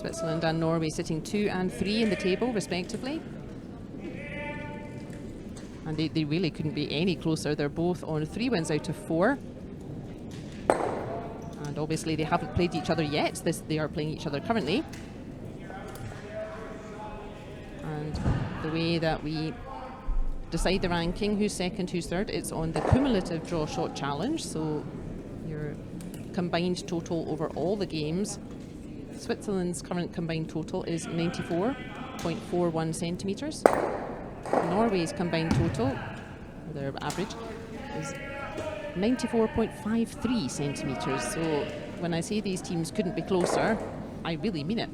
Switzerland and Norway sitting 2 and 3 in the table, respectively. And they really couldn't be any closer. They're both on 3 wins out of 4. And obviously they haven't played each other yet. They are playing each other currently. And the way that we decide the ranking, who's second, who's third, it's on the cumulative draw shot challenge. So your combined total over all the games. Switzerland's current combined total is 94.41 centimetres. Norway's combined total, their average, is 94.53 centimetres. So when I say these teams couldn't be closer, I really mean it.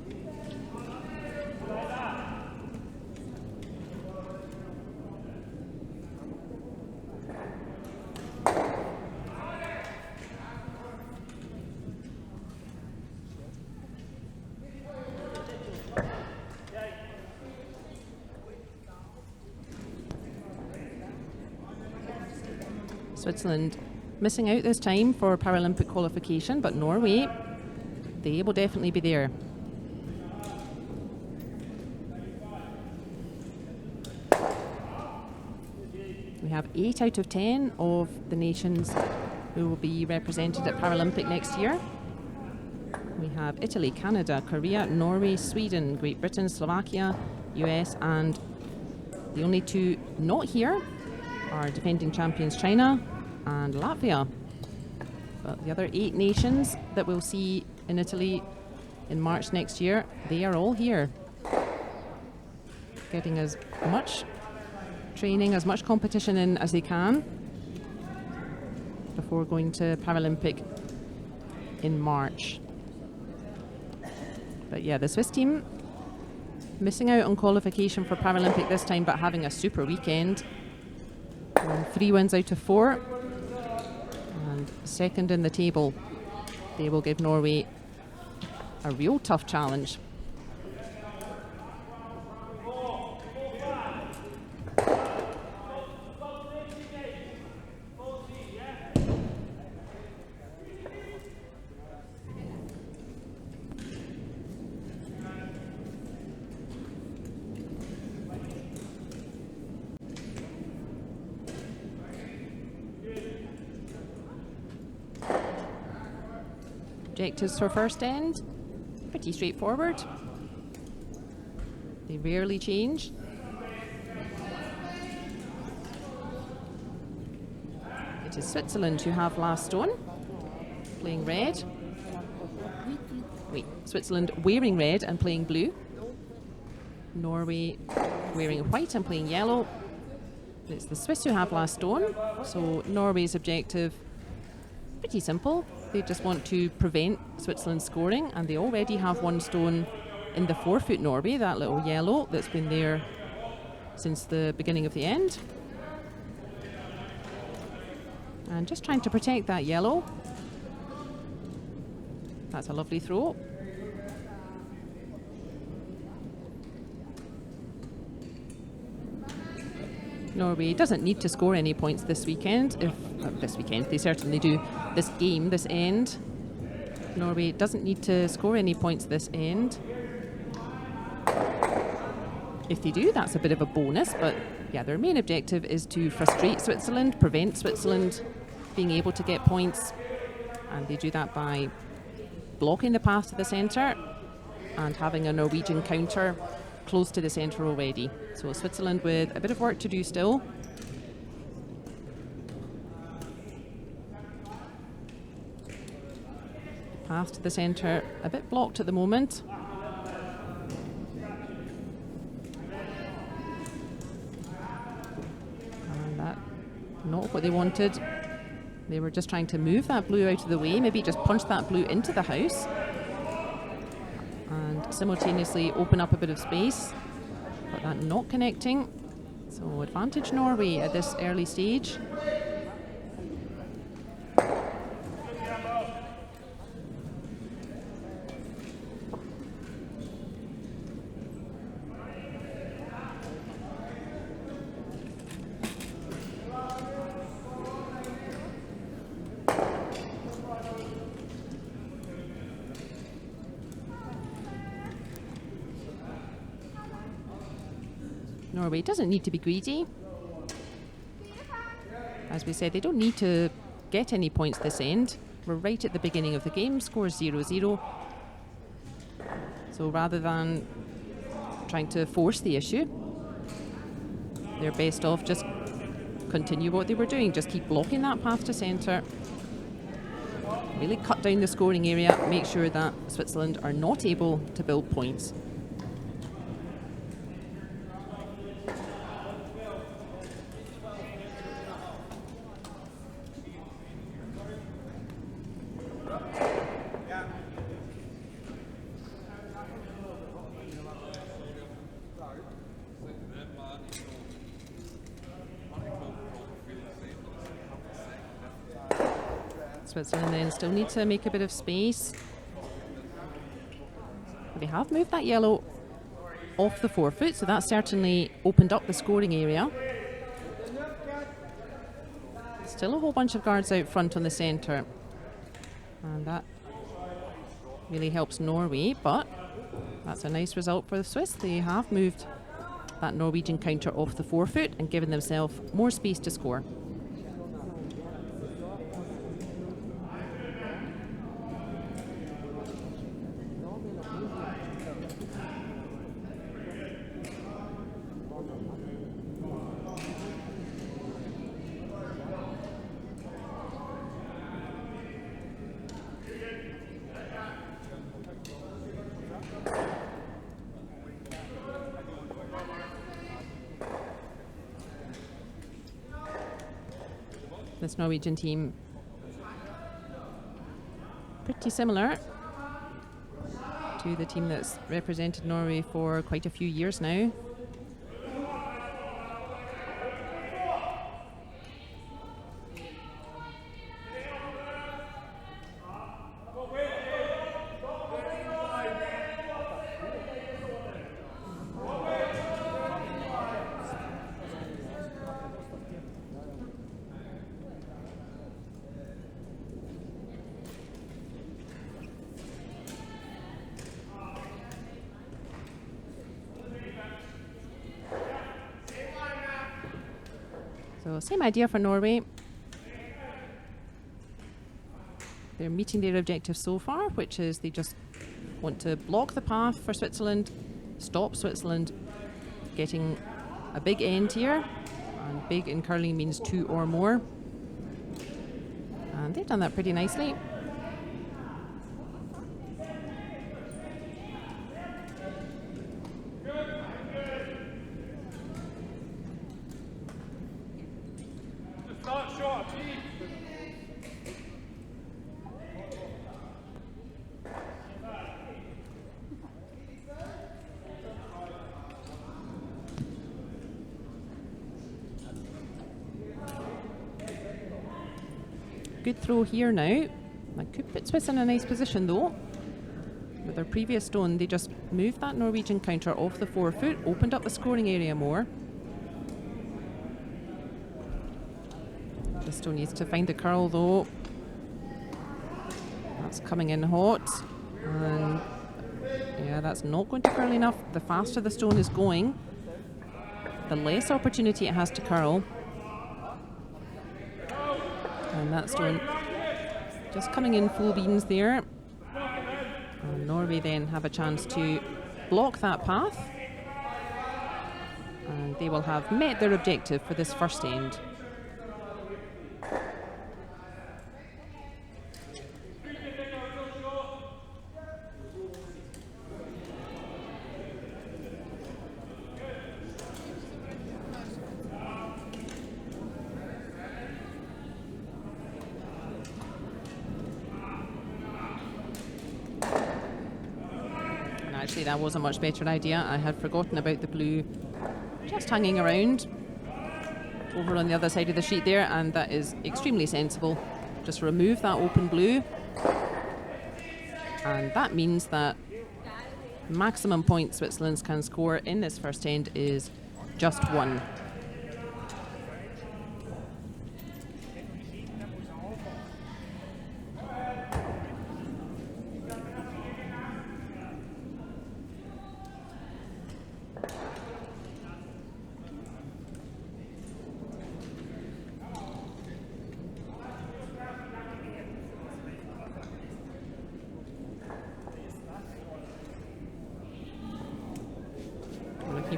Switzerland missing out this time for Paralympic qualification, but Norway, they will definitely be there. We have 8 out of 10 of the nations who will be represented at Paralympic next year. We have Italy, Canada, Korea, Norway, Sweden, Great Britain, Slovakia, US, and the only 2 not here are defending champions China and Latvia. But the other 8 nations that we'll see in Italy in March next year, they are all here, getting as much training, as much competition in as they can before going to Paralympic in March. But yeah, the Swiss team missing out on qualification for Paralympic this time, but having a super weekend. 3 wins out of 4 and second in the table. They will give Norway a real tough challenge. Objectives for first end, pretty straightforward. They rarely change. It is Switzerland who have last stone, playing red. Switzerland wearing red and playing blue. Norway wearing white and playing yellow. It's the Swiss who have last stone, so Norway's objective, pretty simple. They just want to prevent Switzerland scoring, and they already have 1 stone in the forefoot Norway, that little yellow that's been there since the beginning of the end. And just trying to protect that yellow. That's a lovely throw. Norway doesn't need to score any points this weekend. They certainly do. This game, this end, Norway doesn't need to score any points this end. If they do, that's a bit of a bonus, but yeah, their main objective is to frustrate Switzerland, prevent Switzerland being able to get points, and they do that by blocking the path to the centre and having a Norwegian counter close to the centre already. So Switzerland with a bit of work to do still. Path to the centre a bit blocked at the moment. And that, not what they wanted. They were just trying to move that blue out of the way, maybe just punch that blue into the house and simultaneously open up a bit of space, but that not connecting. So advantage Norway at this early stage. Norway doesn't need to be greedy. As we said, they don't need to get any points this end. We're right at the beginning of the game, score 0-0. So rather than trying to force the issue, they're best off just continue what they were doing. Just keep blocking that path to centre. Really cut down the scoring area, make sure that Switzerland are not able to build points. Switzerland then still need to make a bit of space. They have moved that yellow off the forefoot, so that's certainly opened up the scoring area. Still a whole bunch of guards out front on the centre, and that really helps Norway, but that's a nice result for the Swiss. They have moved that Norwegian counter off the forefoot and given themselves more space to score. This Norwegian team, pretty similar to the team that's represented Norway for quite a few years now. So same idea for Norway. They're meeting their objective so far, which is they just want to block the path for Switzerland, stop Switzerland getting a big end here. And big in curling means 2 or more. And they've done that pretty nicely. Good throw here now. That could put Swiss in a nice position though. With their previous stone, they just moved that Norwegian counter off the forefoot, opened up the scoring area more. The stone needs to find the curl though. That's coming in hot. And yeah, that's not going to curl enough. The faster the stone is going, the less opportunity it has to curl. And that stone just coming in full beans there. And Norway then have a chance to block that path. And they will have met their objective for this first end. Actually, that was a much better idea. I had forgotten about the blue just hanging around over on the other side of the sheet there, and that is extremely sensible. Just remove that open blue, and that means that maximum points Switzerland can score in this first end is just 1.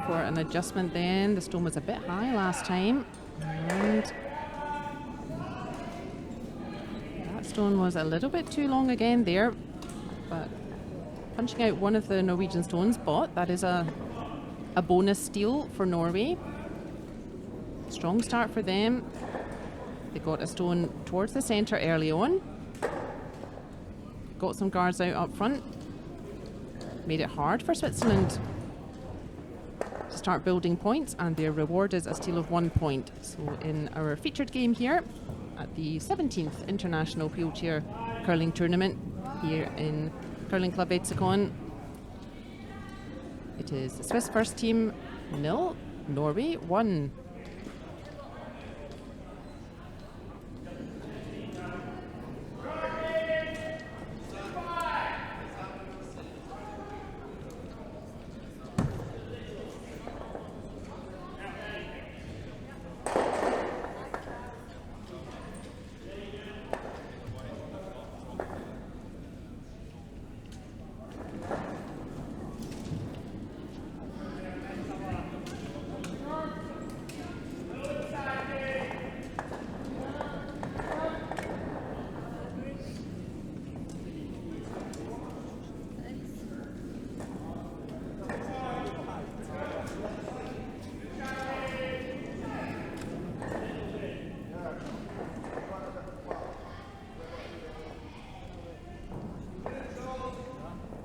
for an adjustment then. The stone was a bit high last time, and that stone was a little bit too long again there, but punching out one of the Norwegian stones, but that is a bonus steal for Norway. Strong start for them. They got a stone towards the centre early on. Got some guards out up front. Made it hard for Switzerland to start building points, and their reward is a steal of 1 point. So in our featured game here at the 17th International Wheelchair Curling Tournament here in Curling Club Etsicon, it is the Swiss first team 0, Norway 1.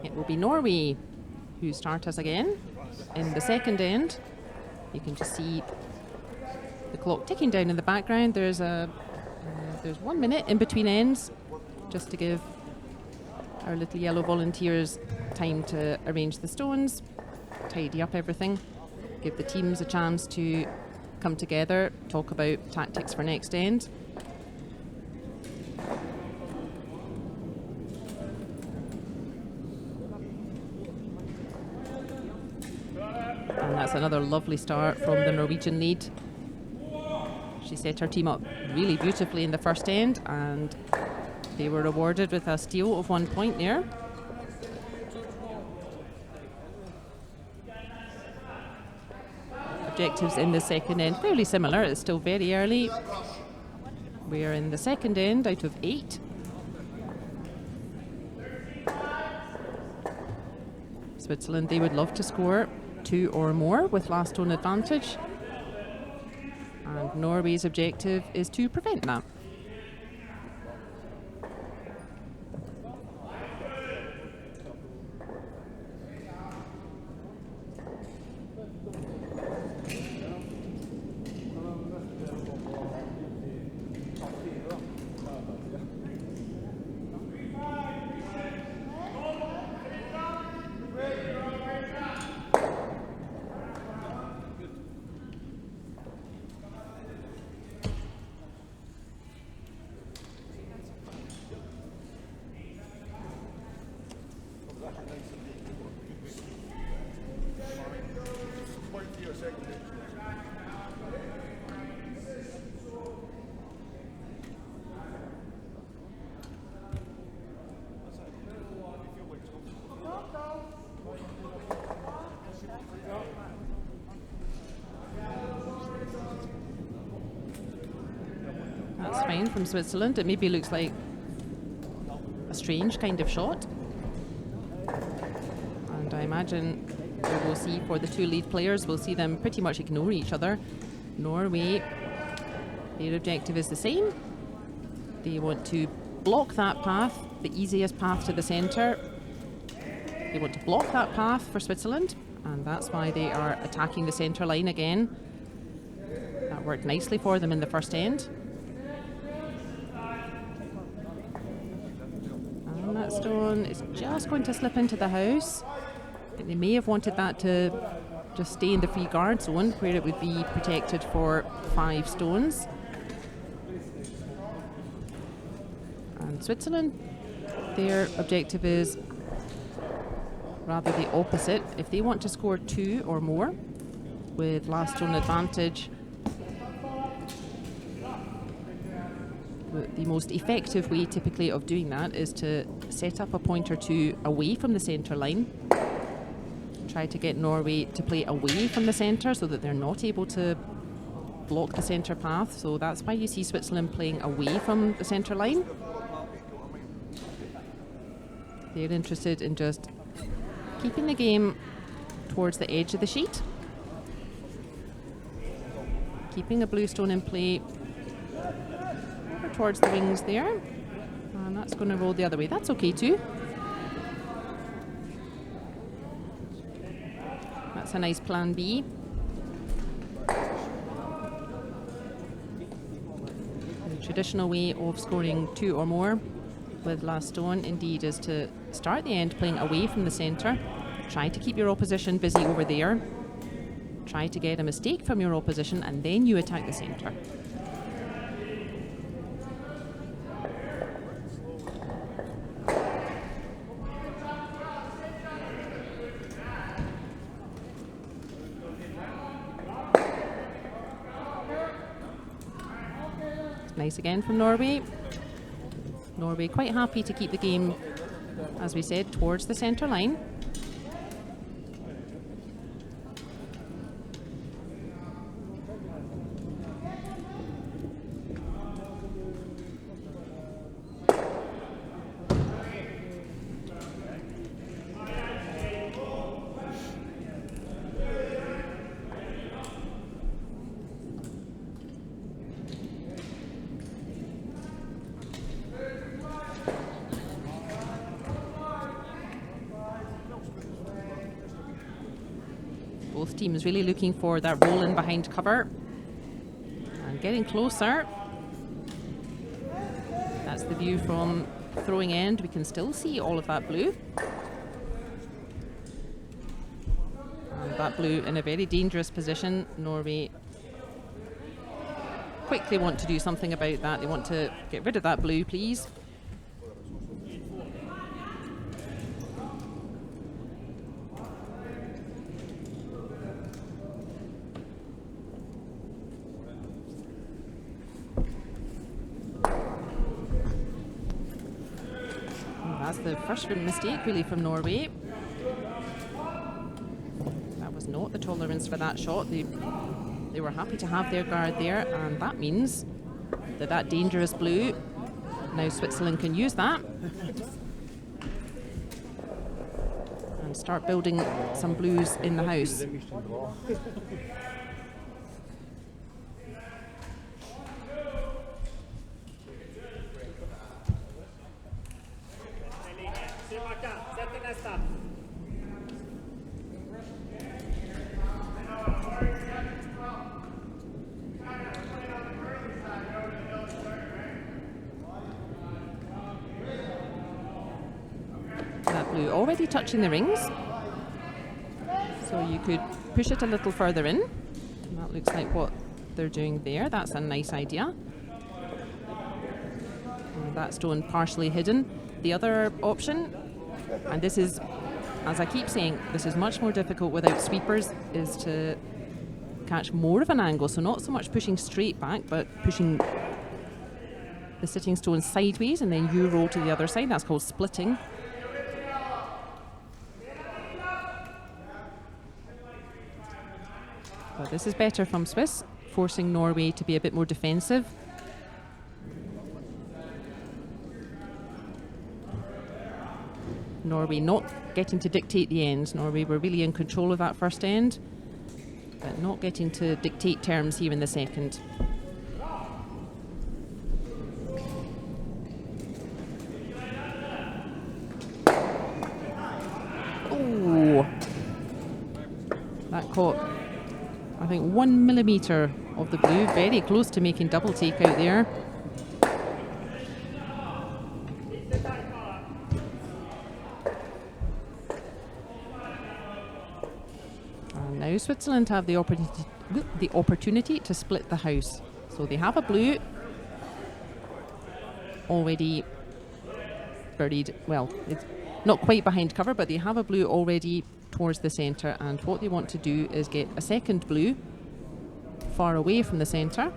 It will be Norway who start us again in the second end. You can just see the clock ticking down in the background. There's 1 minute in between ends, just to give our little yellow volunteers time to arrange the stones, tidy up everything, give the teams a chance to come together, talk about tactics for next end. And that's another lovely start from the Norwegian lead. She set her team up really beautifully in the first end, and they were rewarded with a steal of 1 point there. Objectives in the second end fairly similar. It's still very early. We're in the second end out of 8. Switzerland, they would love to score 2 or more with last stone advantage. And Norway's objective is to prevent that. That's fine from Switzerland. It maybe looks like a strange kind of shot. And I imagine we will see for the 2 lead players, we'll see them pretty much ignore each other. Norway, their objective is the same. They want to block that path, the easiest path to the centre. They want to block that path for Switzerland, and that's why they are attacking the centre line again. That worked nicely for them in the first end. And that stone is just going to slip into the house. They may have wanted that to just stay in the free guard zone, where it would be protected for 5 stones. And Switzerland, their objective is rather the opposite. If they want to score 2 or more with last stone advantage, the most effective way typically of doing that is to set up a point or 2 away from the centre line, Try to get Norway to play away from the centre so that they're not able to block the centre path. So that's why you see Switzerland playing away from the centre line. They're interested in just keeping the game towards the edge of the sheet. Keeping a blue stone in play over towards the wings there. And that's going to roll the other way. That's okay too. That's a nice plan B. The traditional way of scoring 2 or more with last stone indeed is to start the end playing away from the centre. Try to keep your opposition busy over there. Try to get a mistake from your opposition and then you attack the centre. Nice again from Norway. Norway quite happy to keep the game, as we said, towards the centre line. Both teams really looking for that roll in behind cover and getting closer. That's the view from throwing end. We can still see all of that blue. And that blue in a very dangerous position. Norway quickly want to do something about that. They want to get rid of that blue, please. That's the first mistake really from Norway. That was not the tolerance for that shot. They were happy to have their guard there, and that means that that dangerous blue, now Switzerland can use that and start building some blues in the house. That blue already touching the rings, so you could push it a little further in. And that looks like what they're doing there. That's a nice idea. And that stone partially hidden. The other option, and this is, as I keep saying, this is much more difficult without sweepers, is to catch more of an angle. So not so much pushing straight back, but pushing the sitting stone sideways and then you roll to the other side. That's called splitting. But this is better from Swiss, forcing Norway to be a bit more defensive. Norway not getting to dictate the ends. Norway were really in control of that first end, but not getting to dictate terms here in the second. Oh, that caught, I think, 1 millimetre of the blue, very close to making double take out there. And now Switzerland have the opportunity to split the house. So they have a blue already buried, well, it's not quite behind cover, but they have a blue already towards the centre, and what they want to do is get a second blue far away from the centre.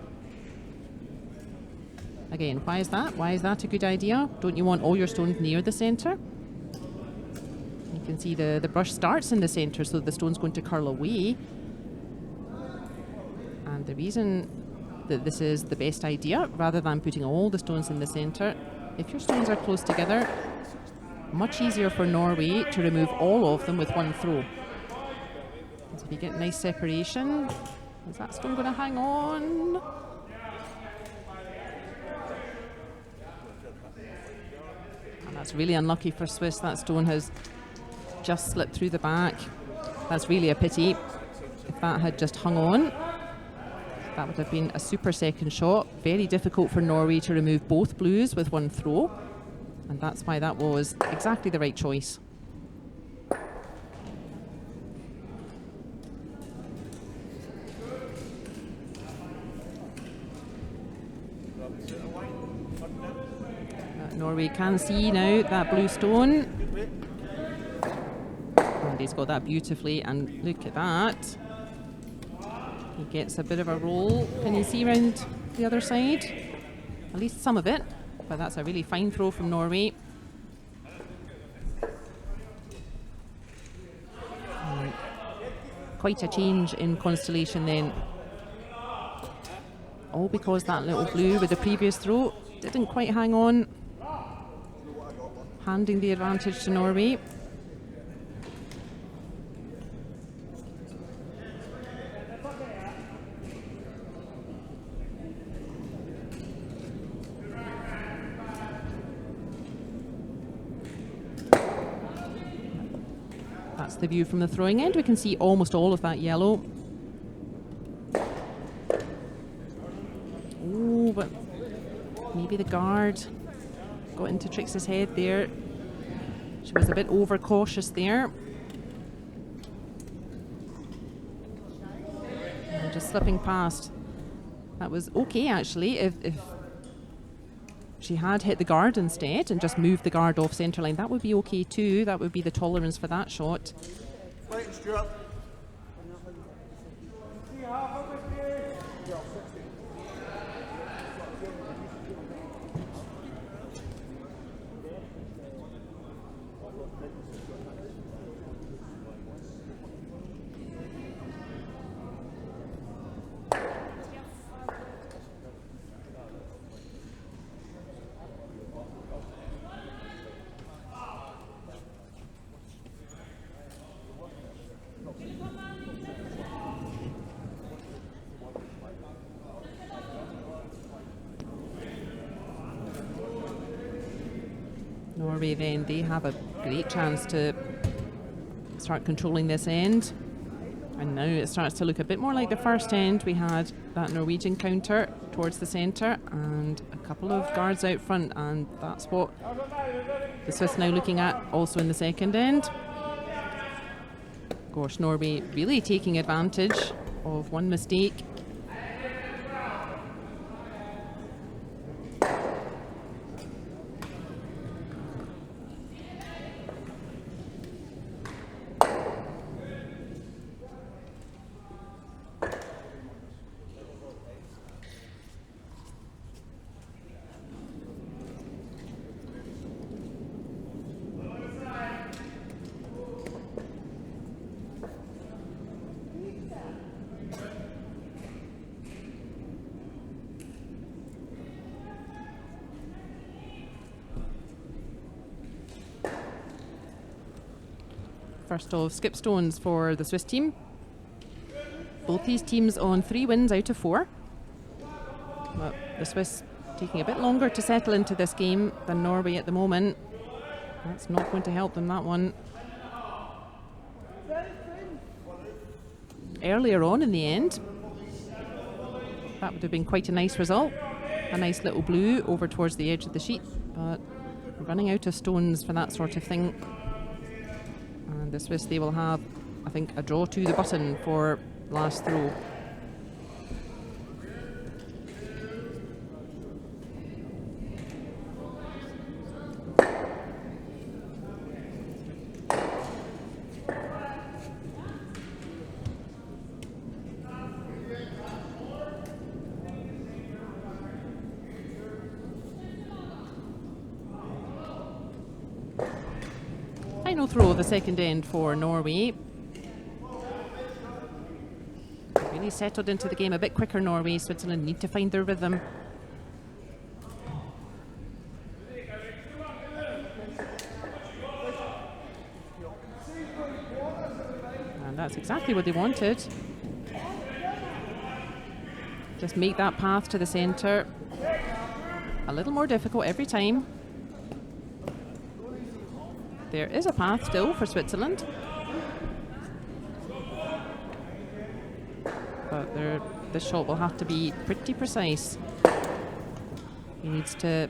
Again, why is that? Why is that a good idea? Don't you want all your stones near the centre? If can see the brush starts in the centre, so the stone's going to curl away. And the reason that this is the best idea, rather than putting all the stones in the centre, if your stones are close together, much easier for Norway to remove all of them with one throw. So if you get nice separation, is that stone going to hang on? And that's really unlucky for Swiss. That stone has just slipped through the back. That's really a pity. If that had just hung on, that would have been a super second shot. Very difficult for Norway to remove both blues with one throw. And that's why that was exactly the right choice. Norway can see now that blue stone. And he's got that beautifully, and look at that. He gets a bit of a roll. Can you see around the other side? At least some of it, but that's a really fine throw from Norway. And quite a change in constellation then. All because that little blue with the previous throw didn't quite hang on, handing the advantage to Norway. That's the view from the throwing end. We can see almost all of that yellow. Oh, but maybe the guard got into Trix's head there. She was a bit overcautious there. And just slipping past. That was okay actually if she had hit the guard instead and just moved the guard off centre line. That would be okay too. That would be the tolerance for that shot. Norway then, they have a great chance to start controlling this end. And now it starts to look a bit more like the first end. We had that Norwegian counter towards the centre and a couple of guards out front, and that's what the Swiss now looking at also in the second end. Of course, Norway really taking advantage of one mistake. First of skip stones for the Swiss team. Both these teams on 3 wins out of 4. But the Swiss taking a bit longer to settle into this game than Norway at the moment. That's not going to help them, that one. Earlier on in the end, that would have been quite a nice result. A nice little blue over towards the edge of the sheet, but we're running out of stones for that sort of thing. And the Swiss, they will have, I think, a draw to the button for last throw. Final throw, the second end for Norway. Really settled into the game a bit quicker, Norway. Switzerland need to find their rhythm. And that's exactly what they wanted. Just make that path to the centre a little more difficult every time. There is a path still for Switzerland. But the shot will have to be pretty precise. He needs to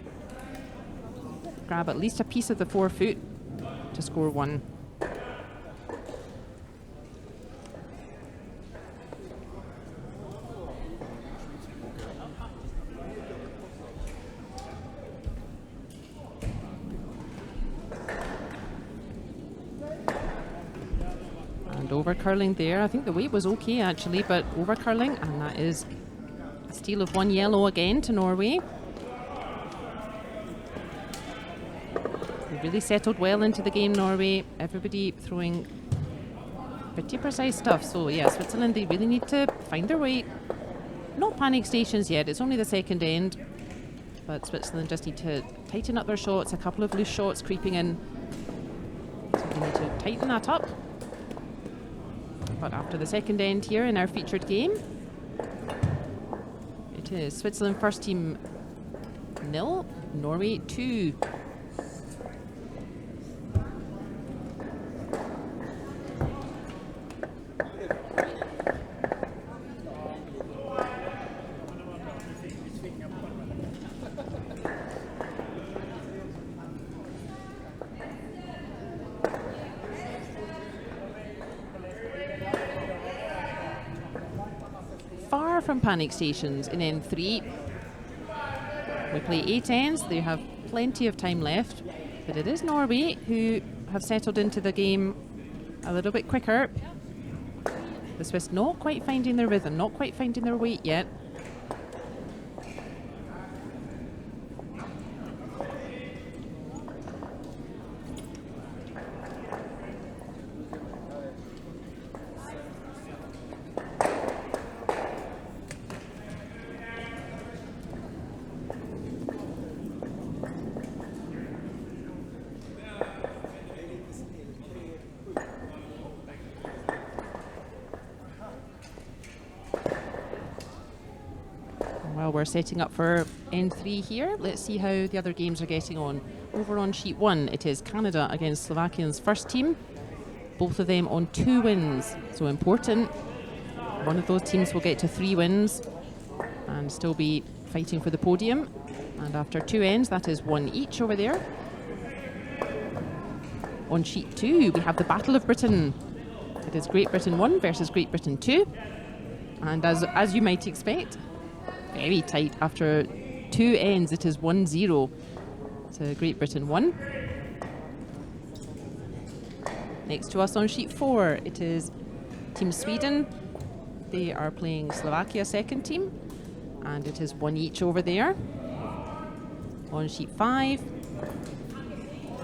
grab at least a piece of the forefoot to score one. Over curling there. I think the weight was okay actually, but over curling, and that is a steal of 1 yellow again to Norway. They really settled well into the game, Norway. Everybody throwing pretty precise stuff. So yeah, Switzerland, they really need to find their weight. Not panic stations yet, it's only the second end, but Switzerland just need to tighten up their shots. A couple of loose shots creeping in, so they need to tighten that up. But after the second end here in our featured game, it is Switzerland first team 0, Norway 2. Far from panic stations in N3. We play 8 ends, they have plenty of time left, but it is Norway who have settled into the game a little bit quicker. The Swiss not quite finding their rhythm, not quite finding their weight yet. Well, we're setting up for N3 here. Let's see how the other games are getting on. Over on sheet 1, it is Canada against Slovakia's first team. Both of them on 2 wins, so important. One of those teams will get to 3 wins and still be fighting for the podium. And after 2 ends, that is 1 each over there. On sheet 2, we have the Battle of Britain. It is Great Britain 1 versus Great Britain 2. And as you might expect, very tight. After 2 ends, it is 1-0 to Great Britain 1. Next to us on sheet 4, it is Team Sweden. They are playing Slovakia second team, and it is 1 each over there. On sheet 5,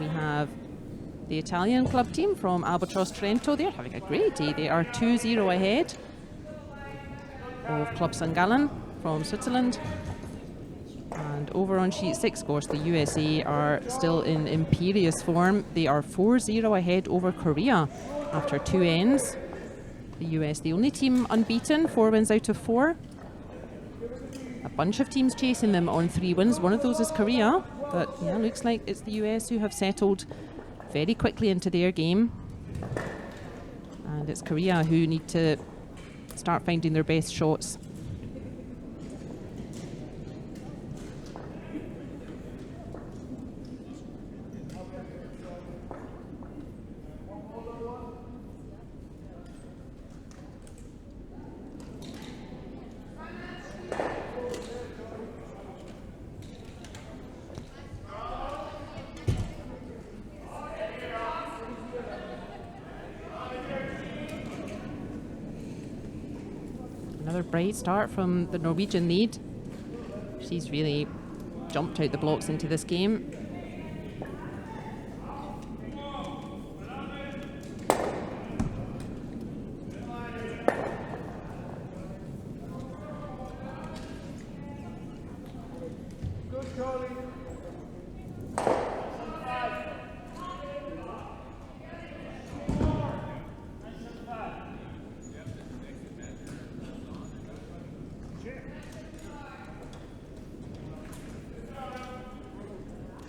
we have the Italian club team from Albatross Trento. They're having a great day. They are 2-0 ahead of Club St. Gallen from Switzerland. And over on sheet 6, of course, the USA are still in imperious form. They are 4-0 ahead over Korea after 2 ends. The US, the only team unbeaten, 4 wins out of 4. A bunch of teams chasing them on 3 wins. One of those is Korea, but yeah, looks like it's the US who have settled very quickly into their game. And it's Korea who need to start finding their best shots. Another bright start from the Norwegian lead. She's really jumped out the blocks into this game.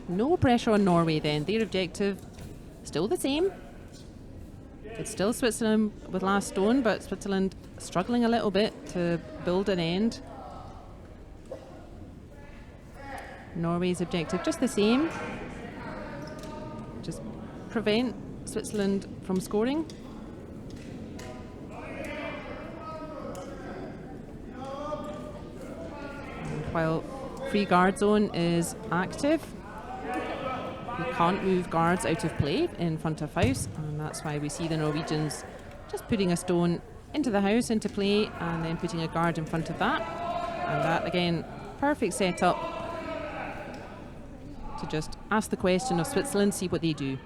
No pressure on Norway then. Their objective still the same. It's still Switzerland with last stone, but Switzerland struggling a little bit to build an end. Norway's objective just the same. Just prevent Switzerland from scoring. And while free guard zone is active, you can't move guards out of play in front of house, and that's why we see the Norwegians just putting a stone into the house, into play, and then putting a guard in front of that. And that, again, perfect setup to just ask the question of Switzerland, see what they do.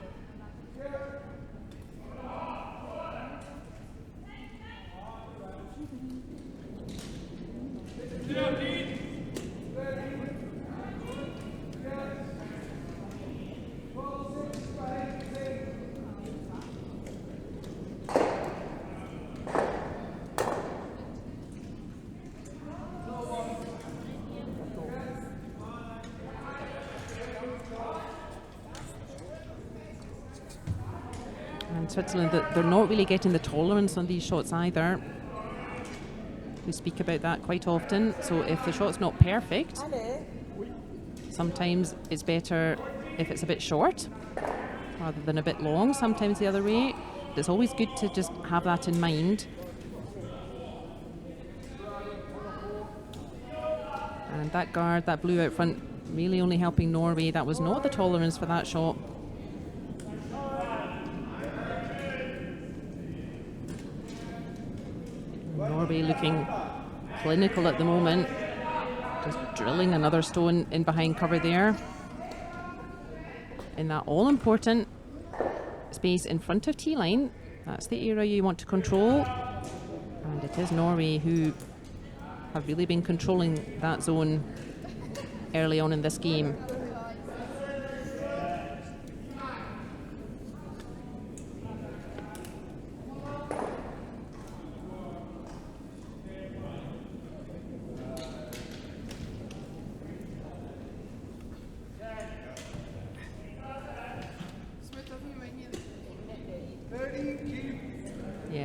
Switzerland, they're not really getting the tolerance on these shots either. We speak about that quite often. So if the shot's not perfect, sometimes it's better if it's a bit short rather than a bit long, sometimes the other way. But it's always good to just have that in mind. And that guard, that blue out front, really only helping Norway. That was not the tolerance for that shot. Norway looking clinical at the moment, just drilling another stone in behind cover there. In that all-important space in front of T-line, that's the area you want to control. And it is Norway who have really been controlling that zone early on in this game.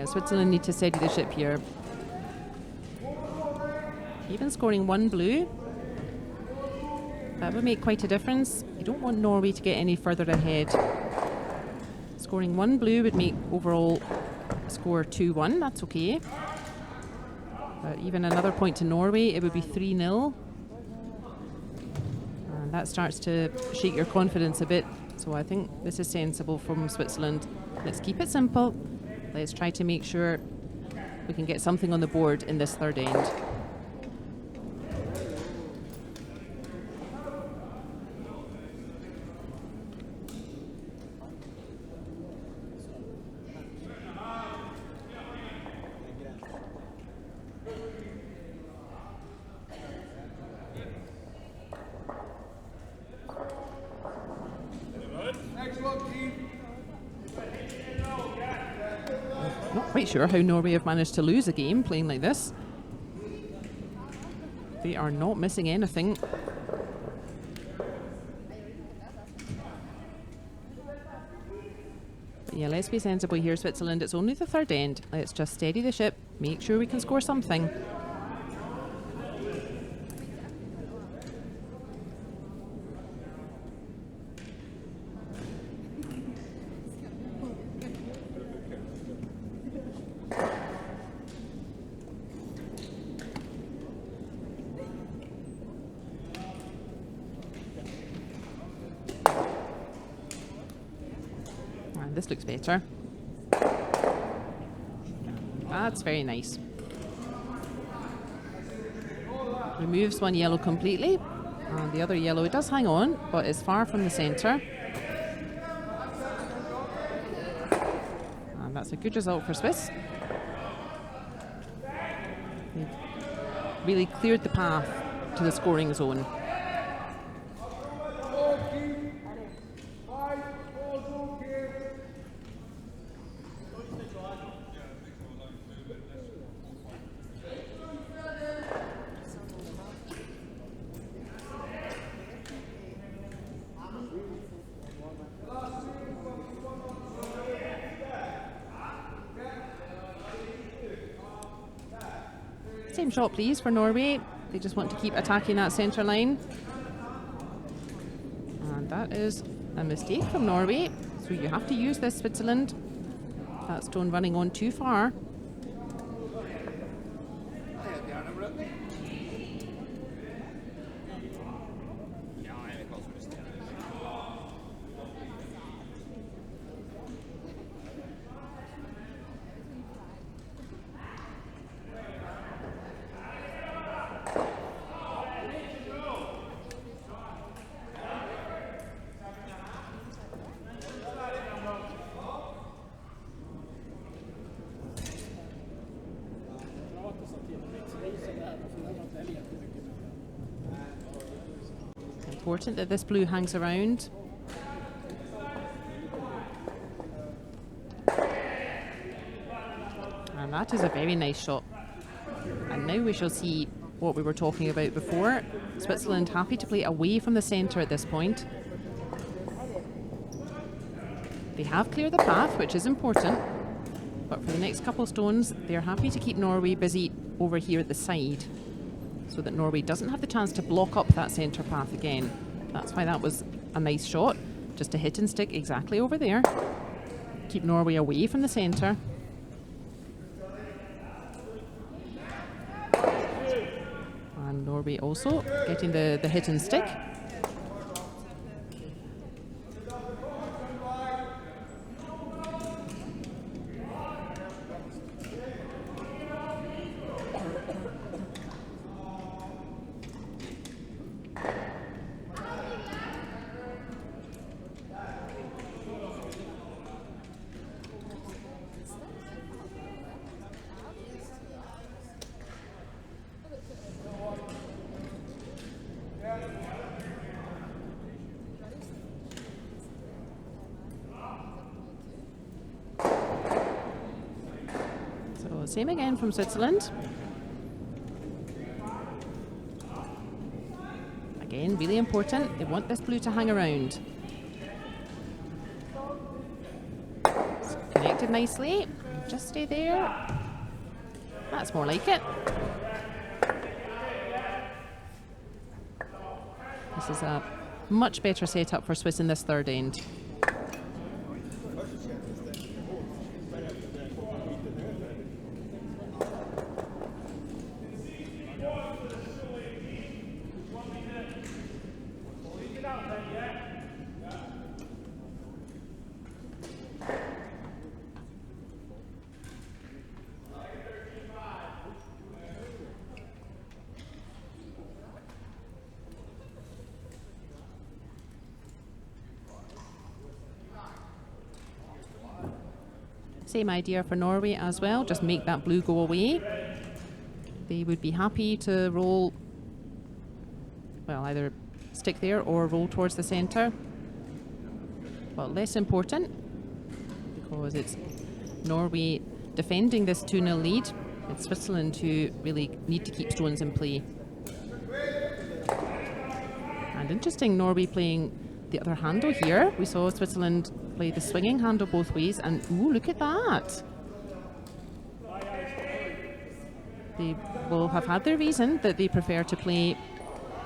Switzerland need to steady the ship here. Even scoring one blue, that would make quite a difference. You don't want Norway to get any further ahead. Scoring one blue would make overall score 2-1, that's okay. But even another point to Norway, it would be 3-0. And that starts to shake your confidence a bit. So I think this is sensible from Switzerland. Let's keep it simple. Let's try to make sure we can get something on the board in this third end. Quite sure how Norway have managed to lose a game playing like this. They are not missing anything. But yeah, let's be sensible here, Switzerland. It's only the third end. Let's just steady the ship, make sure we can score something. This looks better. That's very nice. Removes one yellow completely, and the other yellow, it does hang on, but it's far from the centre. And that's a good result for Swiss. They've really cleared the path to the scoring zone. Same shot, please, for Norway. They just want to keep attacking that centre line. And that is a mistake from Norway. So you have to use this, Switzerland. That stone running on too far. Important that this blue hangs around. And that is a very nice shot. And now we shall see what we were talking about before. Switzerland happy to play away from the centre at this point. They have cleared the path, which is important. But for the next couple of stones, they're happy to keep Norway busy over here at the side, so that Norway doesn't have the chance to block up that centre path again. That's why that was a nice shot, just to hit and stick exactly over there. Keep Norway away from the centre. And Norway also getting the hit and stick. Same again from Switzerland. Again, really important. They want this blue to hang around. It's connected nicely. Just stay there. That's more like it. This is a much better setup for Swiss in this third end. Same idea for Norway as well, just make that blue go away. They would be happy to roll, well, either stick there or roll towards the centre. But less important, because it's Norway defending this 2-0 lead. It's Switzerland who really need to keep stones in play. And interesting, Norway playing the other handle here. We saw Switzerland play the swinging handle both ways, and ooh, look at that. They will have had their reason that they prefer to play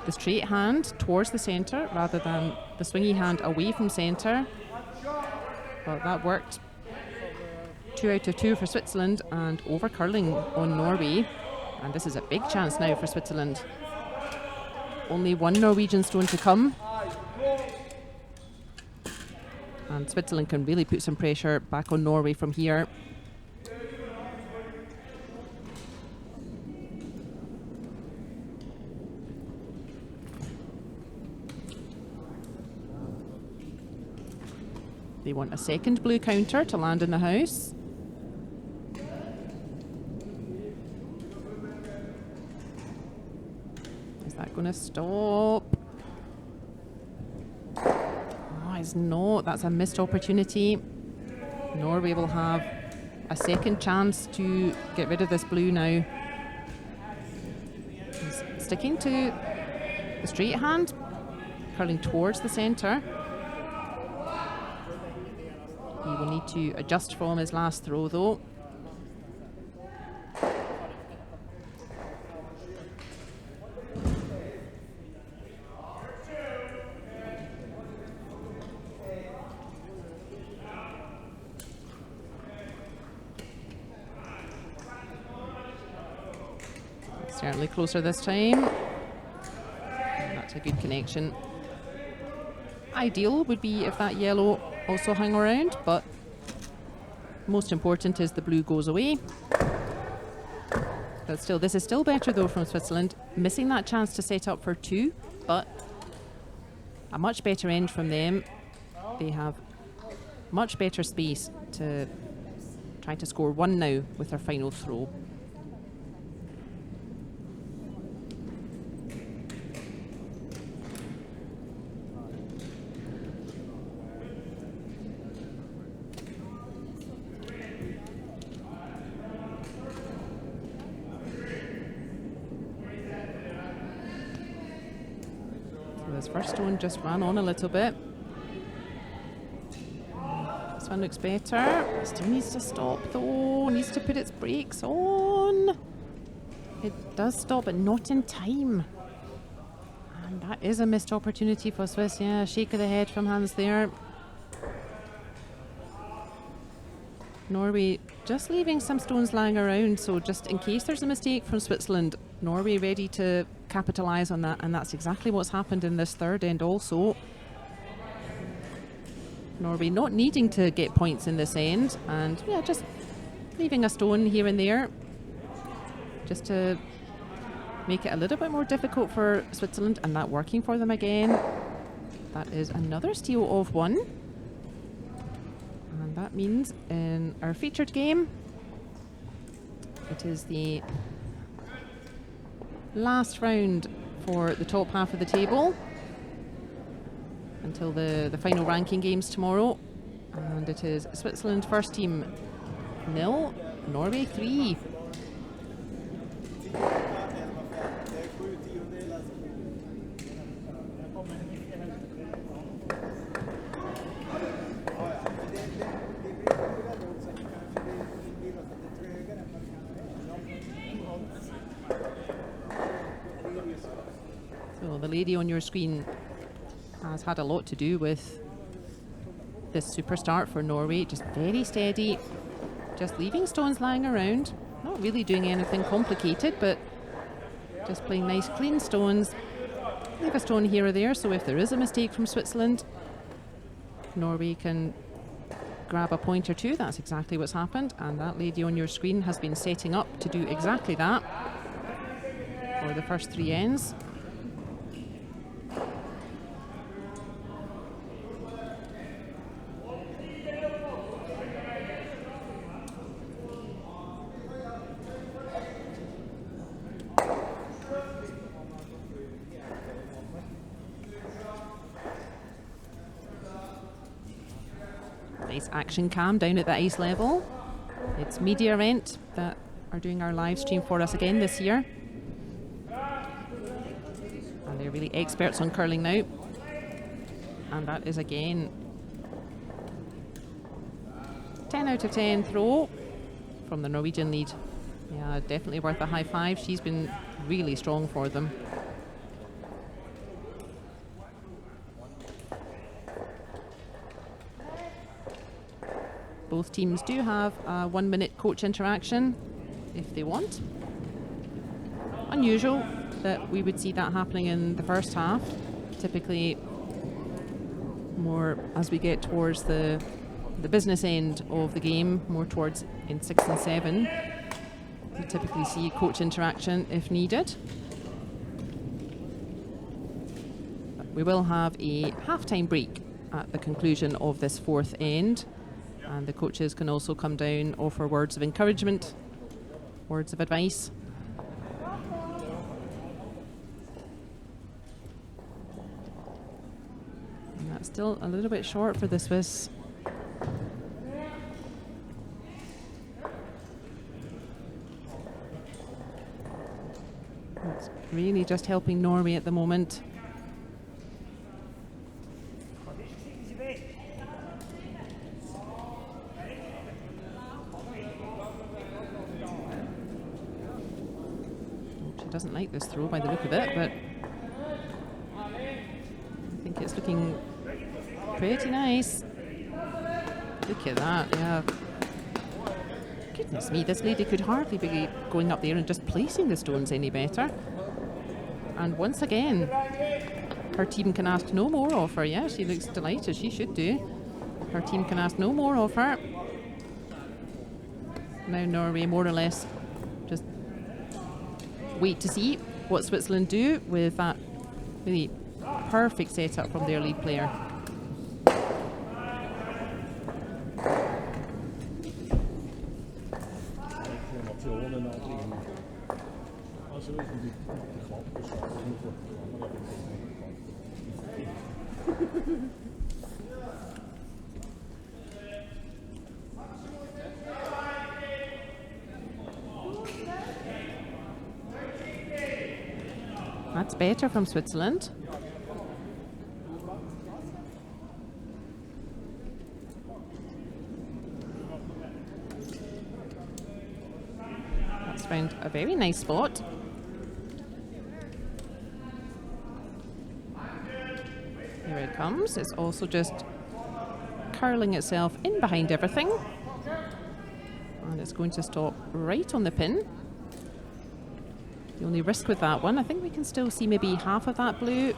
the straight hand towards the centre rather than the swingy hand away from centre. But that worked. 2 out of 2 for Switzerland, and over curling on Norway. And this is a big chance now for Switzerland. Only one Norwegian stone to come. And Switzerland can really put some pressure back on Norway from here. They want a second blue counter to land in the house. Is that going to stop? It's not. That's a missed opportunity. Norway will have a second chance to get rid of this blue now. He's sticking to the straight hand, curling towards the centre. He will need to adjust from his last throw though. Certainly closer this time. And that's a good connection. Ideal would be if that yellow also hung around, but most important is the blue goes away. But still, this is still better though from Switzerland. Missing that chance to set up for 2, but a much better end from them. They have much better space to try to score 1 now with their final throw. This first stone just ran on a little bit. This one looks better. Still needs to stop though, needs to put its brakes on. It does stop, but not in time. And that is a missed opportunity for Swiss. Yeah, shake of the head from Hans there. Norway just leaving some stones lying around, so just in case there's a mistake from Switzerland, Norway ready to capitalise on that, and that's exactly what's happened in this third end also. Norway not needing to get points in this end, and yeah, just leaving a stone here and there just to make it a little bit more difficult for Switzerland, and that working for them again. That is another steal of 1. And that means in our featured game, it is the last round for the top half of the table until the final ranking games tomorrow. And it is Switzerland first team 0, Norway 3. So the lady on your screen has had a lot to do with this super start for Norway. Just very steady, just leaving stones lying around, not really doing anything complicated, but just playing nice clean stones. Leave a stone here or there, so if there is a mistake from Switzerland, Norway can grab a point or 2. That's exactly what's happened, and that lady on your screen has been setting up to do exactly that for the first 3 ends. Nice action cam down at the ice level. It's Media Rent that are doing our live stream for us again this year. And they're really experts on curling now. And that is again 10 out of 10 throw from the Norwegian lead. Yeah, definitely worth a high five. She's been really strong for them. Both teams do have a 1-minute coach interaction if they want. Unusual that we would see that happening in the first half. Typically more as we get towards the business end of the game, more towards in 6 and 7. We typically see coach interaction if needed. But we will have a half-time break at the conclusion of this 4th end. And the coaches can also come down, offer words of encouragement, words of advice. And that's still a little bit short for the Swiss. It's really just helping Norway at the moment. Doesn't like this throw by the look of it, but I think it's looking pretty nice. Look at that, yeah. Good Goodness me, this lady could hardly be going up there and just placing the stones any better. And once again, her team can ask no more of her. Yeah, she looks delighted. She should do. Her team can ask no more of her. Now Norway more or less just wait to see what Switzerland do with that really perfect setup from their lead player. That's better from Switzerland. That's found a very nice spot. Here it comes. It's also just curling itself in behind everything. And it's going to stop right on the pin. The only risk with that one, I think we can still see maybe half of that blue,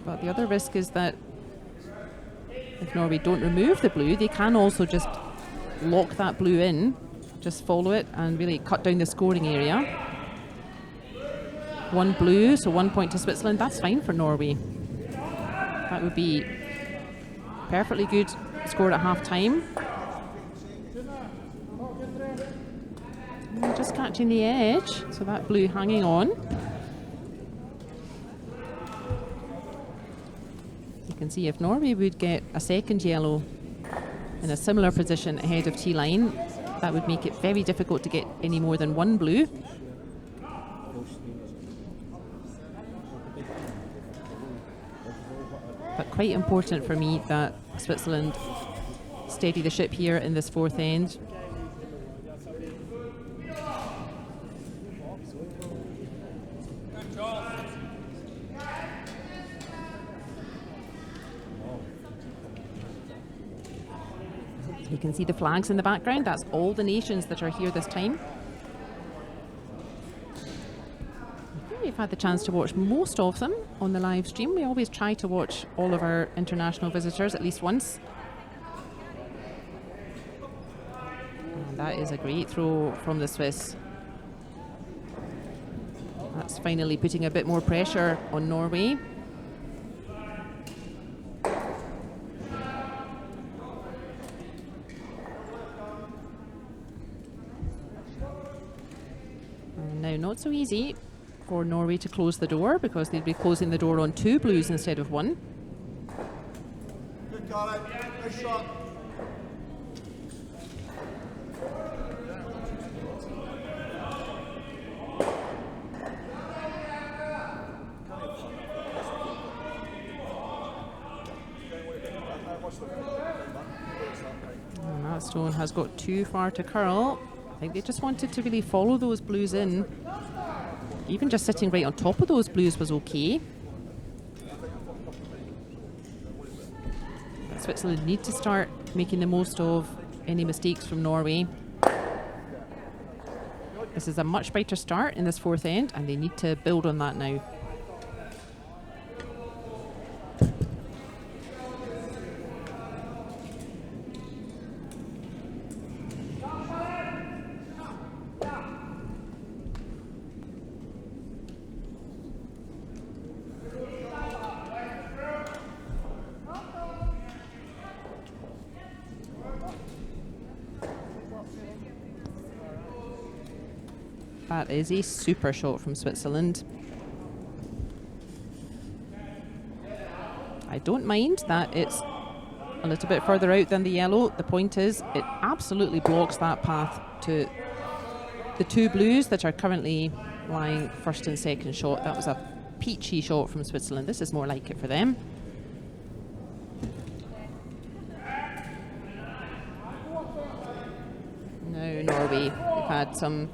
but the other risk is that if Norway don't remove the blue, they can also just lock that blue in, just follow it and really cut down the scoring area. One blue, so 1 point to Switzerland, that's fine for Norway. That would be perfectly good score at half time. Just catching the edge, so that blue hanging on. You can see if Norway would get a second yellow in a similar position ahead of T-line, that would make it very difficult to get any more than one blue. But quite important for me that Switzerland steady the ship here in this fourth end. You can see the flags in the background. That's all the nations that are here this time. I think we've had the chance to watch most of them on the live stream. We always try to watch all of our international visitors at least once. And that is a great throw from the Swiss. That's finally putting a bit more pressure on Norway. Now, not so easy for Norway to close the door because they'd be closing the door on two blues instead of one. Good call, nice shot. And that stone has got too far to curl. I think they just wanted to really follow those blues in. Even just sitting right on top of those blues was okay. But Switzerland need to start making the most of any mistakes from Norway. This is a much brighter start in this fourth end, and they need to build on that now. That is a super shot from Switzerland. I don't mind that it's a little bit further out than the yellow. The point is, it absolutely blocks that path to the two blues that are currently lying first and second shot. That was a peachy shot from Switzerland. This is more like it for them. Now Norway have had some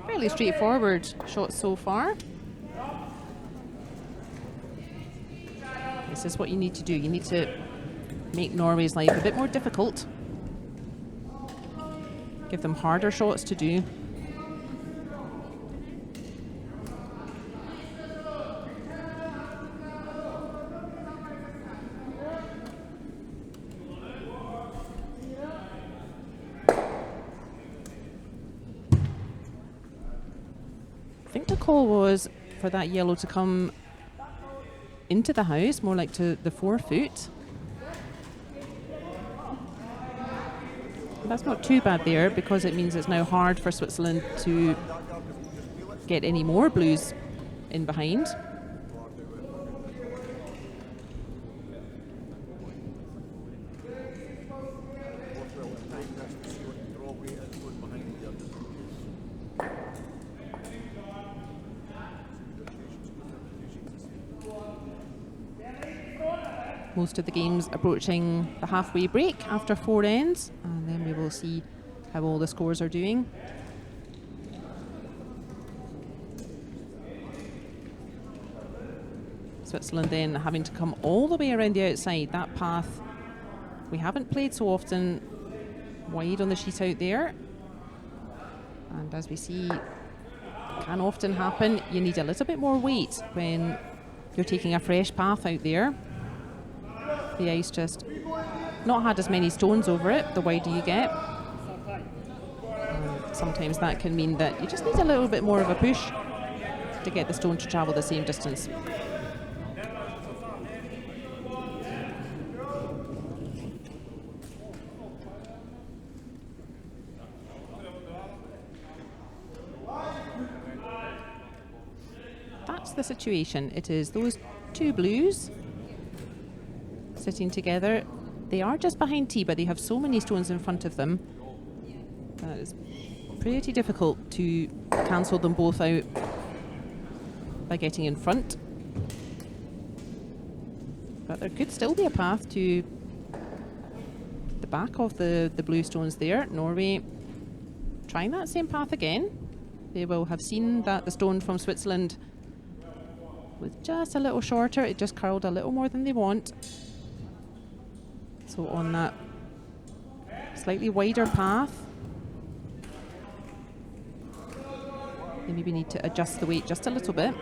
fairly straightforward shots so far. This is what you need to do. You need to make Norway's life a bit more difficult. give them harder shots to do. I think the call was for that yellow to come into the house, more like to the 4 foot. That's not too bad there, because it means it's now hard for Switzerland to get any more blues in behind. Most of the games approaching the halfway break after 4 ends, and then we will see how all the scores are doing. Switzerland then having to come all the way around the outside. That path we haven't played so often, wide on the sheet out there, and as we see can often happen, you need a little bit more weight when you're taking a fresh path out there. The ice just not had as many stones over it, the wider you get. And sometimes that can mean that you just need a little bit more of a push to get the stone to travel the same distance. That's the situation. It is those 2 blues sitting together. They are just behind tee, but they have so many stones in front of them that it's pretty difficult to cancel them both out by getting in front. But there could still be a path to the back of the blue stones there. Norway trying that same path again. They will have seen that the stone from Switzerland was just a little shorter. It just curled a little more than they want. So on that slightly wider path, they maybe need to adjust the weight just a little bit.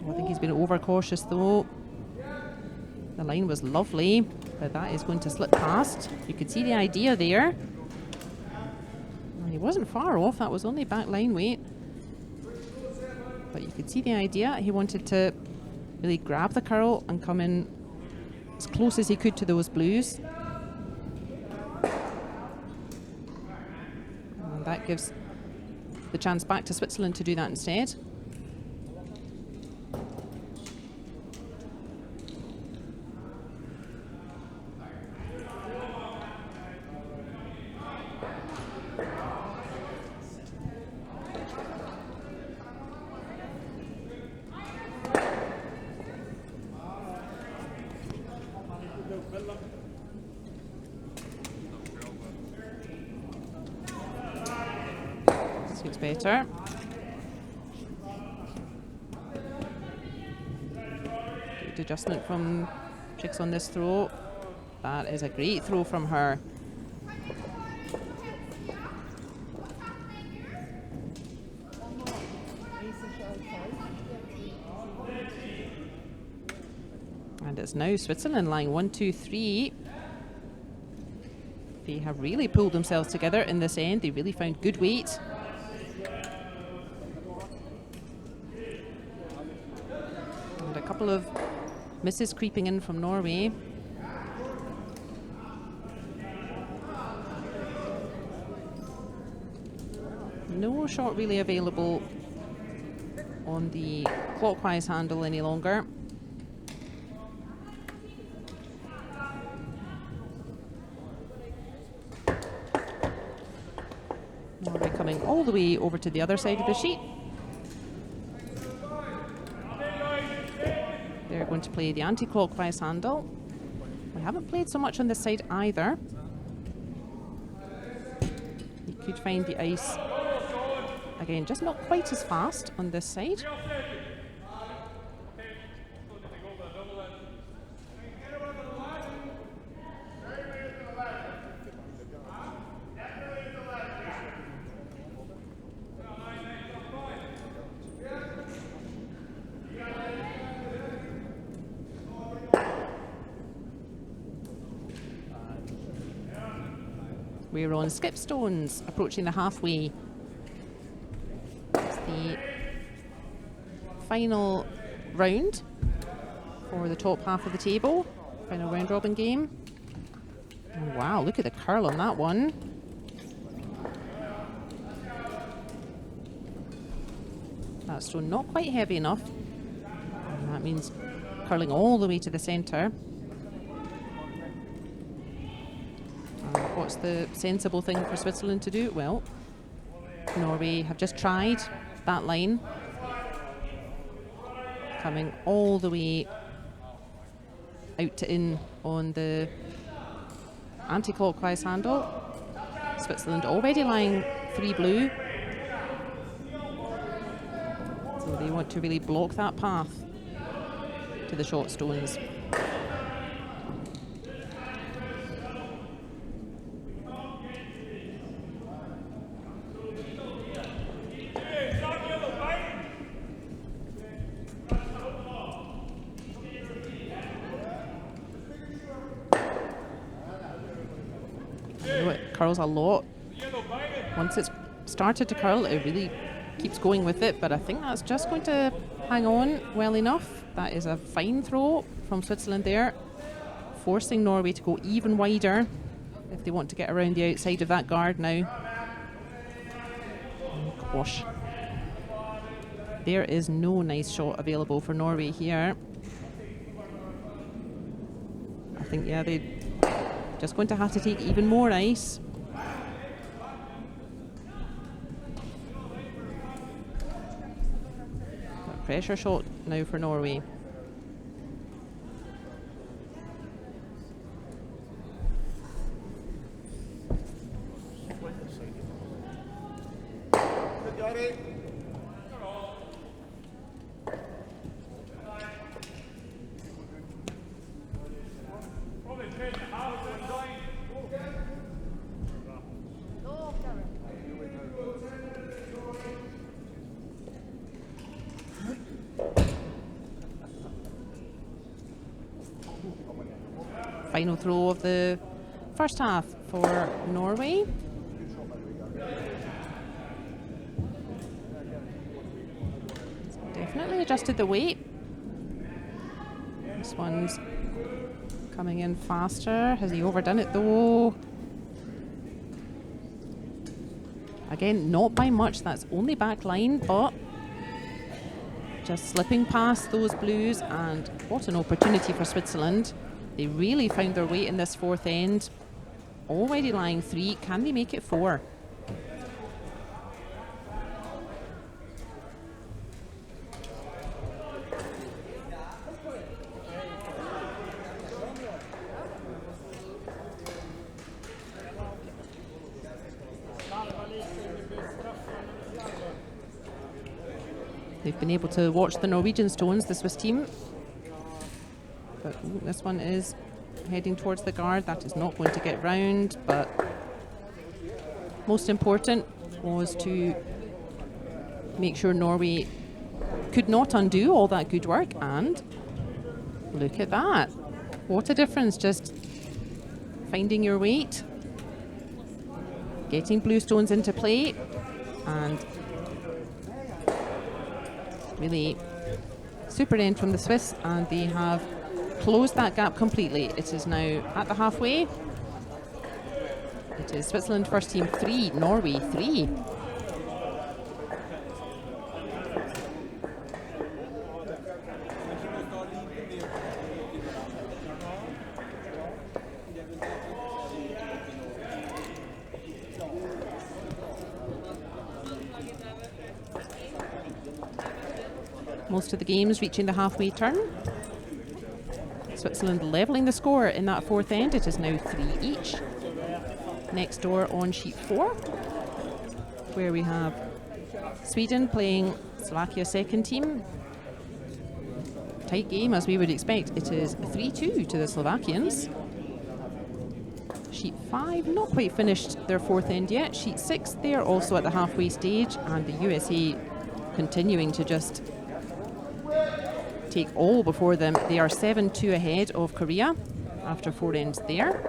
I think he's been overcautious though. The line was lovely, but that is going to slip past. You could see the idea there. Well, he wasn't far off, that was only back line weight. But you could see the idea. He wanted to really grab the curl and come in as close as he could to those blues. And that gives the chance back to Switzerland to do that instead. Looks better. Good adjustment from Trix on this throw. That is a great throw from her. And it's now Switzerland lying 1-2-3. They have really pulled themselves together in this end. They really found good weight. And a couple of misses creeping in from Norway. No shot really available on the clockwise handle any longer. Norway coming all the way over to the other side of the sheet. They're going to play the anti-clockwise handle. We haven't played so much on this side either. You could find the ice, again, just not quite as fast on this side. We're on skip stones, approaching the halfway. It's the final round for the top half of the table. Final round robin game. Oh, wow, look at the curl on that one. That stone not quite heavy enough. And that means curling all the way to the centre. What's the sensible thing for Switzerland to do? Well, Norway have just tried that line. Coming all the way out to in on the anti-clockwise handle. Switzerland already lying 3 blue. So they want to really block that path to the short stones. It curls a lot. Once it's started to curl, it really keeps going with it, but I think that's just going to hang on well enough. That is a fine throw from Switzerland there, forcing Norway to go even wider if they want to get around the outside of that guard now. Oh, gosh. There is no nice shot available for Norway here. I think, yeah, they're just going to have to take even more ice. A pressure shot now for Norway. Final throw of the first half for Norway. Definitely adjusted the weight. This one's coming in faster. Has he overdone it though? Again, not by much. That's only back line, but just slipping past those blues, and what an opportunity for Switzerland. They really found their weight in this fourth end. Already lying 3. Can they make it 4? They've been able to watch the Norwegian stones, the Swiss team. But this one is heading towards the guard. That is not going to get round, but most important was to make sure Norway could not undo all that good work, and look at that. What a difference, just finding your weight, getting blue stones into play, and really super end from the Swiss, and they have closed that gap completely. It is now at the halfway. It is Switzerland first team 3, Norway 3. Most of the games reaching the halfway turn. Switzerland levelling the score in that fourth end. It is now 3 each. Next door on sheet 4, where we have Sweden playing Slovakia's second team. Tight game as we would expect. It is 3-2 to the Slovakians. Sheet 5, not quite finished their fourth end yet. Sheet 6, they are also at the halfway stage, and the USA continuing to just take all before them. They are 7-2 ahead of Korea after 4 ends there.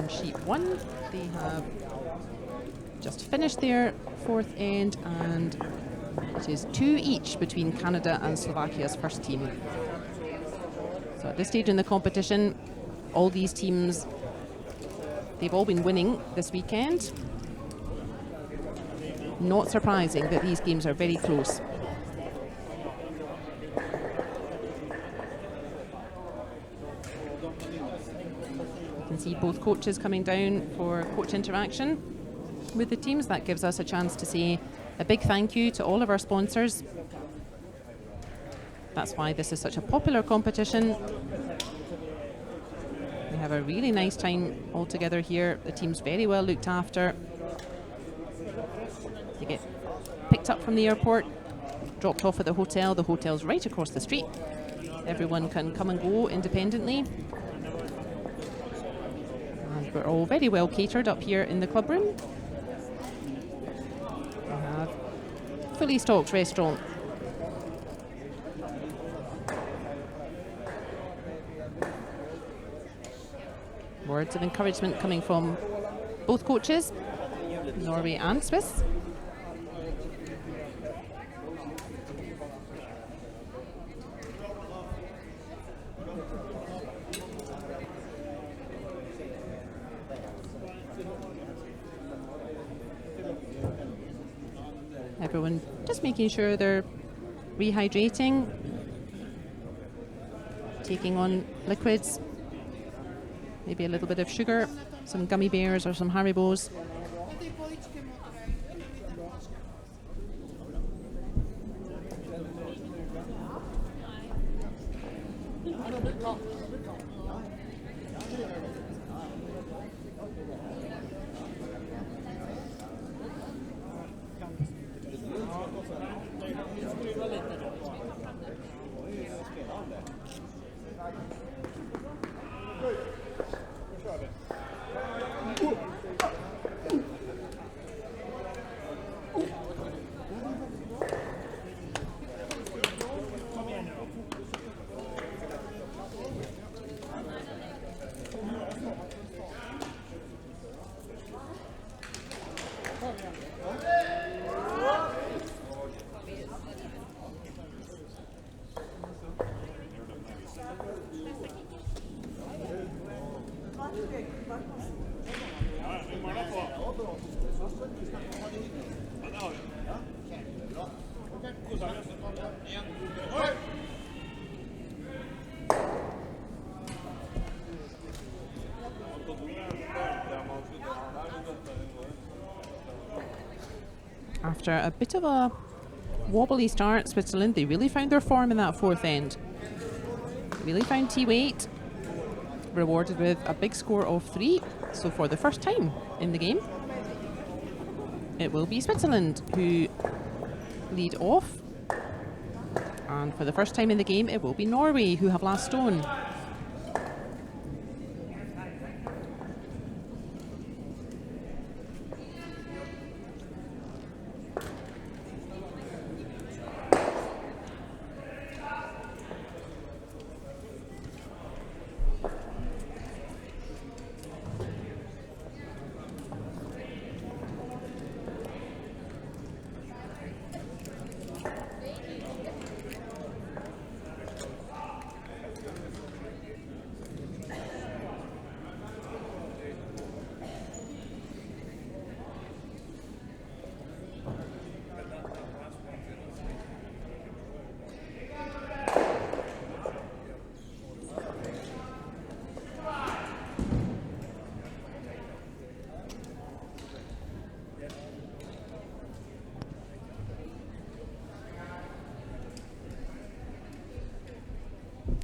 on sheet 1. They have just finished their fourth end, and it is 2 each between Canada and Slovakia's first team. So at this stage in the competition, all these teams, they've all been winning this weekend. Not surprising that these games are very close. You can see both coaches coming down for coach interaction with the teams. That gives us a chance to say a big thank you to all of our sponsors. That's why this is such a popular competition. We have a really nice time all together here. The team's very well looked after. They get picked up from the airport, dropped off at the hotel. The hotel's right across the street. Everyone can come and go independently. And we're all very well catered up here in the club room. We have a fully stocked restaurant. Words of encouragement coming from both coaches, Norway and Swiss. Everyone just making sure they're rehydrating, taking on liquids, maybe a little bit of sugar, some gummy bears or some Haribos. After a bit of a wobbly start, Switzerland, they really found their form in that fourth end. Really found T-weight, rewarded with a big score of 3. So for the first time in the game, it will be Switzerland who lead off. And for the first time in the game, it will be Norway who have last stone.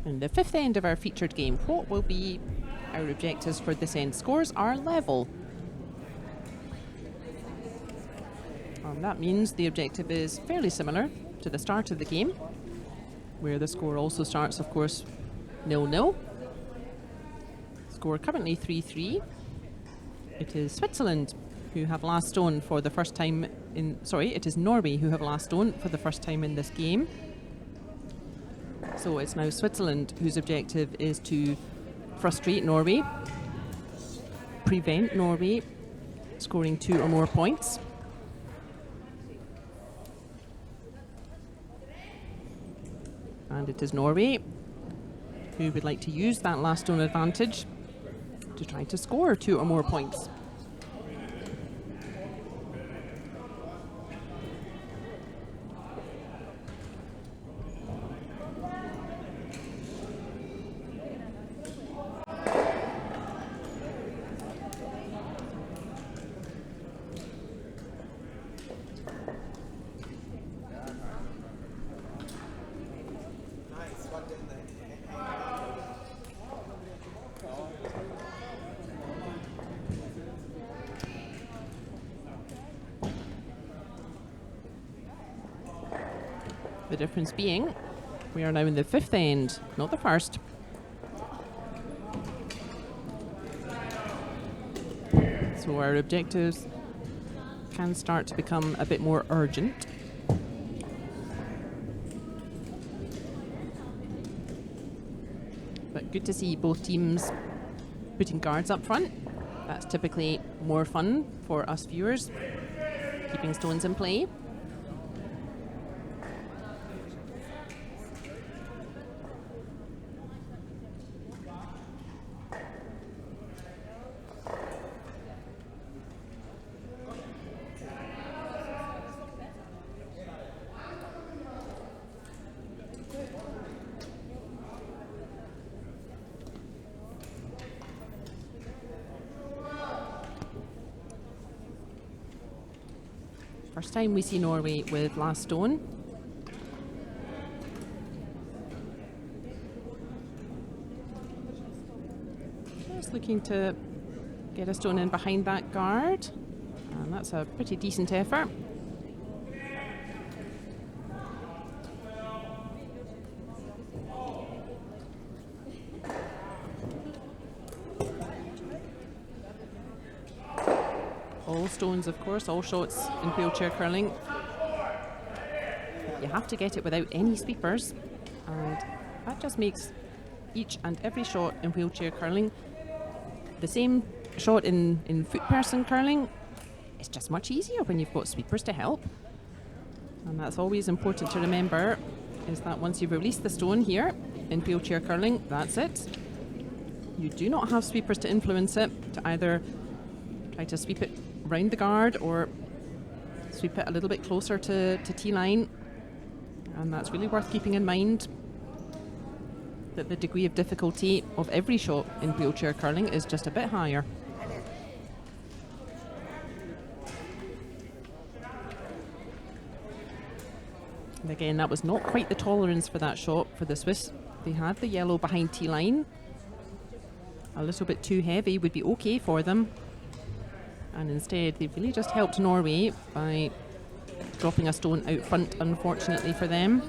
In the fifth end of our featured game, what will be our objectives for this end? Scores are level. That means the objective is fairly similar to the start of the game, where the score also starts, of course, 0-0. Score currently 3-3. It is Switzerland who have last stone for the first time in... Sorry, it is Norway who have last stone for the first time in this game. So it's now Switzerland whose objective is to frustrate Norway, prevent Norway scoring 2 or more points. And it is Norway who would like to use that last stone advantage to try to score 2 or more points. The difference being, we are now in the 5th end, not the 1st. So our objectives can start to become a bit more urgent. But good to see both teams putting guards up front. That's typically more fun for us viewers, keeping stones in play. First time we see Norway with last stone. Just looking to get a stone in behind that guard. And that's a pretty decent effort. All stones, of course, all shots in wheelchair curling. You have to get it without any sweepers, and that just makes each and every shot in wheelchair curling the same shot in foot person curling. It's just much easier when you've got sweepers to help. And that's always important to remember, is that once you've released the stone here in wheelchair curling, that's it. You do not have sweepers to influence it, to either try to sweep it round the guard or sweep it a little bit closer to T-line. And that's really worth keeping in mind, that the degree of difficulty of every shot in wheelchair curling is just a bit higher. And again, that was not quite the tolerance for that shot for the Swiss. They had the yellow behind T-line. A little bit too heavy would be okay for them. And instead, they've really just helped Norway by dropping a stone out front, unfortunately for them.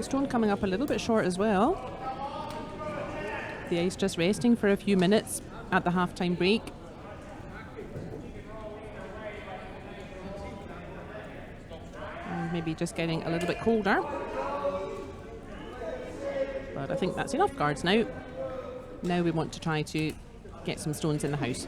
Stone coming up a little bit short as well. The ice just resting for a few minutes at the half-time break. And maybe just getting a little bit colder. But I think that's enough guards now. Now we want to try to get some stones in the house.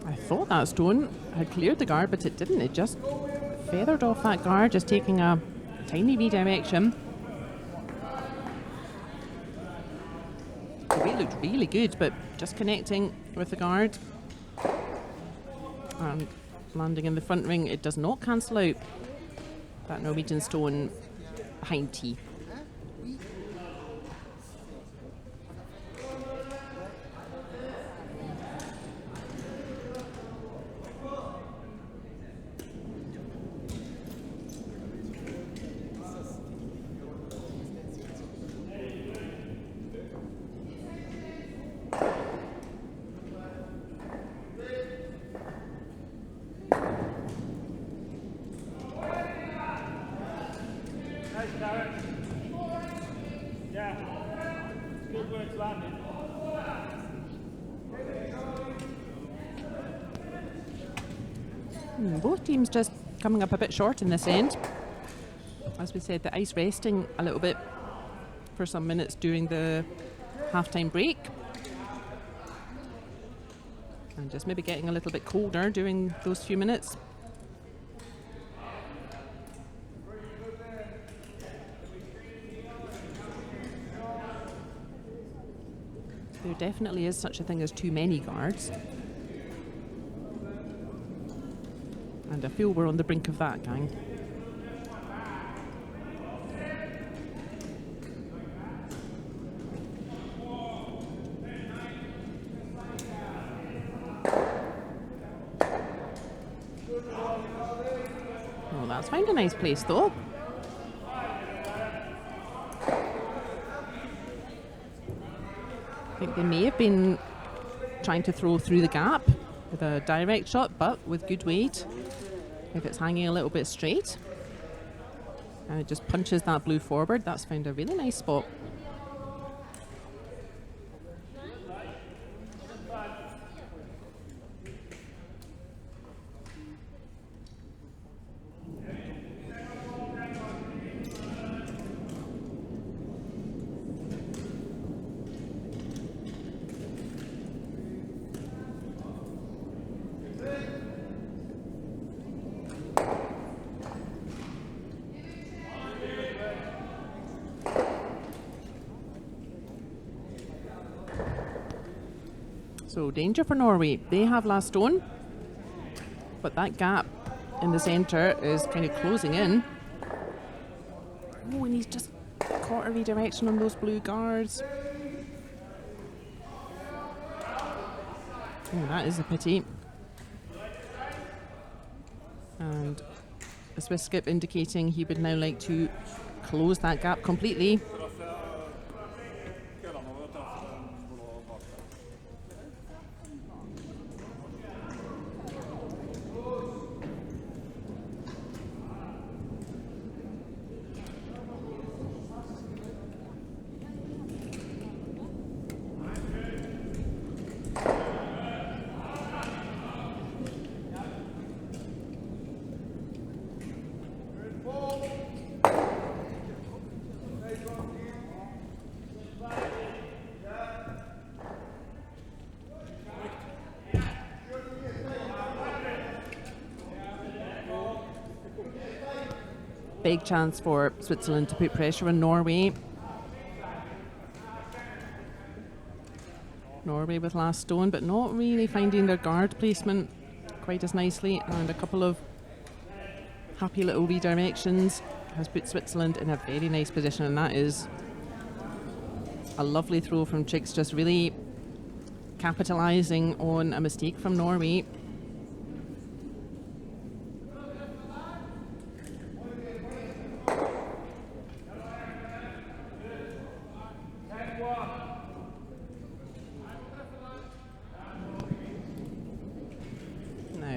I thought that stone had cleared the guard, but it didn't. It just feathered off that guard, just taking a tiny redirection. The way looked really good, but just connecting with the guard. And landing in the front ring, it does not cancel out that Norwegian stone behind tee. Both teams just coming up a bit short in this end. As we said, the ice resting a little bit for some minutes during the halftime break. And just maybe getting a little bit colder during those few minutes. There definitely is such a thing as too many guards. And I feel we're on the brink of that, gang. Oh, that's found a nice place though. I think they may have been trying to throw through the gap with a direct shot, but with good weight. If it's hanging a little bit straight and it just punches that blue forward, that's found a really nice spot. So danger for Norway. They have last stone, but that gap in the centre is kind of closing in. Oh, and he's just caught a redirection on those blue guards. Oh, that is a pity. And a Swiss skip indicating he would now like to close that gap completely. Big chance for Switzerland to put pressure on Norway. Norway with last stone, but not really finding their guard placement quite as nicely, and a couple of happy little redirections has put Switzerland in a very nice position, and that is a lovely throw from Chicks, just really capitalising on a mistake from Norway.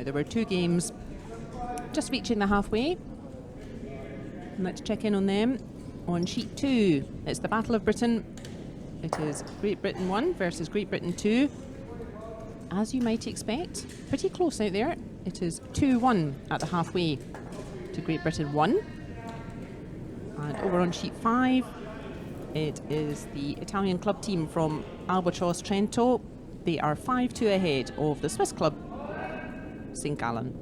There were two games just reaching the halfway. Let's check in on them. On sheet 2, it's the Battle of Britain. It is Great Britain 1 versus Great Britain 2. As you might expect, pretty close out there. It is 2-1 at the halfway to Great Britain 1. And over on sheet 5, it is the Italian club team from Albatross Trento. They are 5-2 ahead of the Swiss club St. Gallen.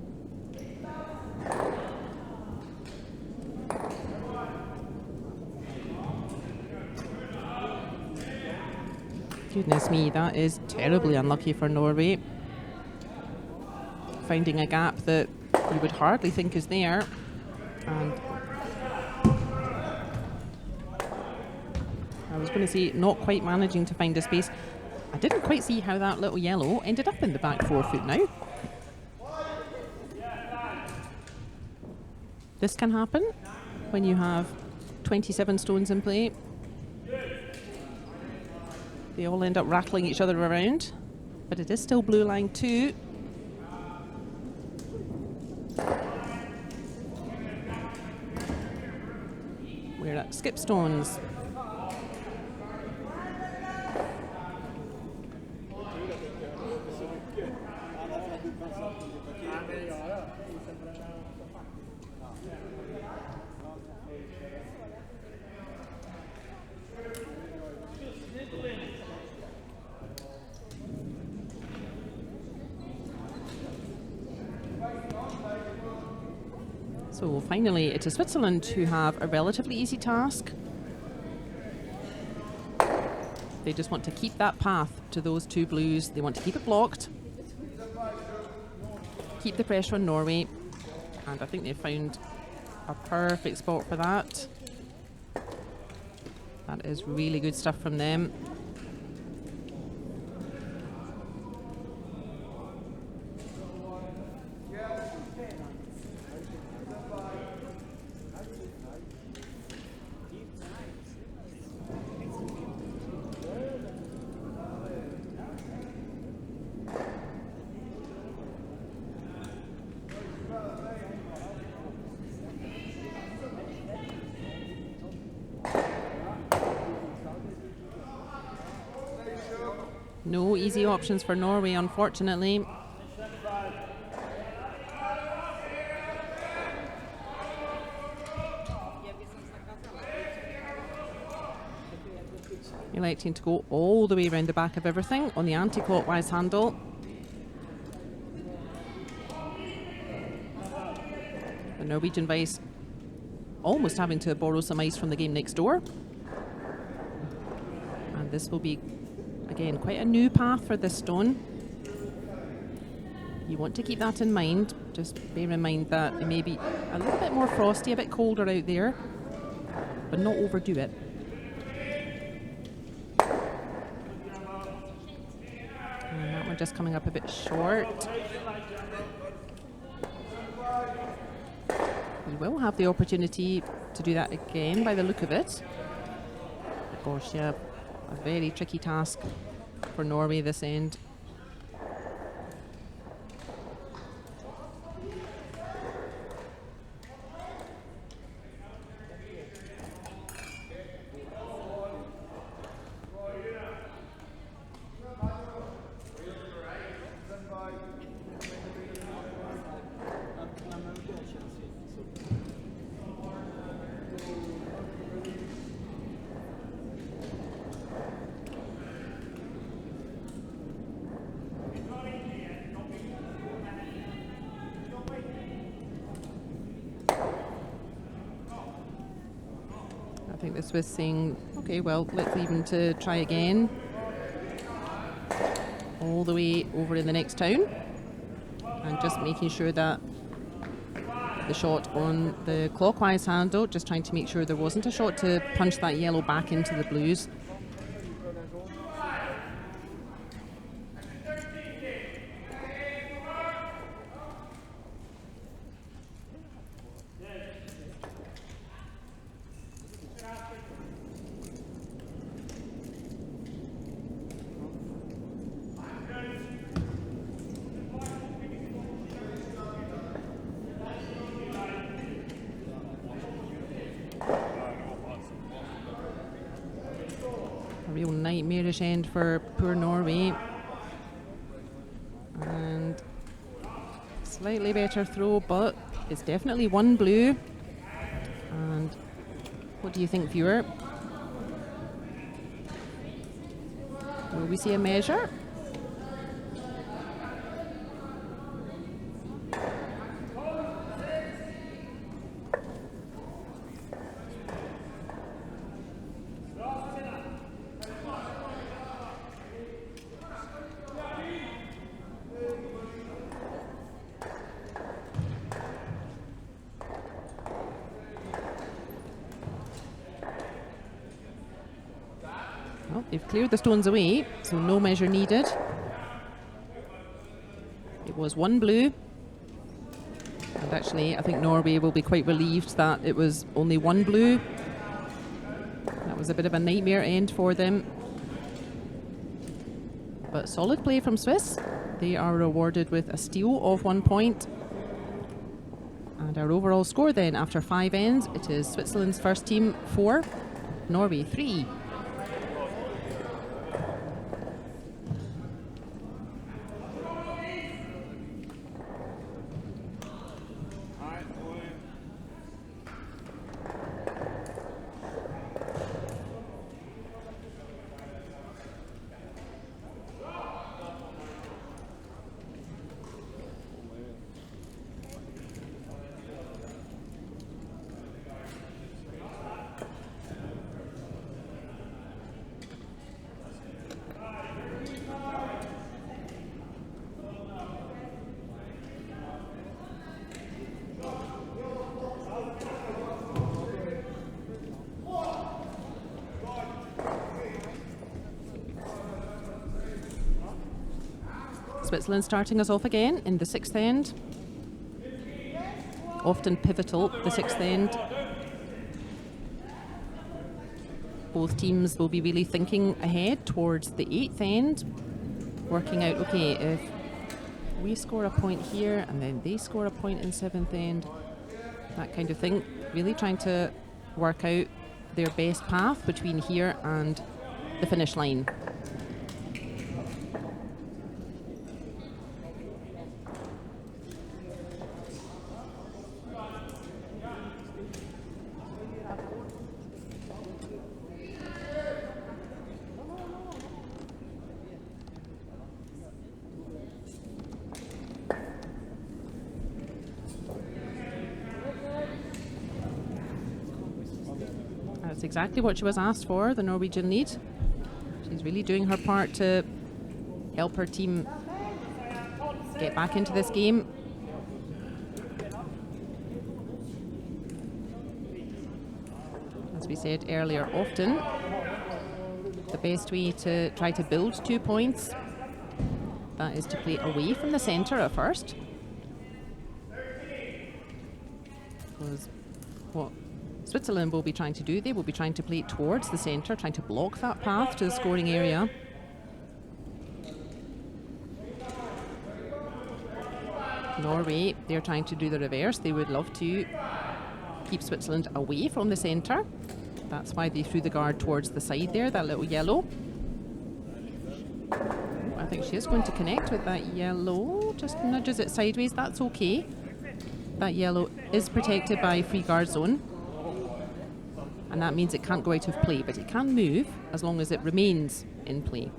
Goodness me, that is terribly unlucky for Norway. finding a gap that you would hardly think is there. And I was going to say, not quite managing to find a space. I didn't quite see how that little yellow ended up in the back forefoot now. This can happen when you have 27 stones in play. They all end up rattling each other around, but it is still blue line 2. We're at skip stones. So finally, it is Switzerland who have a relatively easy task. They just want to keep that path to those 2 blues. They want to keep it blocked, keep the pressure on Norway, and I think they've found a perfect spot for that. That is really good stuff from them. No easy options for Norway, unfortunately. Electing to go all the way around the back of everything on the anti-clockwise handle. The Norwegian Vice almost having to borrow some ice from the game next door. And this will be, again, quite a new path for this stone. You want to keep that in mind. Just bear in mind that it may be a little bit more frosty, a bit colder out there, but not overdo it. And that one just coming up a bit short. You will have the opportunity to do that again by the look of it. Of course, yeah, a very tricky task for Norway this end. I think the Swiss saying, okay, well, let's leave him to try again. All the way over in the next town. And just making sure that the shot on the clockwise handle, just trying to make sure there wasn't a shot to punch that yellow back into the blues. Real nightmarish end for poor Norway. And slightly better throw, but it's definitely one blue. And what do you think, viewer? Will we see a measure? They've cleared the stones away, so no measure needed. It was one blue. And actually, I think Norway will be quite relieved that it was only one blue. That was a bit of a nightmare end for them. But solid play from Swiss. They are rewarded with a steal of 1 point. And our overall score then, after 5 ends, it is Switzerland's first team 4, Norway 3. Switzerland starting us off again in the 6th end. Often pivotal, the 6th end. Both teams will be really thinking ahead towards the 8th end, working out, okay, if we score a point here and then they score a point in 7th end, that kind of thing. Really trying to work out their best path between here and the finish line. That's exactly what she was asked for, the Norwegian lead. She's really doing her part to help her team get back into this game. As we said earlier, often the best way to try to build 2 points, that is to play away from the centre at first. Because what Switzerland will be trying to do, they will be trying to play towards the centre, trying to block that path to the scoring area. Norway, they're trying to do the reverse. They would love to keep Switzerland away from the centre. That's why they threw the guard towards the side there, that little yellow. I think she is going to connect with that yellow, just nudges it sideways, that's okay. That yellow is protected by free guard zone. And that means it can't go out of play, but it can move as long as it remains in play.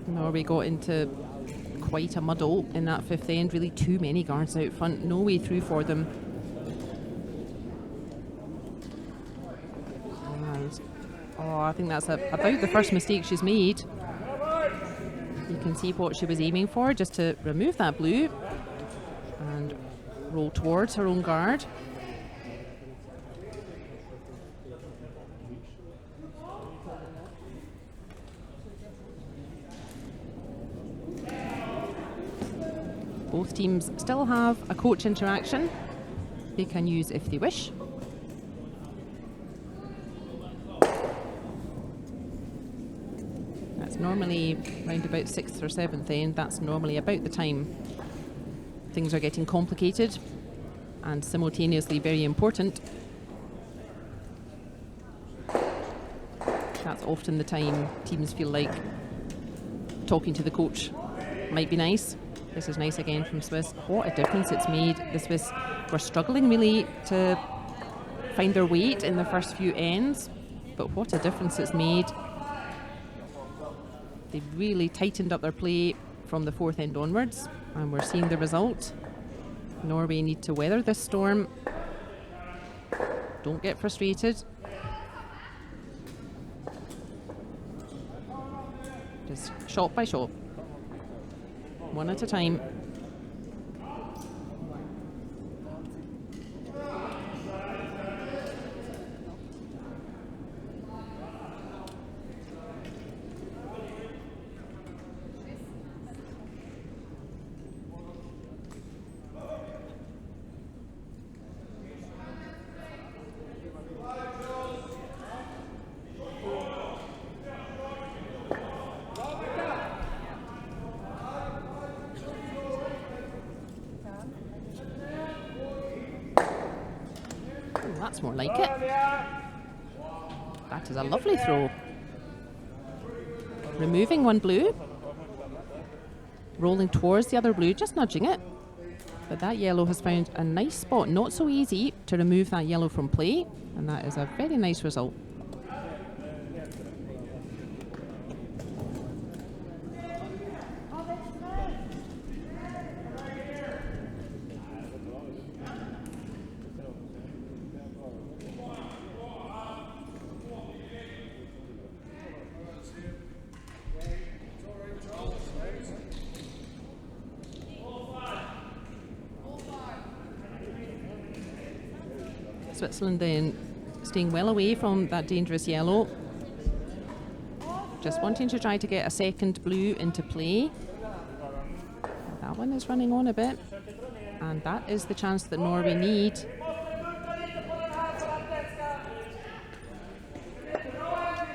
Norway got into quite a muddle in that 5th end, really too many guards out front, no way through for them. And, I think that's about the first mistake she's made. You can see what she was aiming for, just to remove that blue and roll towards her own guard. Both teams still have a coach interaction they can use if they wish. That's normally around about 6th or 7th end. That's normally about the time things are getting complicated and simultaneously very important. That's often the time teams feel like talking to the coach might be nice. This is nice again from Swiss. What a difference it's made. The Swiss were struggling really to find their weight in the first few ends, but what a difference it's made. They've really tightened up their play from the fourth end onwards, and we're seeing the result. Norway need to weather this storm. Don't get frustrated. Just shot by shot, one at a time. That's more like it. That is a lovely throw. Removing one blue, rolling towards the other blue, just nudging it. But that yellow has found a nice spot. Not so easy to remove that yellow from play, and that is a very nice result. Switzerland then staying well away from that dangerous yellow. Just wanting to try to get a second blue into play. That one is running on a bit. And that is the chance that Norway need.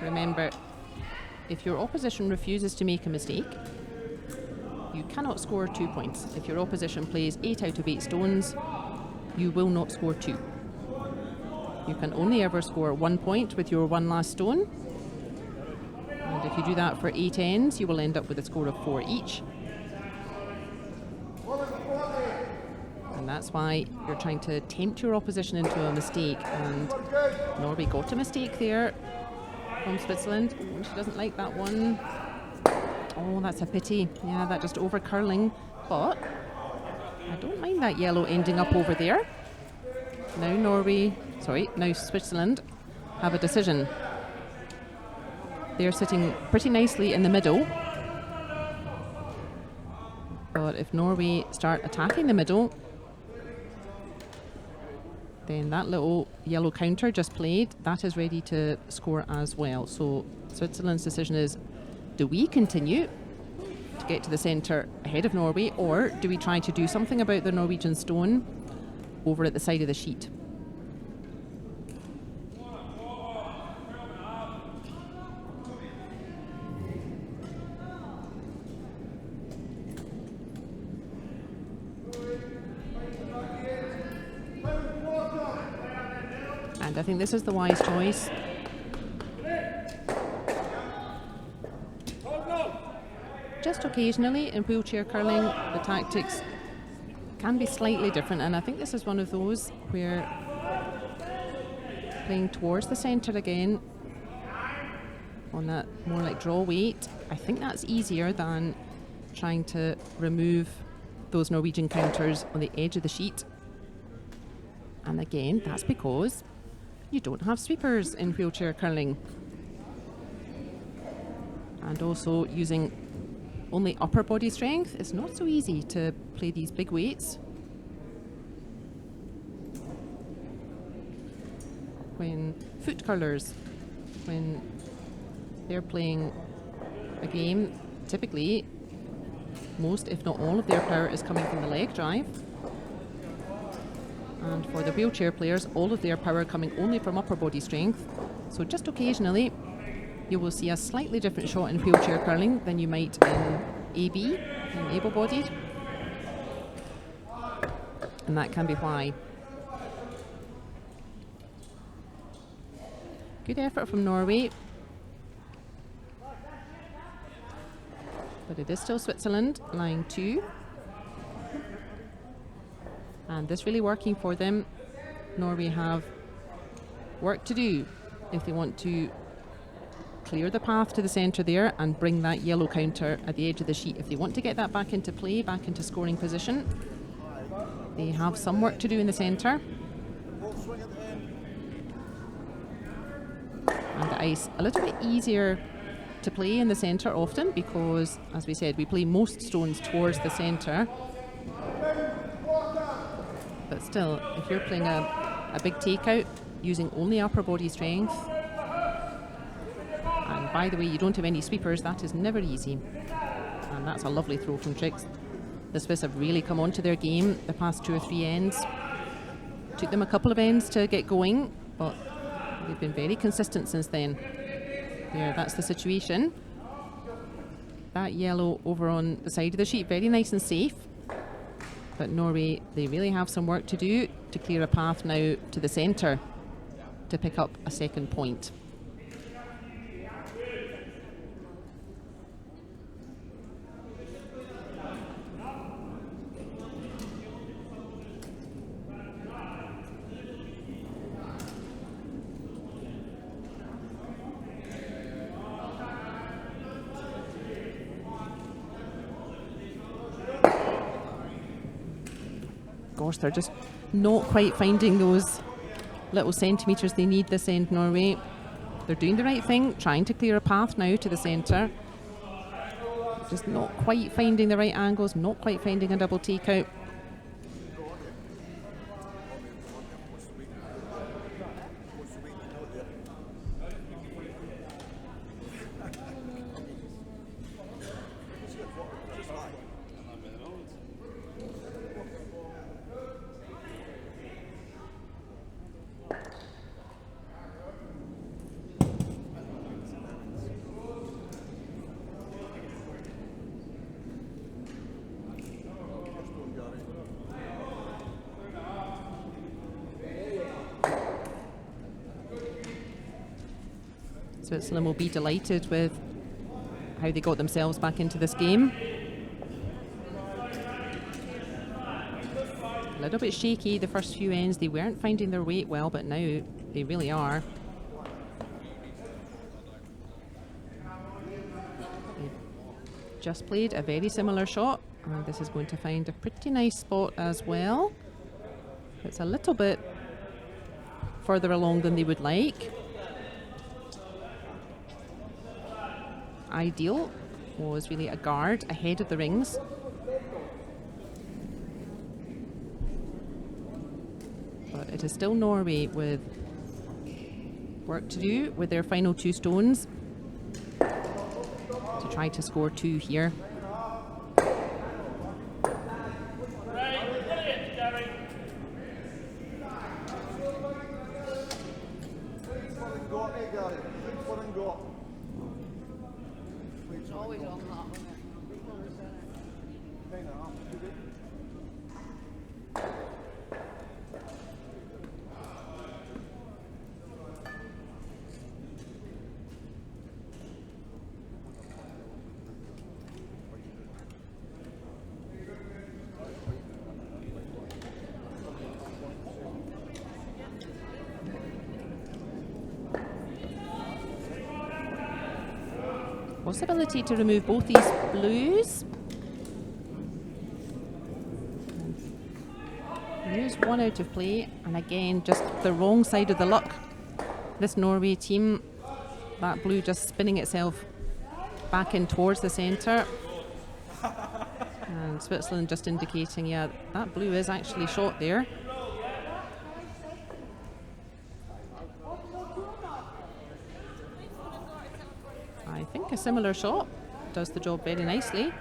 Remember, if your opposition refuses to make a mistake, you cannot score 2 points. If your opposition plays 8 out of 8 stones, you will not score 2. You can only ever score 1 point with your one last stone. And if you do that for 8 ends, you will end up with a score of 4 each. And that's why you're trying to tempt your opposition into a mistake. And Norway got a mistake there from Switzerland. Oh, she doesn't like that one. Oh, that's a pity. Yeah, that just over curling. But I don't mind that yellow ending up over there. Now Switzerland have a decision. They're sitting pretty nicely in the middle. But if Norway start attacking the middle, then that little yellow counter just played, that is ready to score as well. So Switzerland's decision is, do we continue to get to the centre ahead of Norway, or do we try to do something about the Norwegian stone over at the side of the sheet? And I think this is the wise choice. Just occasionally in wheelchair curling, the tactics can be slightly different, and I think this is one of those where playing towards the centre again on that more like draw weight, I think that's easier than trying to remove those Norwegian counters on the edge of the sheet. And again, that's because you don't have sweepers in wheelchair curling. And also using only upper body strength, it's not so easy to play these big weights. When foot curlers, when they're playing a game, typically most, if not all, of their power is coming from the leg drive. And for the wheelchair players, all of their power coming only from upper body strength. So just occasionally, you will see a slightly different shot in wheelchair curling than you might in AB, in able-bodied. And that can be why. Good effort from Norway. But it is still Switzerland, line 2. And this really working for them. Norway have work to do if they want to clear the path to the centre there and bring that yellow counter at the edge of the sheet. If they want to get that back into play, back into scoring position, they have some work to do in the centre. And the ice a little bit easier to play in the centre often because, as we said, we play most stones towards the centre. But still, if you're playing a big takeout using only upper body strength, and by the way, you don't have any sweepers, that is never easy. And that's a lovely throw from Trix. The Swiss have really come onto their game the past 2 or 3 ends. Took them a couple of ends to get going, but they've been very consistent since then. There, that's the situation. That yellow over on the side of the sheet, very nice and safe. But Norway, they really have some work to do to clear a path now to the centre to pick up a second point. Gosh, they're just not quite finding those little centimetres they need this end, Norway. They're doing the right thing, trying to clear a path now to the centre. Just not quite finding the right angles, not quite finding a double takeout. Switzerland will be delighted with how they got themselves back into this game. A little bit shaky the first few ends. They weren't finding their weight well, but now they really are. They just played a very similar shot, and this is going to find a pretty nice spot as well. It's a little bit further along than they would like. Ideal was really a guard ahead of the rings. But it is still Norway with work to do with their final 2 stones to try to score 2 here. Possibility to remove both these blues. Use 1 out of play, and again, just the wrong side of the luck. This Norway team, that blue just spinning itself back in towards the centre. And Switzerland just indicating, yeah, that blue is actually shot there. I think a similar shot does the job very nicely.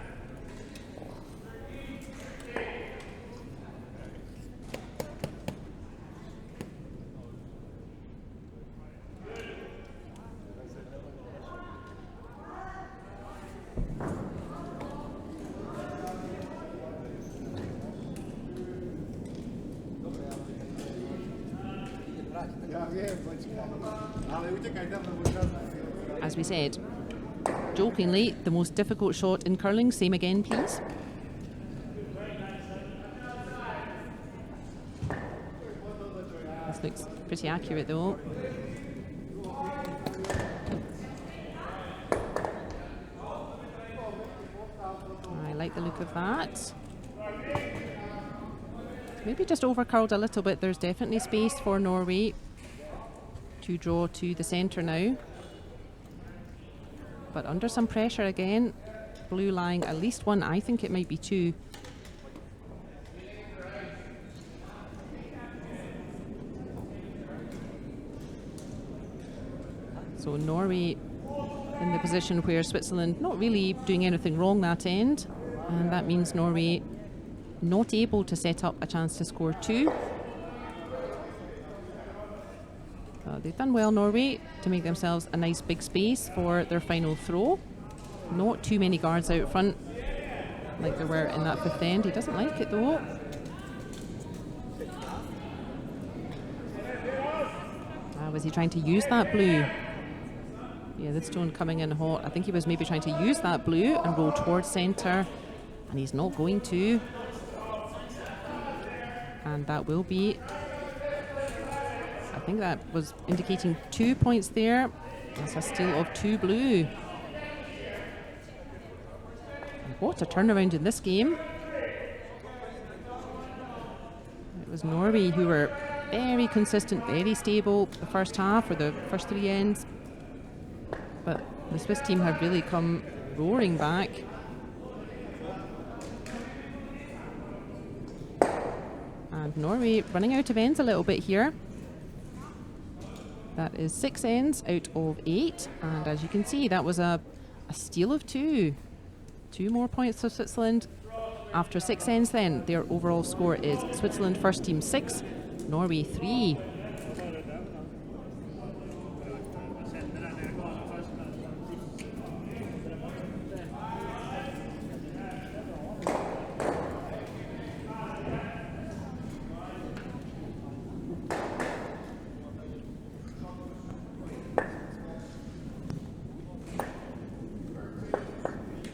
As we said, jokingly, the most difficult shot in curling. Same again, please. This looks pretty accurate though. like the look of that. Maybe just over curled a little bit. There's definitely space for Norway to draw to the centre now. But under some pressure again. Blue lying at least one. I think it might be two. So Norway in the position where Switzerland not really doing anything wrong that end. And that means Norway not able to set up a chance to score two. They've done well, Norway, to make themselves a nice big space for their final throw. Not too many guards out front like there were in that fifth end. He doesn't like it though. Was he trying to use that blue? Yeah, the stone coming in hot. I think he was maybe trying to use that blue and roll towards centre, and he's not going to. And that will be, I think that was indicating 2 points there. That's a steal of two blue. And what a turnaround in this game. It was Norway who were very consistent, very stable the first half or the first three ends. But the Swiss team have really come roaring back. And Norway running out of ends a little bit here. That is 6 ends out of 8. And as you can see, that was a steal of two. 2 more points for Switzerland. After 6 ends then, their overall score is Switzerland first team 6, Norway 3.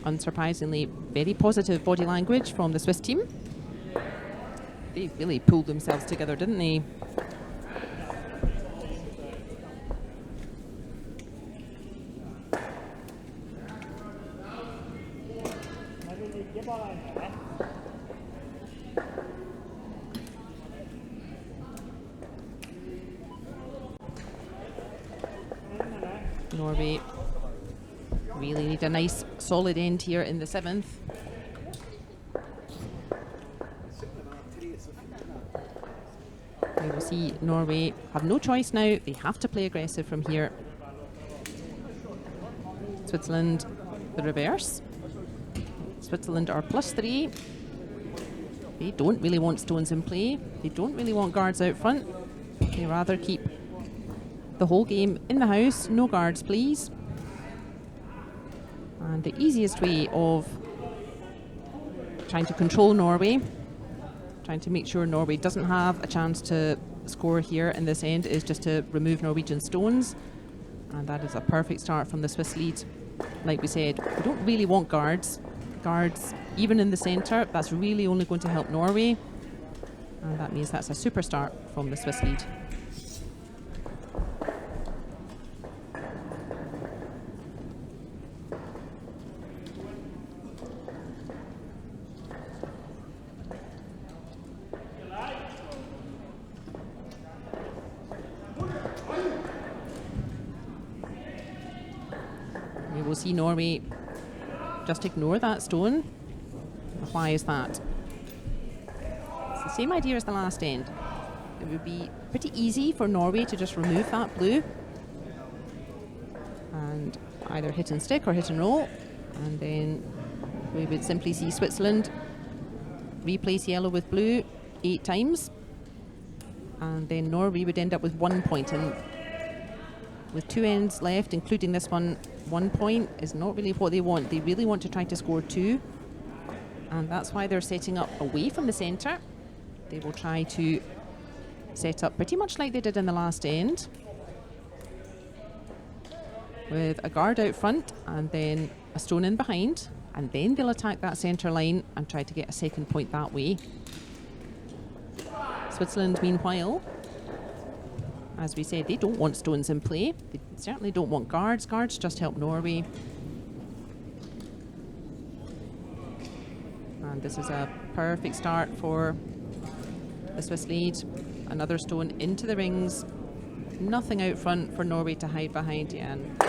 Unsurprisingly, very positive body language from the Swiss team. They really pulled themselves together, didn't they? Norway really need a nice solid end here in the 7th. We will see Norway have no choice now. They have to play aggressive from here. Switzerland, the reverse. Switzerland are +3. They don't really want stones in play. They don't really want guards out front. They rather keep the whole game in the house. No guards, please. And the easiest way of trying to control Norway, trying to make sure Norway doesn't have a chance to score here in this end, is just to remove Norwegian stones. And that is a perfect start from the Swiss lead. Like we said, we don't really want guards. Guards, even in the centre, that's really only going to help Norway. And that means that's a super start from the Swiss lead. We will see Norway just ignore that stone. Why is that? It's the same idea as the last end. It would be pretty easy for Norway to just remove that blue and either hit and stick or hit and roll, and then we would simply see Switzerland replace yellow with blue 8 times, and then Norway would end up with 1 point. And with 2 ends left, including this one, 1 point is not really what they want. They really want to try to score 2, and that's why they're setting up away from the centre. They will try to set up pretty much like they did in the last end, with a guard out front and then a stone in behind, and then they'll attack that centre line and try to get a second point that way. Switzerland, meanwhile, as we said, they don't want stones in play. They certainly don't want guards. Guards just help Norway. And this is a perfect start for the Swiss lead. Another stone into the rings. Nothing out front for Norway to hide behind. Yeah, and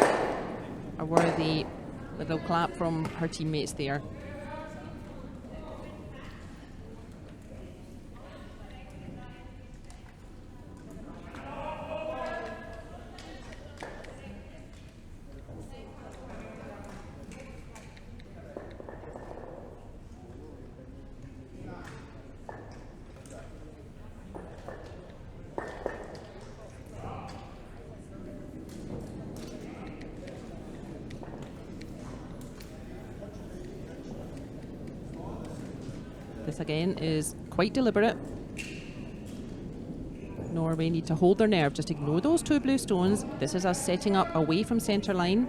a worthy little clap from her teammates there. This again is quite deliberate. Norway need to hold their nerve, just ignore those two blue stones. This is us setting up away from centre line.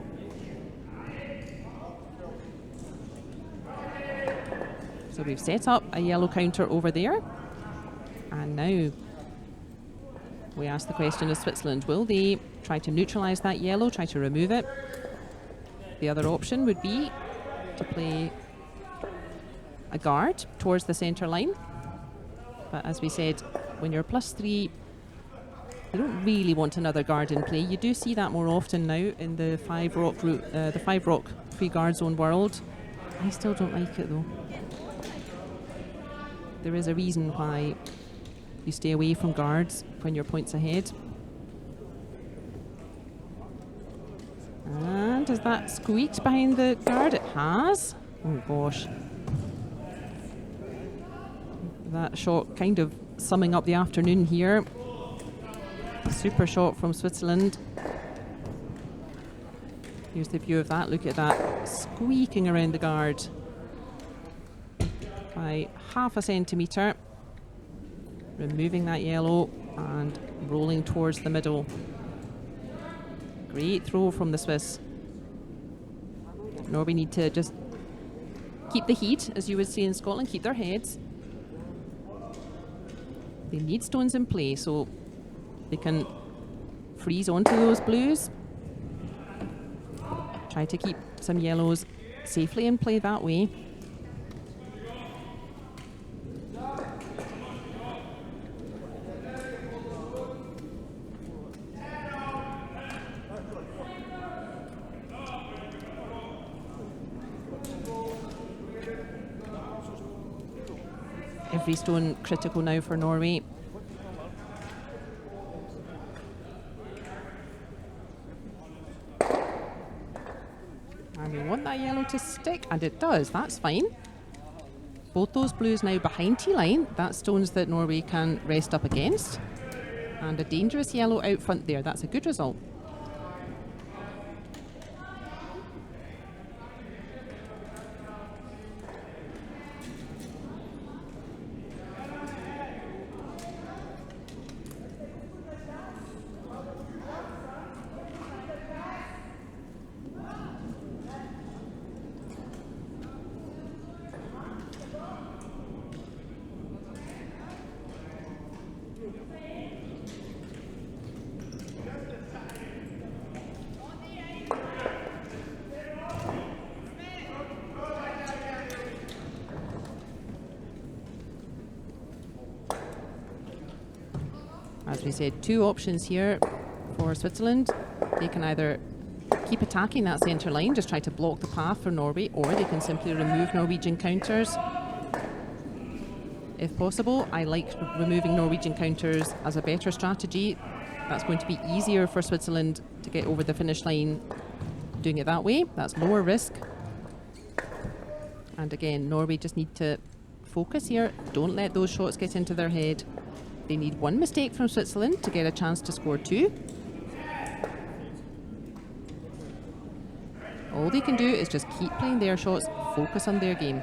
So we've set up a yellow counter over there. And now we ask the question of Switzerland, will they try to neutralise that yellow, try to remove it? The other option would be to play a guard towards the centre line. But as we said, when you're +3, you don't really want another guard in play. You do see that more often now in the 5 rock route, the 5 rock free guard zone world. I still don't like it though. There is a reason why you stay away from guards when you're points ahead. And has that squeaked behind the guard? It has. Oh gosh. That shot kind of summing up the afternoon here. Super shot from Switzerland. Here's the view of that. Look at that, squeaking around the guard by half a centimetre. Removing that yellow and rolling towards the middle. Great throw from the Swiss. Norway need to just keep the heat, as you would say in Scotland, keep their heads. They need stones in play so they can freeze onto those blues. Try to keep some yellows safely in play that way. Every stone critical now for Norway. And we want that yellow to stick, and it does. That's fine. Both those blues now behind T-line. That's stones that Norway can rest up against. And a dangerous yellow out front there. That's a good result. As we said, two options here for Switzerland. They can either keep attacking that centre line, just try to block the path for Norway, or they can simply remove Norwegian counters. If possible, I like removing Norwegian counters as a better strategy. That's going to be easier for Switzerland to get over the finish line doing it that way. That's lower risk. And again, Norway just need to focus here. Don't let those shots get into their head. They need one mistake from Switzerland to get a chance to score 2. All they can do is just keep playing their shots, focus on their game.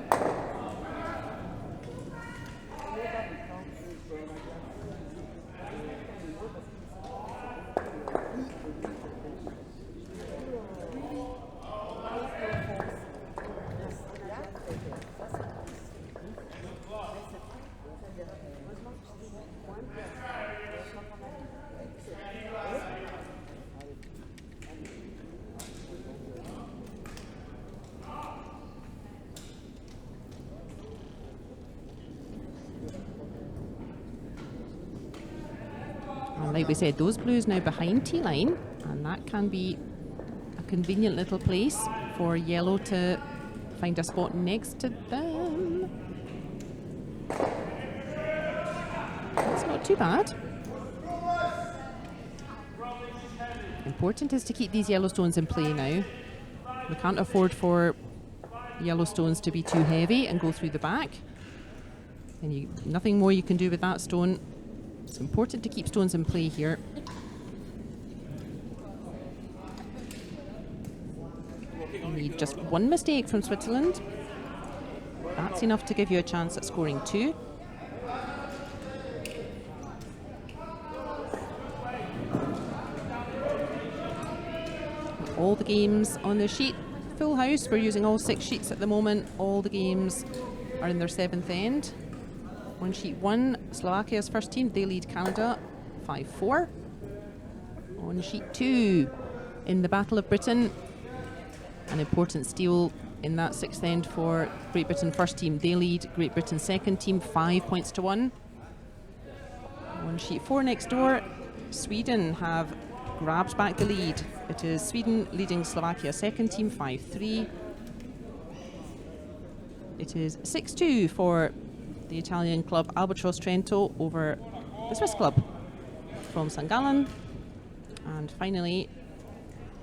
And like we said, those blues now behind T-line, and that can be a convenient little place for yellow to find a spot next to them. That's not too bad. Important is to keep these yellow stones in play now. We can't afford for yellow stones to be too heavy and go through the back. And nothing more you can do with that stone. It's important to keep stones in play here. You need just one mistake from Switzerland. That's enough to give you a chance at scoring 2. All the games on the sheet, full house. We're using all 6 sheets at the moment. All the games are in their 7th end. On sheet 1, Slovakia's first team, they lead Canada 5-4. On sheet 2, in the Battle of Britain, an important steal in that 6th end for Great Britain first team. They lead Great Britain second team 5 points to 1. On sheet 4 next door, Sweden have grabbed back the lead. It is Sweden leading Slovakia second team 5-3. It is 6-2 for the Italian club Albatros Trento over the Swiss club from St. Gallen. And finally,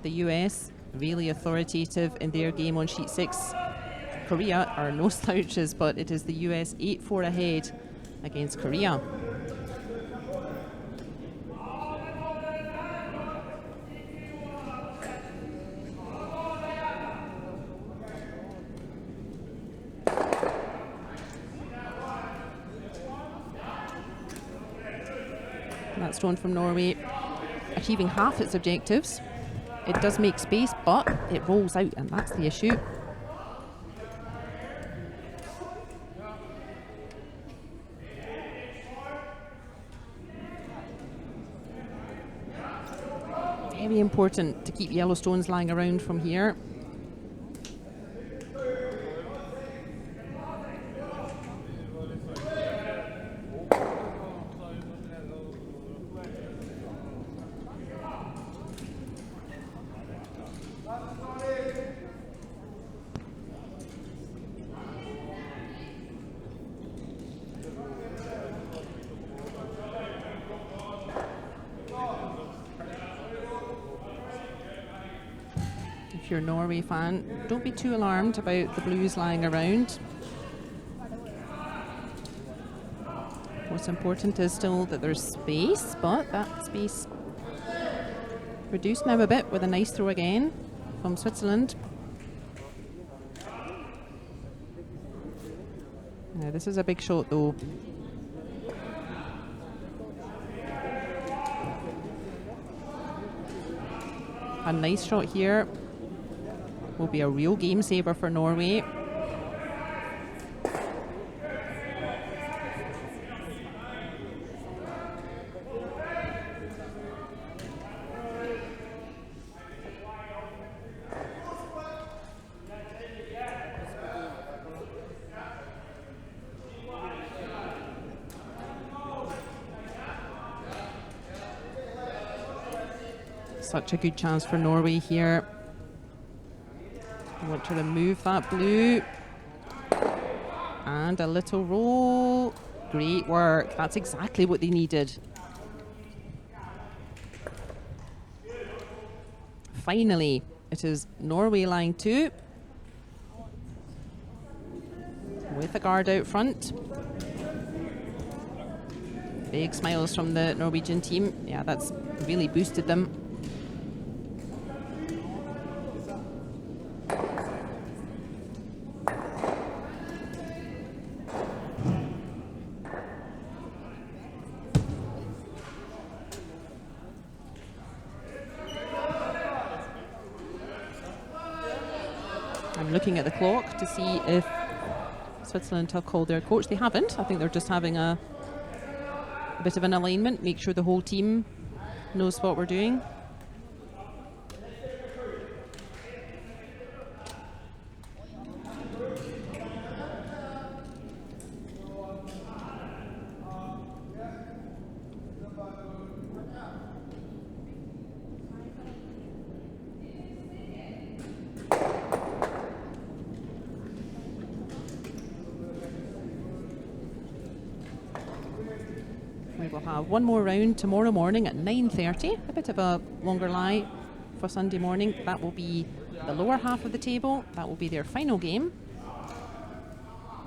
the US, really authoritative in their game on sheet 6. Korea are no slouches, but it is the US 8-4 ahead against Korea. That stone from Norway achieving half its objectives. It does make space, but it rolls out, and that's the issue. Very important to keep yellow stones lying around from here. If you're a Norway fan, don't be too alarmed about the blues lying around. What's important is still that there's space, but that space reduced now a bit with a nice throw again from Switzerland. Now this is a big shot though. A nice shot here will be a real game saver for Norway. Such a good chance for Norway here. I want to remove that blue. And a little roll. Great work. That's exactly what they needed. Finally, it is Norway line 2. With a guard out front. Big smiles from the Norwegian team. Yeah, that's really boosted them. I'm looking at the clock to see if Switzerland have called their coach. They haven't. I think they're just having a bit of an alignment, make sure the whole team knows what we're doing. have one more round tomorrow morning at 9:30, a bit of a longer lie for Sunday morning. That will be the lower half of the table. That will be their final game.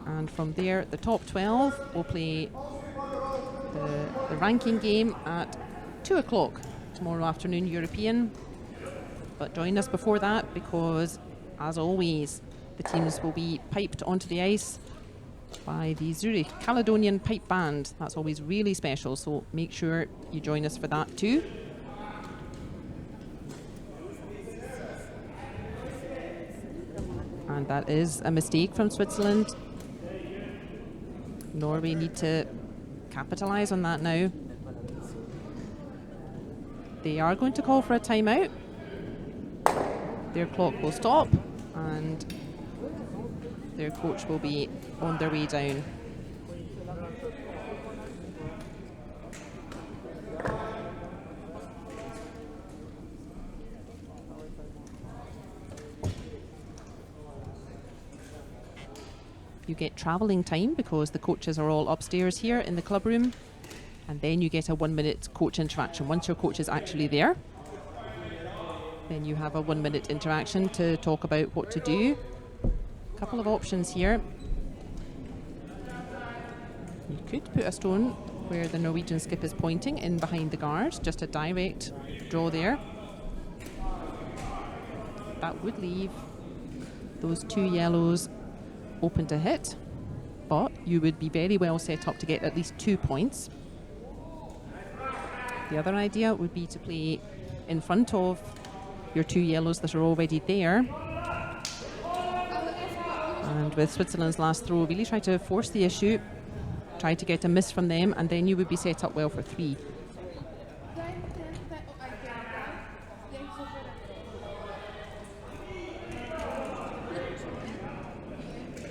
And from there, the top 12 will play the ranking game at 2 o'clock tomorrow afternoon European. But join us before that because, as always, the teams will be piped onto the ice by the Zurich Caledonian Pipe Band. That's always really special, so make sure you join us for that too. And that is a mistake from Switzerland. Norway need to capitalise on that now. They are going to call for a timeout. Their clock will stop and their coach will be on their way down. You get travelling time because the coaches are all upstairs here in the club room, and then you get a 1 minute coach interaction. Once your coach is actually there, then you have a 1 minute interaction to talk about what to do. A couple of options here. You could put a stone where the Norwegian skip is pointing in behind the guard, just a direct draw there. That would leave those 2 yellows open to hit, but you would be very well set up to get at least 2 points. The other idea would be to play in front of your 2 yellows that are already there, and with Switzerland's last throw, really try to force the issue, try to get a miss from them, and then you would be set up well for 3.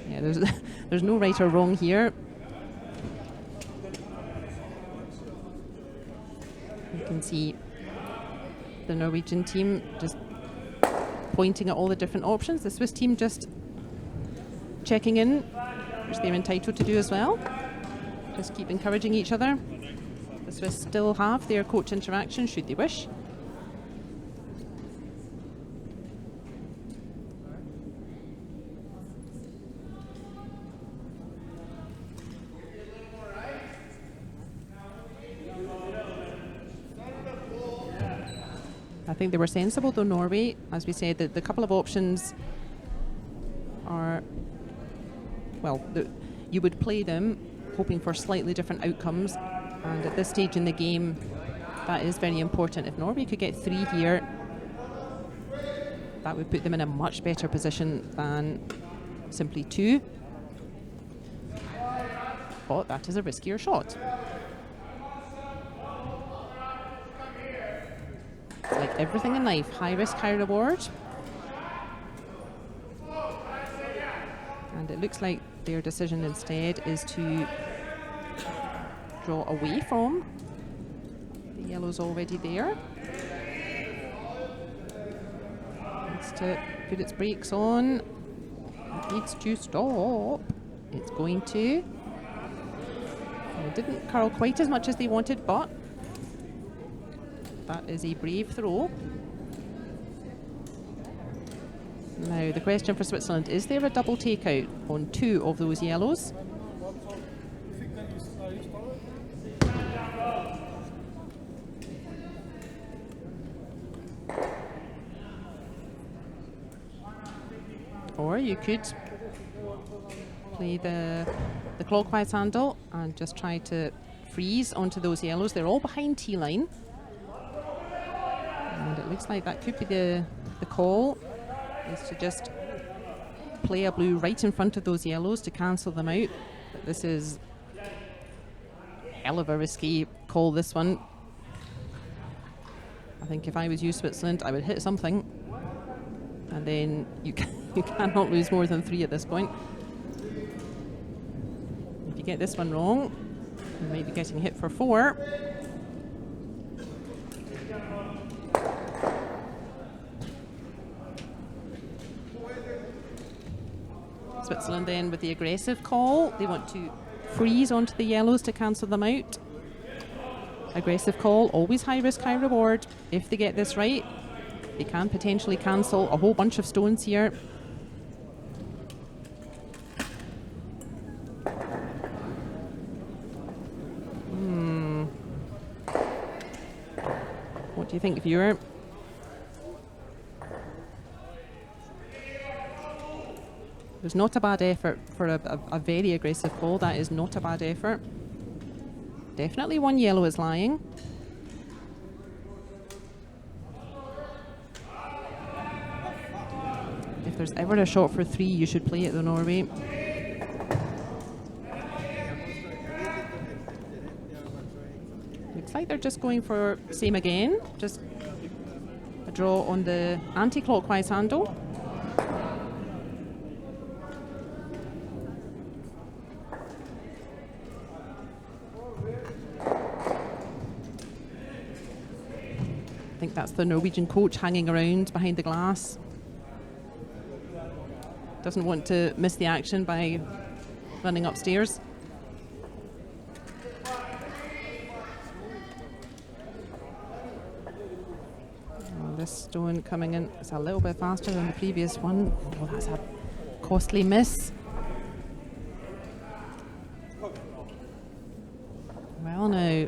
Yeah, there's no right or wrong here. You can see the Norwegian team just pointing at all the different options. The Swiss team just checking in, which they're entitled to do as well. Just keep encouraging each other. The Swiss still have their coach interaction should they wish. I think they were sensible though, Norway. As we said, the couple of options are, well, you would play them hoping for slightly different outcomes, and at this stage in the game that is very important. If Norway could get 3 here, that would put them in a much better position than simply 2, but that is a riskier shot. Like everything in life, high risk, high reward. And it looks like their decision instead is to draw away from the yellow's already there. Needs to put its brakes on. It needs to stop. It's going to. It didn't curl quite as much as they wanted, but that is a brave throw. Now the question for Switzerland, is there a double takeout on 2 of those yellows? Or you could play the clockwise handle and just try to freeze onto those yellows. They're all behind T-line. And it looks like that could be the call, is to just play a blue right in front of those yellows to cancel them out. But this is hell of a risky call, this one. I think if I was you, Switzerland, I would hit something, and then you cannot lose more than 3 at this point. If you get this one wrong, you might be getting hit for 4. Switzerland then with the aggressive call. They want to freeze onto the yellows to cancel them out. aggressive call, always high risk, high reward. If they get this right, they can potentially cancel a whole bunch of stones here. What do you think, viewer? It was not a bad effort for a very aggressive call. That is not a bad effort. Definitely one yellow is lying. If there's ever a shot for 3, you should play it though, Norway. Looks like they're just going for same again. Just a draw on the anti-clockwise handle. I think that's the Norwegian coach hanging around behind the glass. Doesn't want to miss the action by running upstairs. Oh, this stone coming in is a little bit faster than the previous one. Oh, that's a costly miss. Well, now,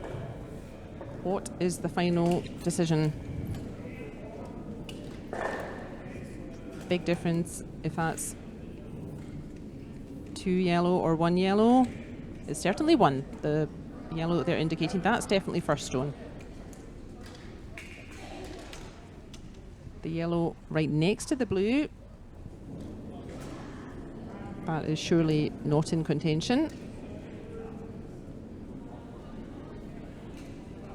what is the final decision? Big difference if that's 2 yellow or 1 yellow. It's certainly 1. The yellow that they're indicating, that's definitely first stone. The yellow right next to the blue, that is surely not in contention.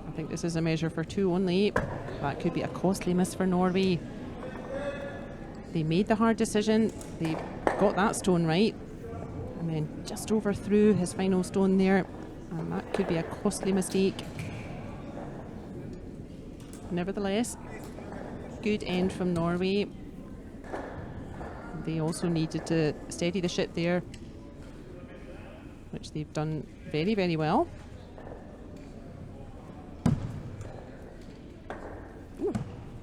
I think this is a measure for 2 only. That could be a costly miss for Norway. They made the hard decision. They got that stone right. And then just overthrew his final stone there. And that could be a costly mistake. Nevertheless, good end from Norway. They also needed to steady the ship there, which they've done very, very well. Ooh,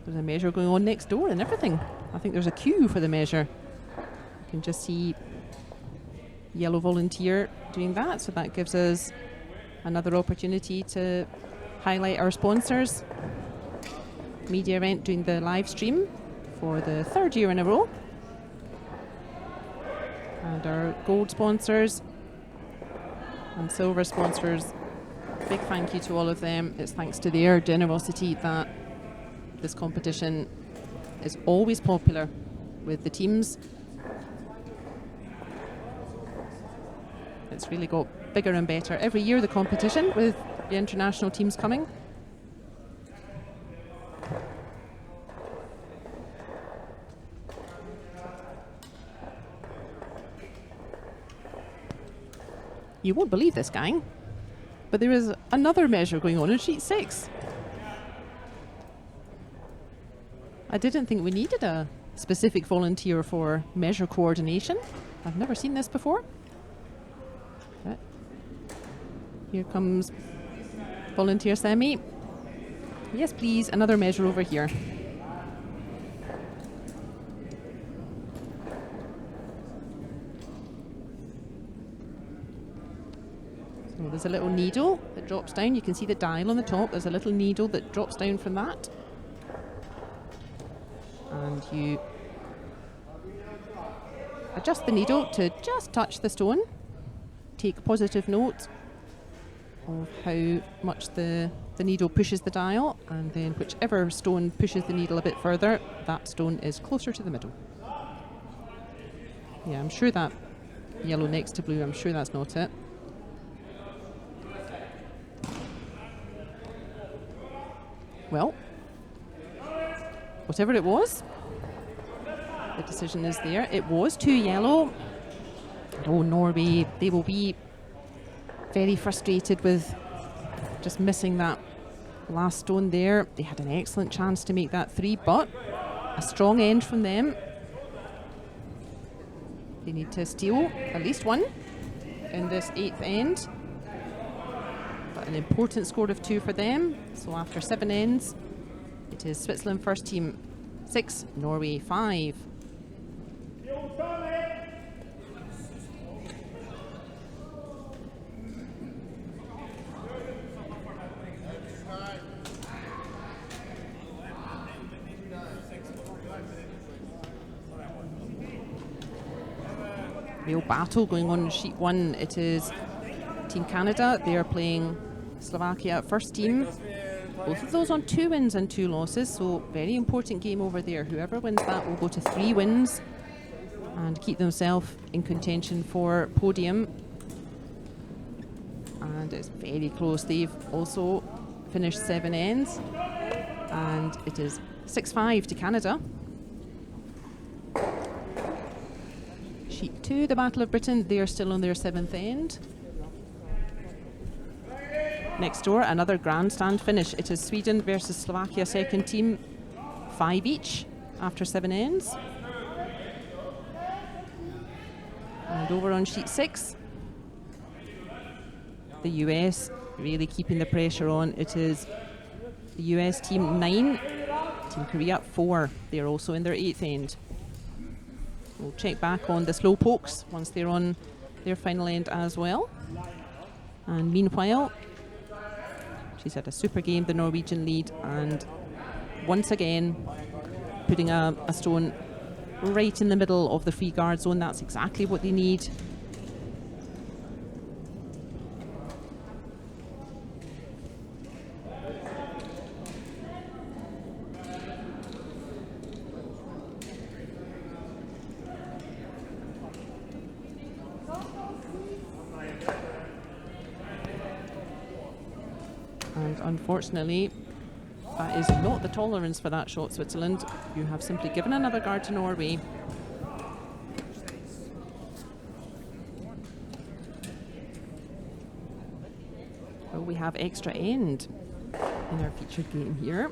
there's a measure going on next door and everything. I think there's a queue for the measure. You can just see yellow volunteer doing that, so that gives us another opportunity to highlight our sponsors. Media Event doing the live stream for the 3rd year in a row. And our gold sponsors and silver sponsors, big thank you to all of them. It's thanks to their generosity that this competition is always popular with the teams. It's really got bigger and better every year, the competition, with the international teams coming. You won't believe this, gang, but there is another measure going on in sheet 6. I didn't think we needed a specific volunteer for measure coordination. I've never seen this before. But here comes volunteer Semi. Yes, please, another measure over here. So there's a little needle that drops down. You can see the dial on the top. There's a little needle that drops down from that. And you adjust the needle to just touch the stone. Take positive note of how much the needle pushes the dial, and then whichever stone pushes the needle a bit further, that stone is closer to the middle. Yeah, I'm sure that yellow next to blue, I'm sure that's not it. Well, whatever it was, the decision is there. It was 2 yellow. Oh, Norway, they will be very frustrated with just missing that last stone there. They had an excellent chance to make that 3, but a strong end from them. They need to steal at least 1 in this 8th end. But an important score of 2 for them. So after 7 ends, it is Switzerland first team 6, Norway 5. Real battle going on in sheet 1. It is Team Canada. They are playing Slovakia first team. Both of those on 2 wins and 2 losses, so very important game over there. Whoever wins that will go to 3 wins and keep themselves in contention for podium. And it's very close. They've also finished 7 ends, and it is 6-5 to Canada. Sheet 2, the Battle of Britain, they are still on their 7th end. Next door, another grandstand finish. It is Sweden versus Slovakia second team, 5 each after 7 ends. And over on sheet 6, the US really keeping the pressure on. It is the US team 9, Team Korea 4. They're also in their 8th end. We'll check back on the slow pokes once they're on their final end as well. And meanwhile, she's had a super game, the Norwegian lead, and once again putting a stone right in the middle of the free guard zone. That's exactly what they need. And unfortunately, that is not the tolerance for that shot, Switzerland. You have simply given another guard to Norway. Well, we have extra end in our featured game here.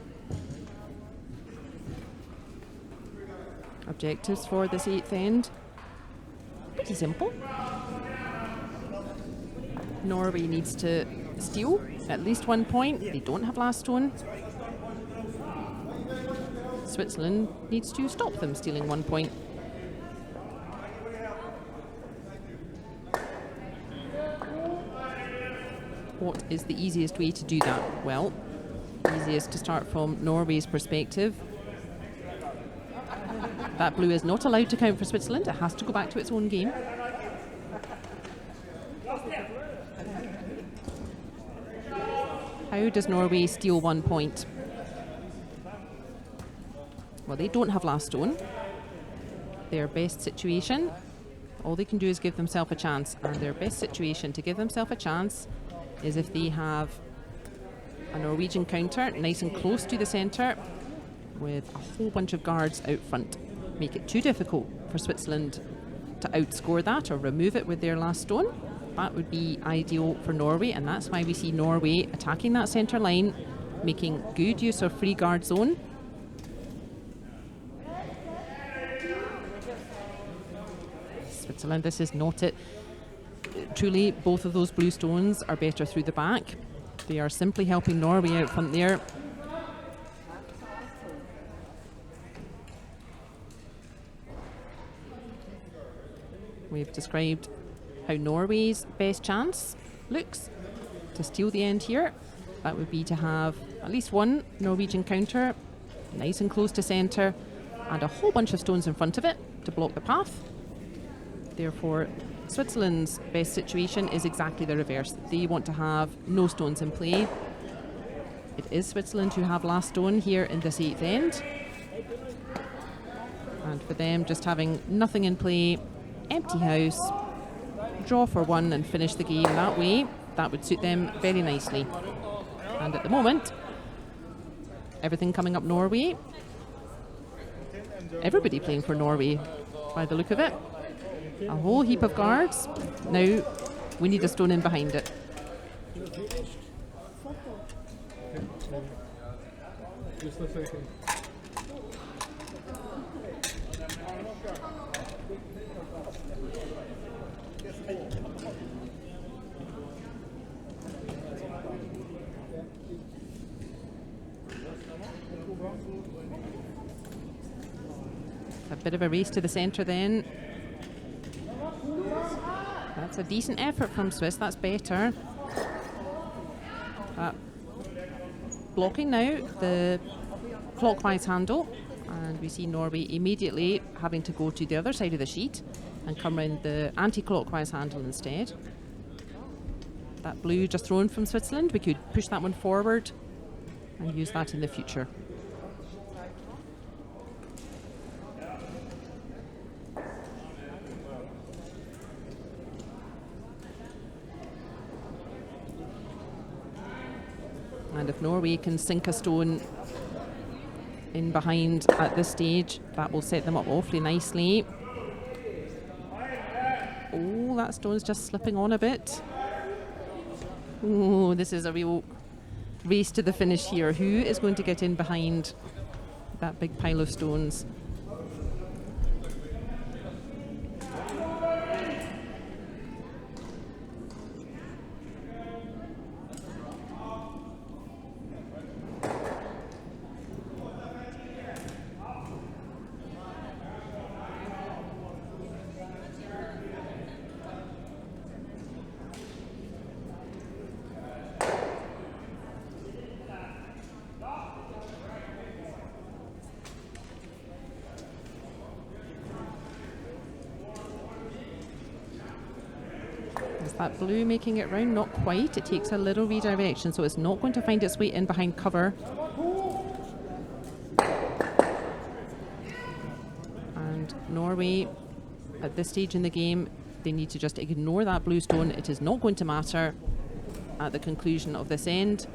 Objectives for this 8th end, pretty simple. Norway needs to steal at least 1 point. They don't have last stone. Switzerland needs to stop them stealing 1 point. What is the easiest way to do that? Well, easiest to start from Norway's perspective. That blue is not allowed to count for Switzerland. It has to go back to its own game. How does Norway steal 1 point? Well, they don't have last stone. Their best situation, all they can do is give themselves a chance. And their best situation to give themselves a chance is if they have a Norwegian counter nice and close to the centre with a whole bunch of guards out front. Make it too difficult for Switzerland to outscore that or remove it with their last stone. That would be ideal for Norway, and that's why we see Norway attacking that centre line, making good use of free guard zone. Switzerland, this is not it. Truly, both of those blue stones are better through the back. They are simply helping Norway out front there. We've described how Norway's best chance looks to steal the end here. That would be to have at least one Norwegian counter nice and close to centre and a whole bunch of stones in front of it to block the path. Therefore, Switzerland's best situation is exactly the reverse. They want to have no stones in play. It is Switzerland who have last stone here in this 8th end. And for them, just having nothing in play, empty house, draw for 1 and finish the game that way, that would suit them very nicely. And at the moment, everything coming up Norway. Everybody playing for Norway by the look of it. A whole heap of guards. Now we need a stone in behind it. A bit of a race to the centre then. That's a decent effort from Swiss, that's better. Blocking now the clockwise handle, and we see Norway immediately having to go to the other side of the sheet and come round the anti-clockwise handle instead. That blue just thrown from Switzerland, we could push that one forward and use that in the future. And if Norway can sink a stone in behind at this stage, that will set them up awfully nicely. Oh, that stone's just slipping on a bit. Oh, this is a real race to the finish here. Who is going to get in behind that big pile of stones? Is that blue making it round? Not quite. It takes a little redirection, so it's not going to find its way in behind cover. And Norway, at this stage in the game, they need to just ignore that blue stone. It is not going to matter at the conclusion of this end.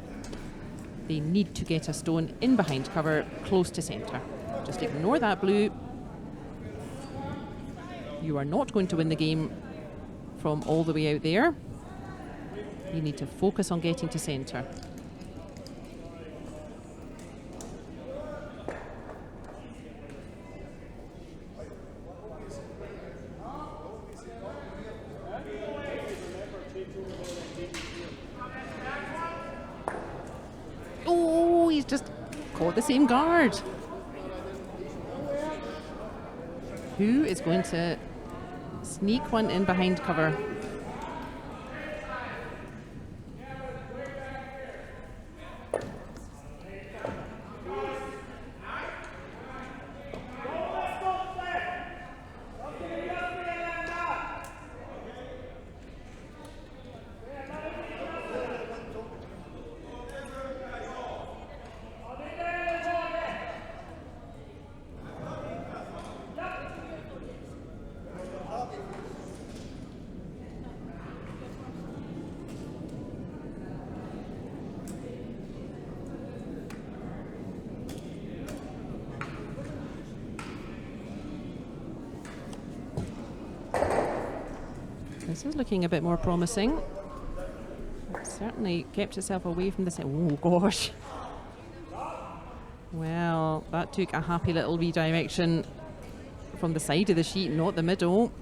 They need to get a stone in behind cover, close to centre. Just ignore that blue. You are not going to win the game from all the way out there. You need to focus on getting to centre. Oh, he's just caught the same guard. Who is going to sneak one in behind cover? This is looking a bit more promising. It certainly kept itself away from the set. Oh gosh. Well, that took a happy little redirection from the side of the sheet, not the middle.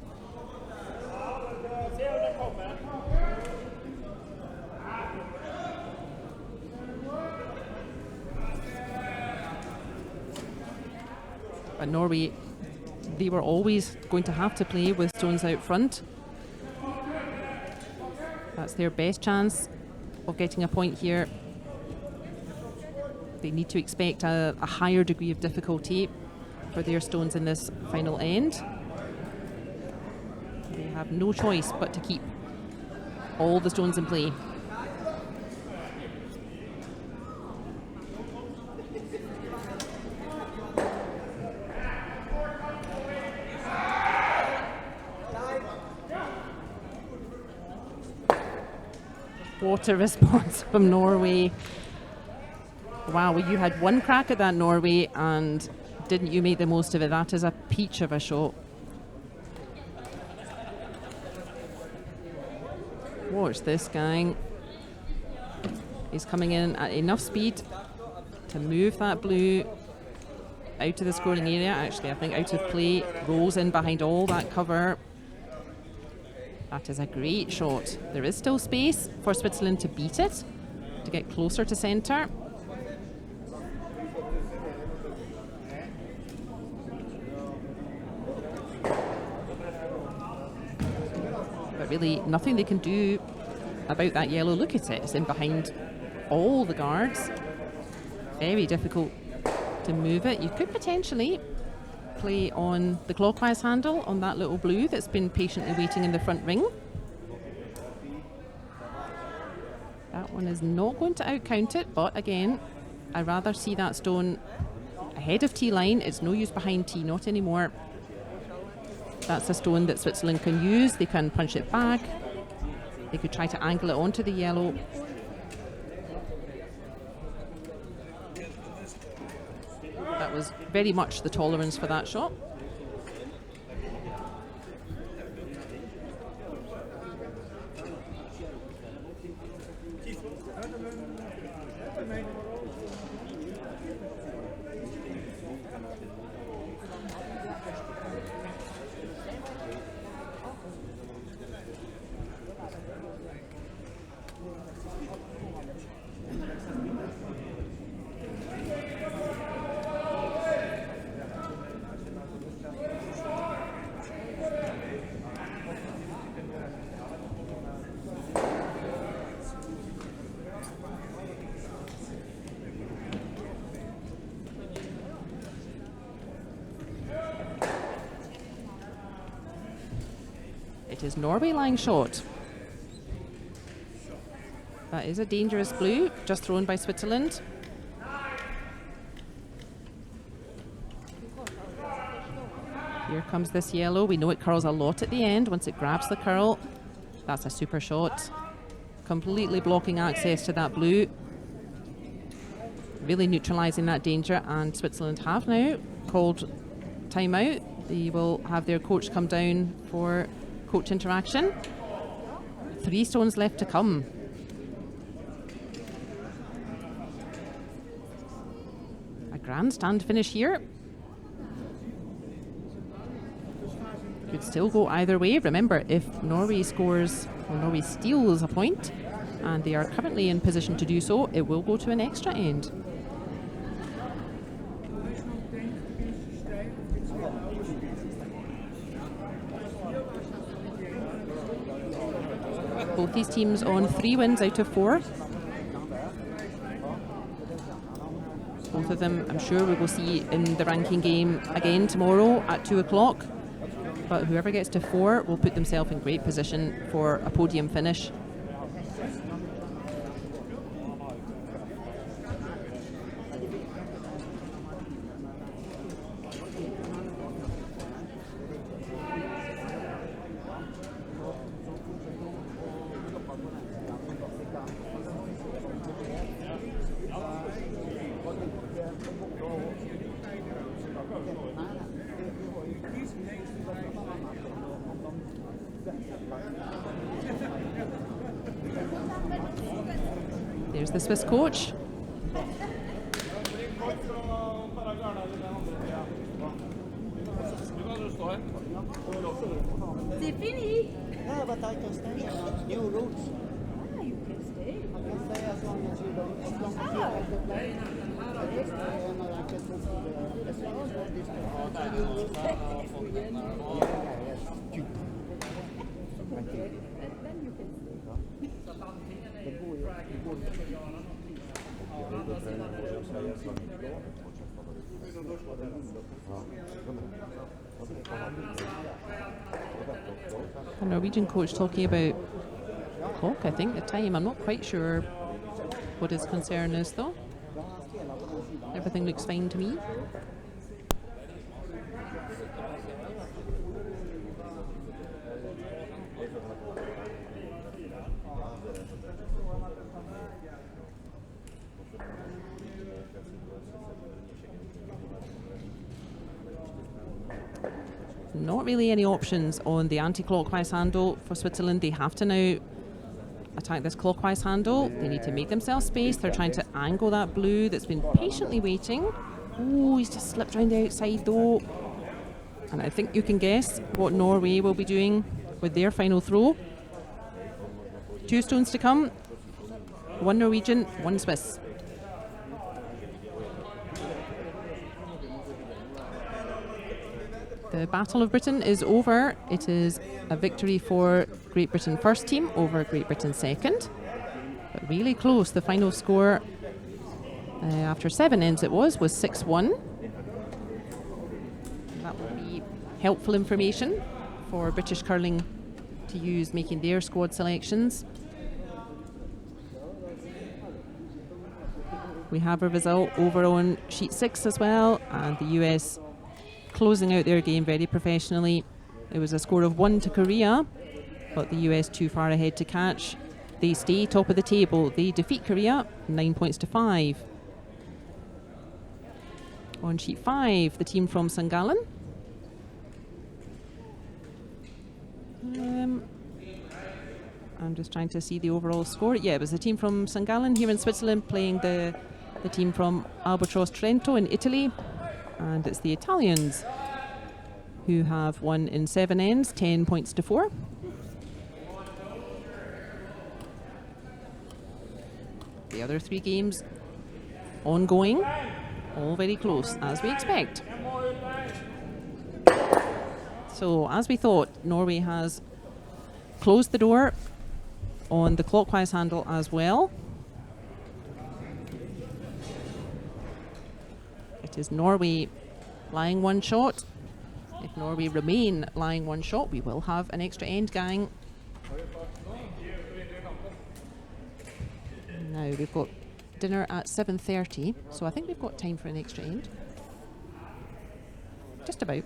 But Norway, they were always going to have to play with stones out front. That's their best chance of getting a point here. They need to expect a higher degree of difficulty for their stones in this final end. They have no choice but to keep all the stones in play. What a response from Norway. Wow, well, you had one crack at that, Norway, and didn't you make the most of it? That is a peach of a shot. Watch this, gang. He's coming in at enough speed to move that blue out of the scoring area. Actually, I think out of play, rolls in behind all that cover. That is a great shot. There is still space for Switzerland to beat it, to get closer to centre. really nothing they can do about that yellow. Look at it, it's in behind all the guards. Very difficult to move it. You could potentially play on the clockwise handle on that little blue that's been patiently waiting in the front ring. That one is not going to outcount it, but again, I'd rather see that stone ahead of T line. It's no use behind T, not anymore. That's a stone that Switzerland can use. They can punch it back. They could try to angle it onto the yellow. That was very much the tolerance for that shot. It is Norway lying short. That is a dangerous blue, just thrown by Switzerland. Here comes this yellow. We know it curls a lot at the end. Once it grabs the curl, that's a super shot. Completely blocking access to that blue. Really neutralising that danger, and Switzerland have now called timeout. They will have their coach come down for coach interaction. 3 stones left to come. A grandstand finish here. Could still go either way. Remember, if Norway scores, or Norway steals a point, and they are currently in position to do so, it will go to an extra end. Both these teams on 3 wins out of 4. Both of them, I'm sure we will see in the ranking game again tomorrow at 2 o'clock. But whoever gets to 4 will put themselves in great position for a podium finish. There's the Swiss coach. C'est fini. Yeah, but I can stay. New rules. Ah, you can stay. I can stay as long as you don't. As long as you have the plane. I can stay and I can go to the. As long as you have this. New rules. Yes. Okay. And then you can stay. A Norwegian coach talking about clock, I think, the time. I'm not quite sure what his concern is, though. Everything looks fine to me. Not really any options on the anti-clockwise handle for Switzerland. They have to now attack this clockwise handle. They need to make themselves space. They're trying to angle that blue that's been patiently waiting. Oh, he's just slipped around the outside though. And I think you can guess what Norway will be doing with their final throw. 2 stones to come. 1 Norwegian, 1 Swiss. The Battle of Britain is over. It is a victory for Great Britain first team over Great Britain second. But really close. The final score after 7 ends was 6-1. That will be helpful information for British curling to use making their squad selections. We have a result over on sheet 6 as well, and the US closing out their game very professionally. It was a score of 1 to Korea, but the US too far ahead to catch. They stay top of the table. They defeat Korea 9 points to 5. On sheet 5, the team from St. Gallen. I'm just trying to see the overall score. Yeah, it was the team from St. Gallen here in Switzerland playing the team from Albatross Trento in Italy. And it's the Italians who have won in 7 ends, 10 points to 4. The other 3 games ongoing, all very close, as we expect. So, as we thought, Norway has closed the door on the clockwise handle as well. It is Norway lying 1 shot. If Norway remain lying 1 shot, we will have an extra end, gang. Now we've got dinner at 7:30, so I think we've got time for an extra end. Just about.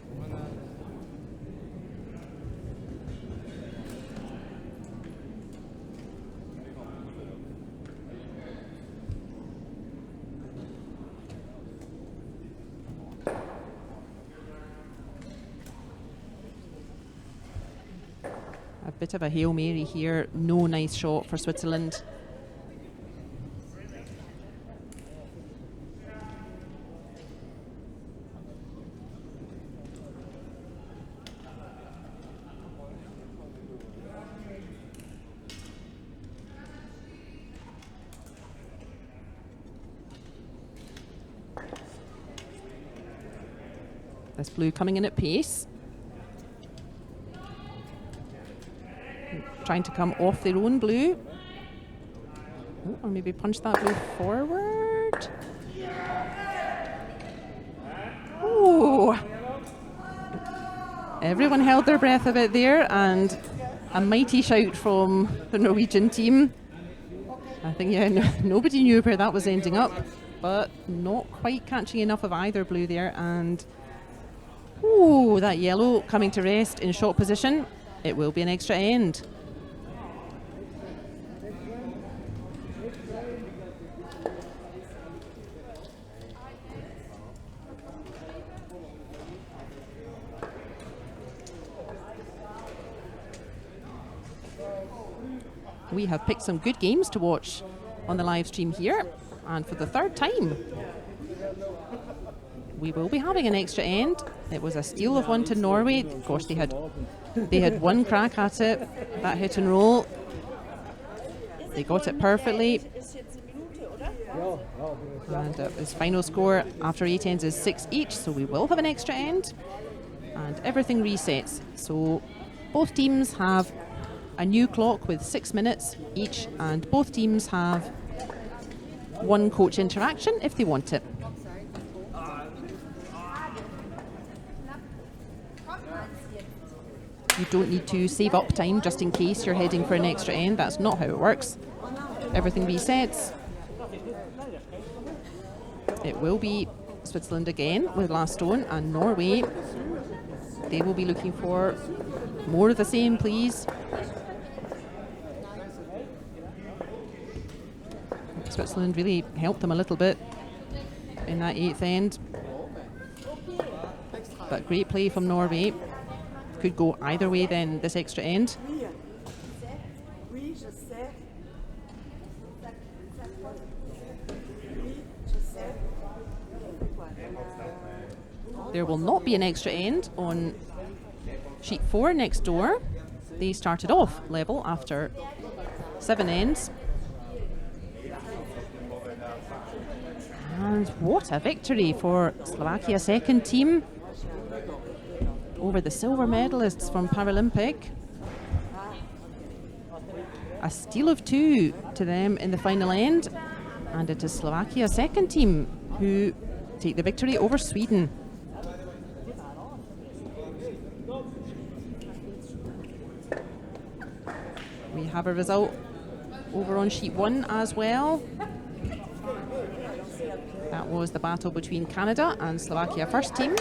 A bit of a Hail Mary here, no nice shot for Switzerland. This blue coming in at pace. Trying to come off their own blue. Oh, or maybe punch that blue forward. Oh! Everyone held their breath a bit there, and a mighty shout from the Norwegian team. I think, yeah, nobody knew where that was ending up, but not quite catching enough of either blue there. And ooh, that yellow coming to rest in shot position. It will be an extra end. We have picked some good games to watch on the live stream here, and for the 3rd time we will be having an extra end. It was a steal of 1 to Norway. Of course, they had 1 crack at it, that hit and roll. They got it perfectly. And his final score after 8 ends is 6 each, so we will have an extra end. And everything resets. So both teams have a new clock with 6 minutes each, and both teams have 1 coach interaction if they want it. You don't need to save up time just in case you're heading for an extra end. That's not how it works. Everything resets. It will be Switzerland again with last stone, and Norway, they will be looking for more of the same, please. Switzerland really helped them a little bit in that 8th end. But great play from Norway. Could go either way then, this extra end. There will not be an extra end on sheet 4 next door. They started off level after 7 ends. And what a victory for Slovakia second team. over the silver medalists from Paralympic. A steal of 2 to them in the final end, and it is Slovakia's second team who take the victory over Sweden. We have a result over on sheet 1 as well. That was the battle between Canada and Slovakia first team.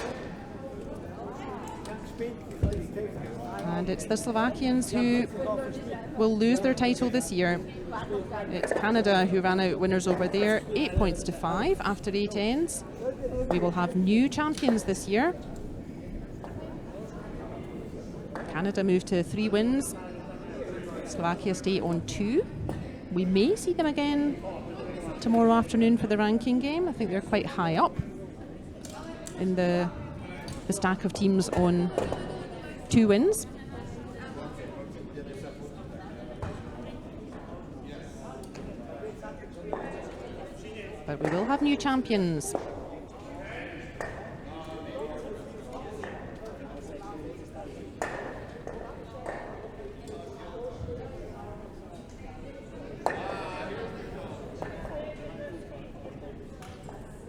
And it's the Slovakians who will lose their title this year. It's Canada who ran out winners over there, 8 points to 5 after 8 ends. We will have new champions this year. Canada moved to 3 wins. Slovakia stay on 2. We may see them again tomorrow afternoon for the ranking game. I think they're quite high up in the stack of teams on 2 wins. But we will have new champions.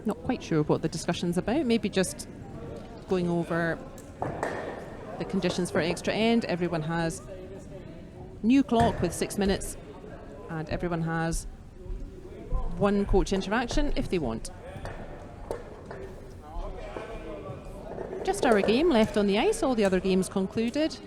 Not quite sure what the discussion's about. Maybe just going over the conditions for extra end. Everyone has new clock with 6 minutes, and everyone has 1 coach interaction if they want. Just our game left on the ice, all the other games concluded.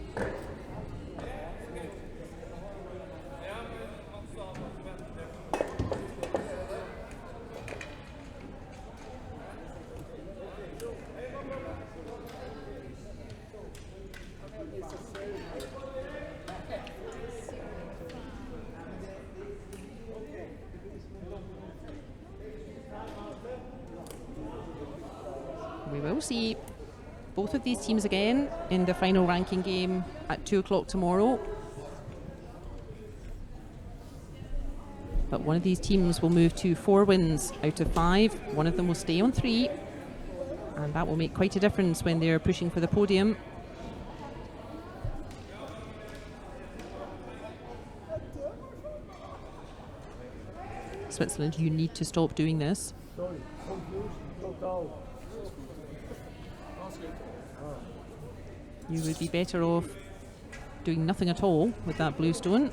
We will see both of these teams again in the final ranking game at 2 o'clock tomorrow. But one of these teams will move to 4 wins out of 5. One of them will stay on 3. And that will make quite a difference when they're pushing for the podium. Switzerland, you need to stop doing this. You would be better off doing nothing at all with that blue stone.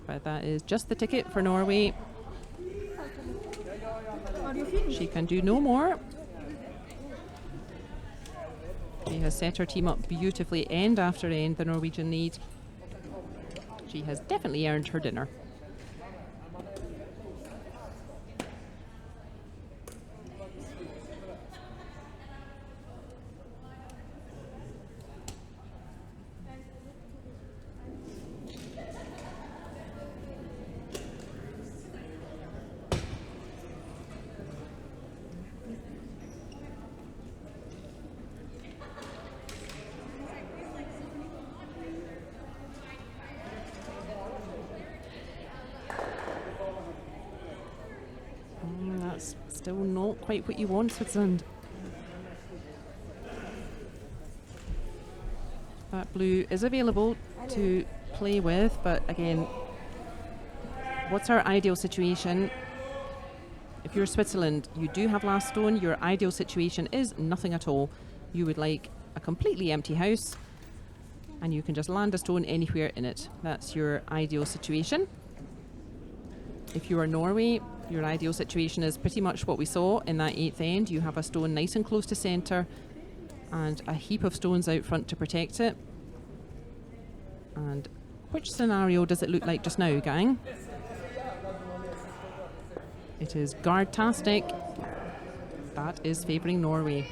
But that is just the ticket for Norway. She can do no more. She has set her team up beautifully end after end, the Norwegian lead. She has definitely earned her dinner. That's still not quite what you want, Switzerland. That blue is available to play with, but again, what's our ideal situation? If you're Switzerland, you do have last stone. Your ideal situation is nothing at all. You would like a completely empty house, and you can just land a stone anywhere in it. That's your ideal situation. If you are Norway, your ideal situation is pretty much what we saw in that 8th end. You have a stone nice and close to centre and a heap of stones out front to protect it. And which scenario does it look like just now, gang? It is guard-tastic. That is favouring Norway.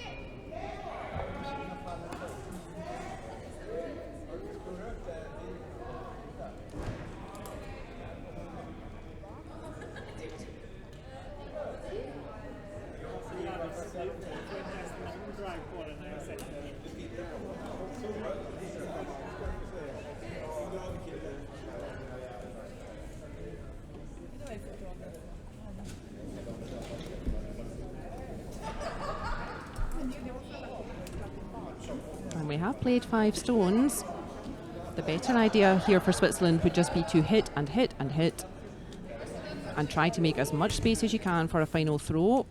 And we have played 5 stones. The better idea here for Switzerland would just be to hit and hit and hit and try to make as much space as you can for a final throw.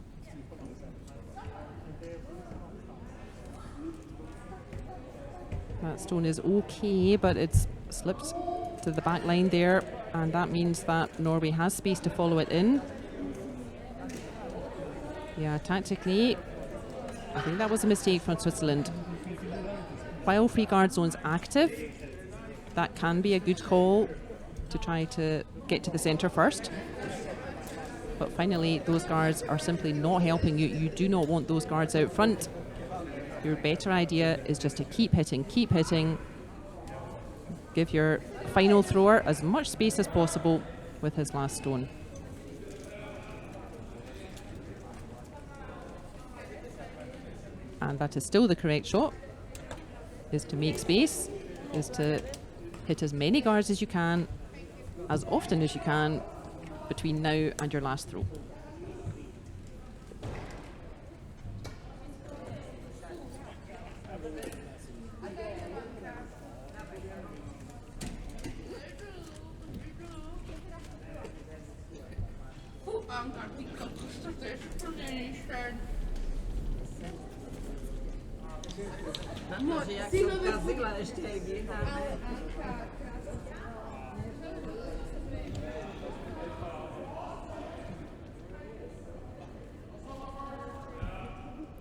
That stone is okay, but it's slipped to the back line there, and that means that Norway has space to follow it in. Yeah, tactically, I think that was a mistake from Switzerland. While free guard zone's active, that can be a good call to try to get to the centre first. But finally, those guards are simply not helping you. You do not want those guards out front. Your better idea is just to keep hitting, give your final thrower as much space as possible with his last stone. And that is still the correct shot, is to make space, is to hit as many guards as you can, as often as you can, between now and your last throw.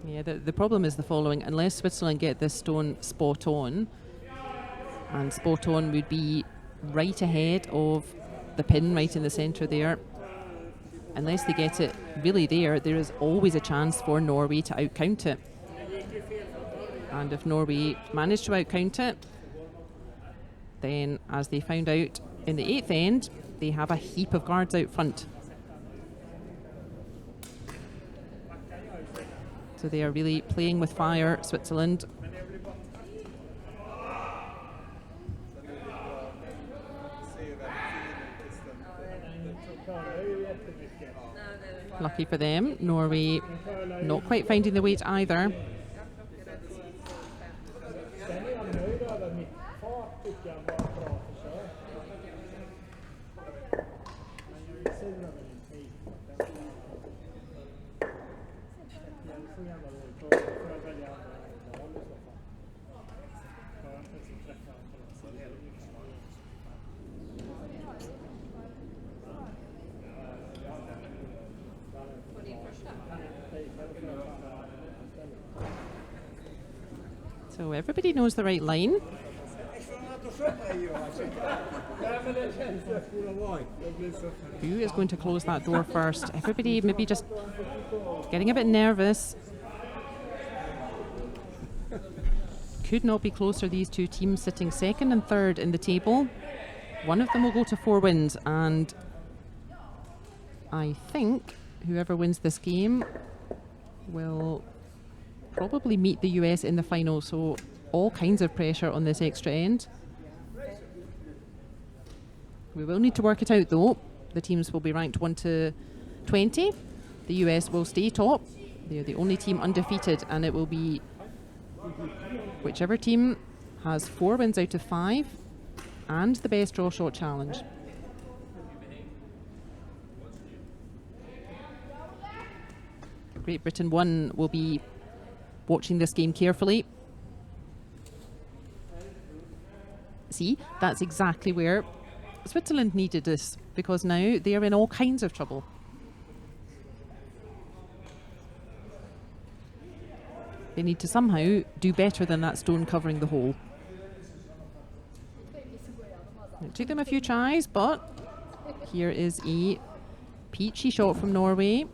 Yeah, the problem is the following. Unless Switzerland get this stone spot on, and spot on would be right ahead of the pin right in the centre there, unless they get it really there is always a chance for Norway to outcount it. And if Norway manage to outcount it, then as they found out in the 8th end, they have a heap of guards out front. So they are really playing with fire, Switzerland. Lucky for them, Norway not quite finding the weight either. So everybody knows the right line. Who is going to close that door first? Everybody maybe just getting a bit nervous. Could not be closer, these two teams sitting 2nd and 3rd in the table. One of them will go to 4 wins, and I think whoever wins this game will probably meet the US in the final, so all kinds of pressure on this extra end. We will need to work it out though. The teams will be ranked 1 to 20. The US will stay top. They're the only team undefeated, and it will be whichever team has 4 wins out of 5 and the best draw shot challenge. Great Britain 1 will be watching this game carefully. See, that's exactly where Switzerland needed this, because now they are in all kinds of trouble. They need to somehow do better than that stone covering the hole. It took them a few tries, but here is a peachy shot from Norway.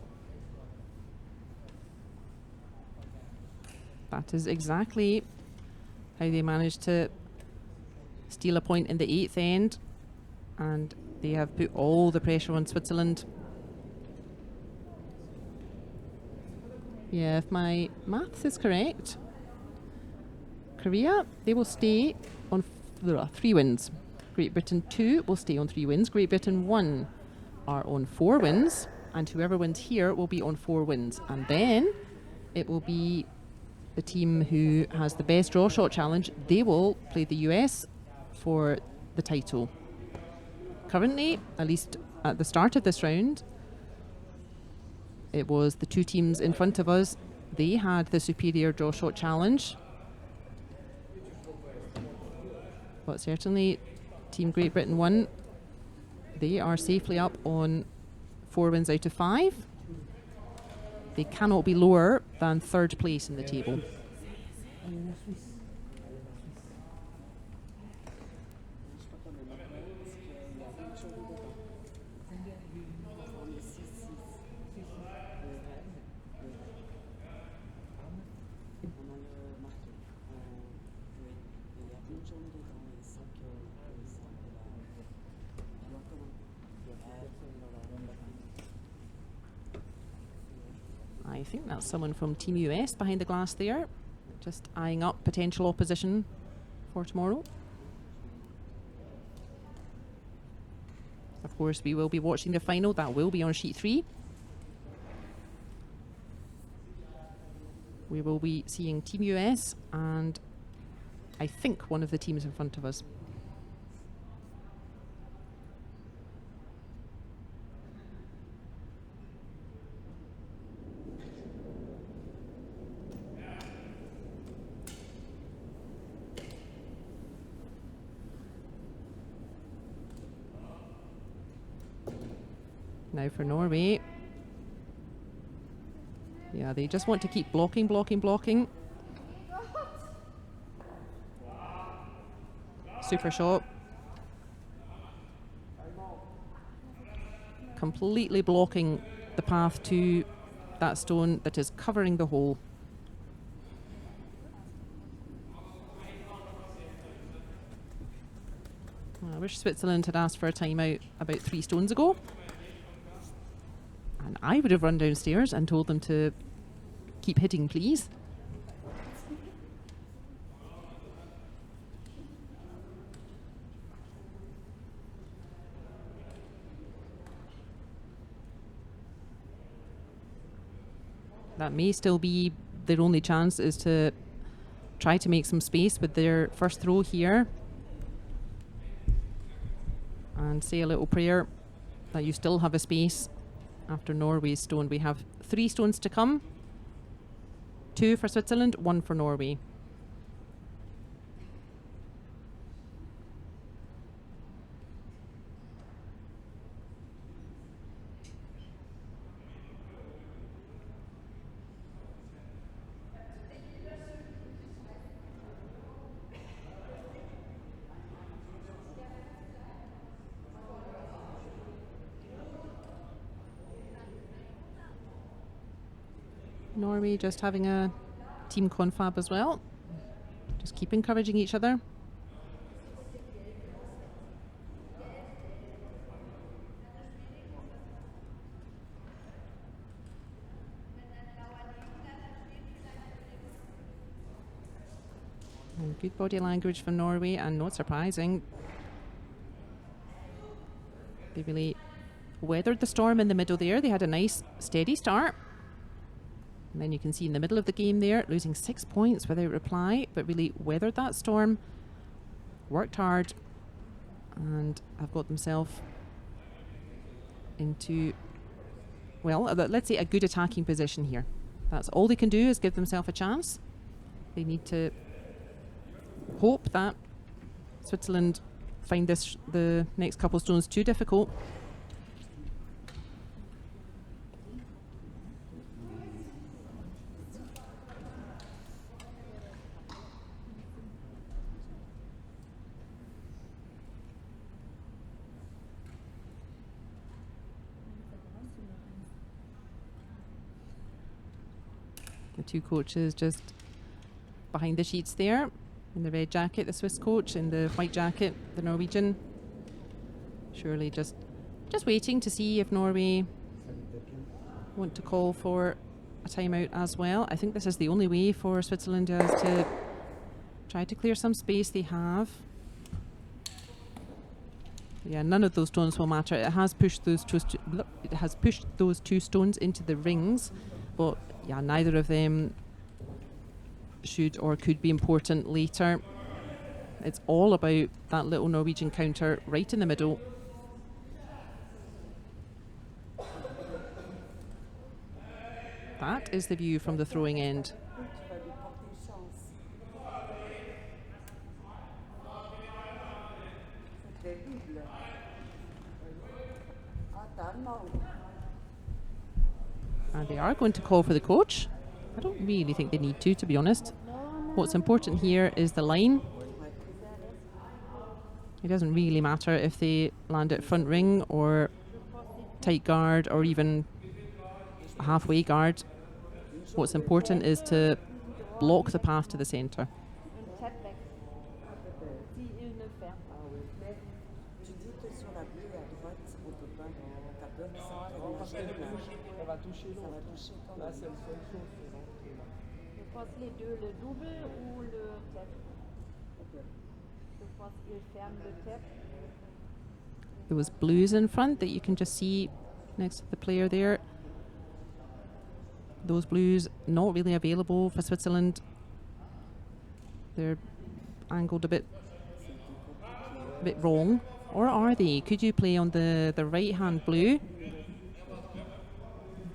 That is exactly how they managed to steal a point in the 8th end, and they have put all the pressure on Switzerland. Yeah, if my maths is correct, Korea, they will stay on 3 wins. Great Britain 2 will stay on 3 wins. Great Britain 1 are on 4 wins, and whoever wins here will be on 4 wins. And then it will be the team who has the best draw shot challenge. They will play the US for the title. Currently, at least at the start of this round, it was the 2 teams in front of us. They had the superior draw shot challenge. But certainly, Team Great Britain 1, they are safely up on 4 wins out of 5. They cannot be lower than 3rd place in the table. I think that's someone from Team US behind the glass there, just eyeing up potential opposition for tomorrow. Of course, we will be watching the final. That will be on sheet 3. We will be seeing Team US and I think one of the teams in front of us. Now for Norway. Yeah, they just want to keep blocking, blocking, blocking. Super shot. Completely blocking the path to that stone that is covering the hole. I wish Switzerland had asked for a timeout about 3 stones ago. And I would have run downstairs and told them to keep hitting, please. That may still be their only chance, is to try to make some space with their first throw here. And say a little prayer that you still have a space after Norway's stone. We have 3 stones to come. 2 for Switzerland, 1 for Norway. Norway just having a team confab as well. Just keep encouraging each other. And good body language from Norway, and not surprising. They really weathered the storm in the middle there. They had a nice steady start. And then you can see in the middle of the game there, losing 6 points without reply, but really weathered that storm, worked hard, and have got themselves into, well, let's say a good attacking position here. That's all they can do, is give themselves a chance. They need to hope that Switzerland find the next couple stones too difficult. The two coaches just behind the sheets there. In the red jacket, the Swiss coach. In the white jacket, the Norwegian. Surely just waiting to see if Norway want to call for a timeout as well. I think this is the only way for Switzerland is to try to clear some space they have. Yeah, none of those stones will matter. It has pushed those two stones into the rings, but yeah, neither of them should or could be important later. It's all about that little Norwegian counter right in the middle. That is the view from the throwing end. And they are going to call for the coach. I don't really think they need to be honest. What's important here is the line. It doesn't really matter if they land at front ring or tight guard or even a halfway guard. What's important is to block the path to the centre. There was blues in front that you can just see next to the player there. Those blues not really available for Switzerland. They're angled a bit wrong. Or are they? Could you play on the right hand blue?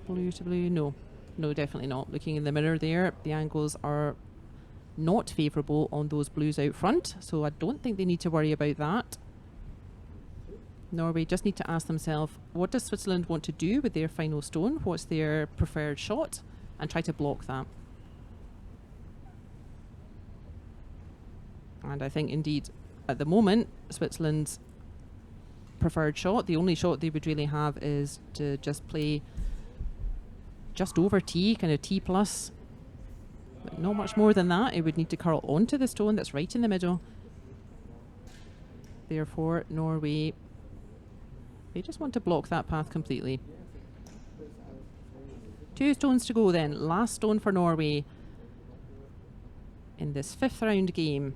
Blue to blue? No. No, definitely not. Looking in the mirror there, the angles are not favourable on those blues out front, so I don't think they need to worry about that. Norway just need to ask themselves, what does Switzerland want to do with their final stone? What's their preferred shot? And try to block that. And I think indeed, at the moment, Switzerland's preferred shot, the only shot they would really have is to just play just over T, kind of T plus. But not much more than that. It would need to curl onto the stone that's right in the middle. Therefore, Norway, they just want to block that path completely. 2 stones to go then. Last stone for Norway in this 5th round game.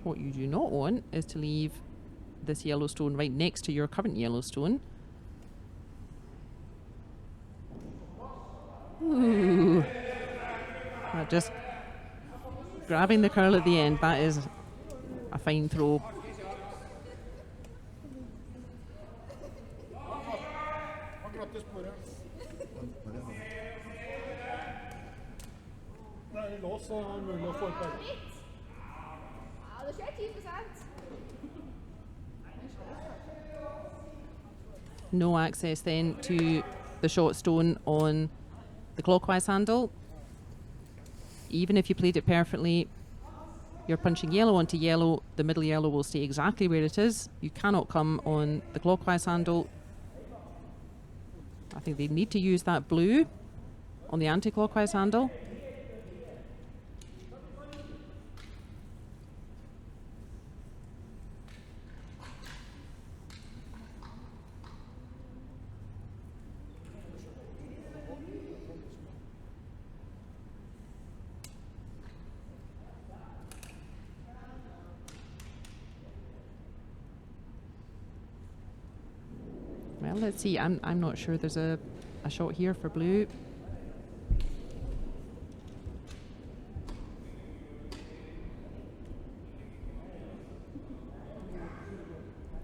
What you do not want is to leave this yellow stone right next to your current yellow stone. Ooh. Just grabbing the curl at the end, that is a fine throw. No access then to the short stone on the clockwise handle. Even if you played it perfectly, you're punching yellow onto yellow, the middle yellow will stay exactly where it is. You cannot come on the clockwise handle. I think they need to use that blue on the anti-clockwise handle. Well, let's see. I'm not sure there's a shot here for blue.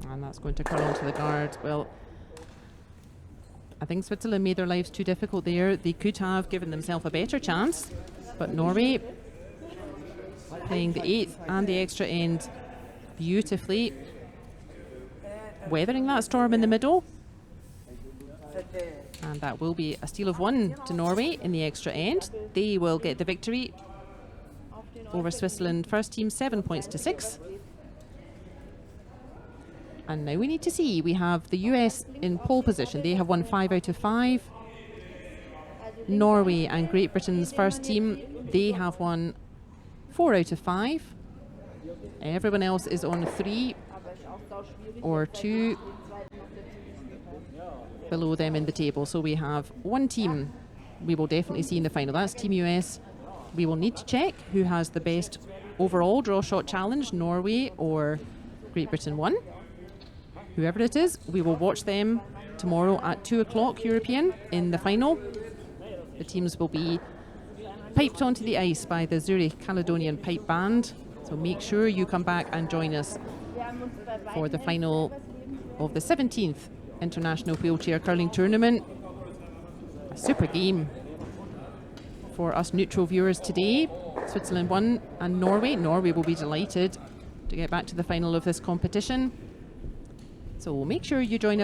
And that's going to curl onto the guard. Well, I think Switzerland made their lives too difficult there. They could have given themselves a better chance, but Norway playing the 8th and the extra end beautifully, weathering that storm in the middle. And that will be a steal of 1 to Norway in the extra end. They will get the victory over Switzerland first team, 7 points to 6. And now we need to see, we have the US in pole position. They have won 5 out of 5. Norway and Great Britain's first team, they have won 4 out of 5. Everyone else is on 3 or 2 below them in the table. So we have one team we will definitely see in the final. That's Team US. We will need to check who has the best overall draw shot challenge, Norway or Great Britain 1. Whoever it is, we will watch them tomorrow at 2 o'clock European in the final. The teams will be piped onto the ice by the Zurich Caledonian Pipe Band. So make sure you come back and join us for the final of the 17th International Wheelchair Curling Tournament. A super game for us neutral viewers today. Switzerland won and Norway. Norway will be delighted to get back to the final of this competition. So make sure you join us.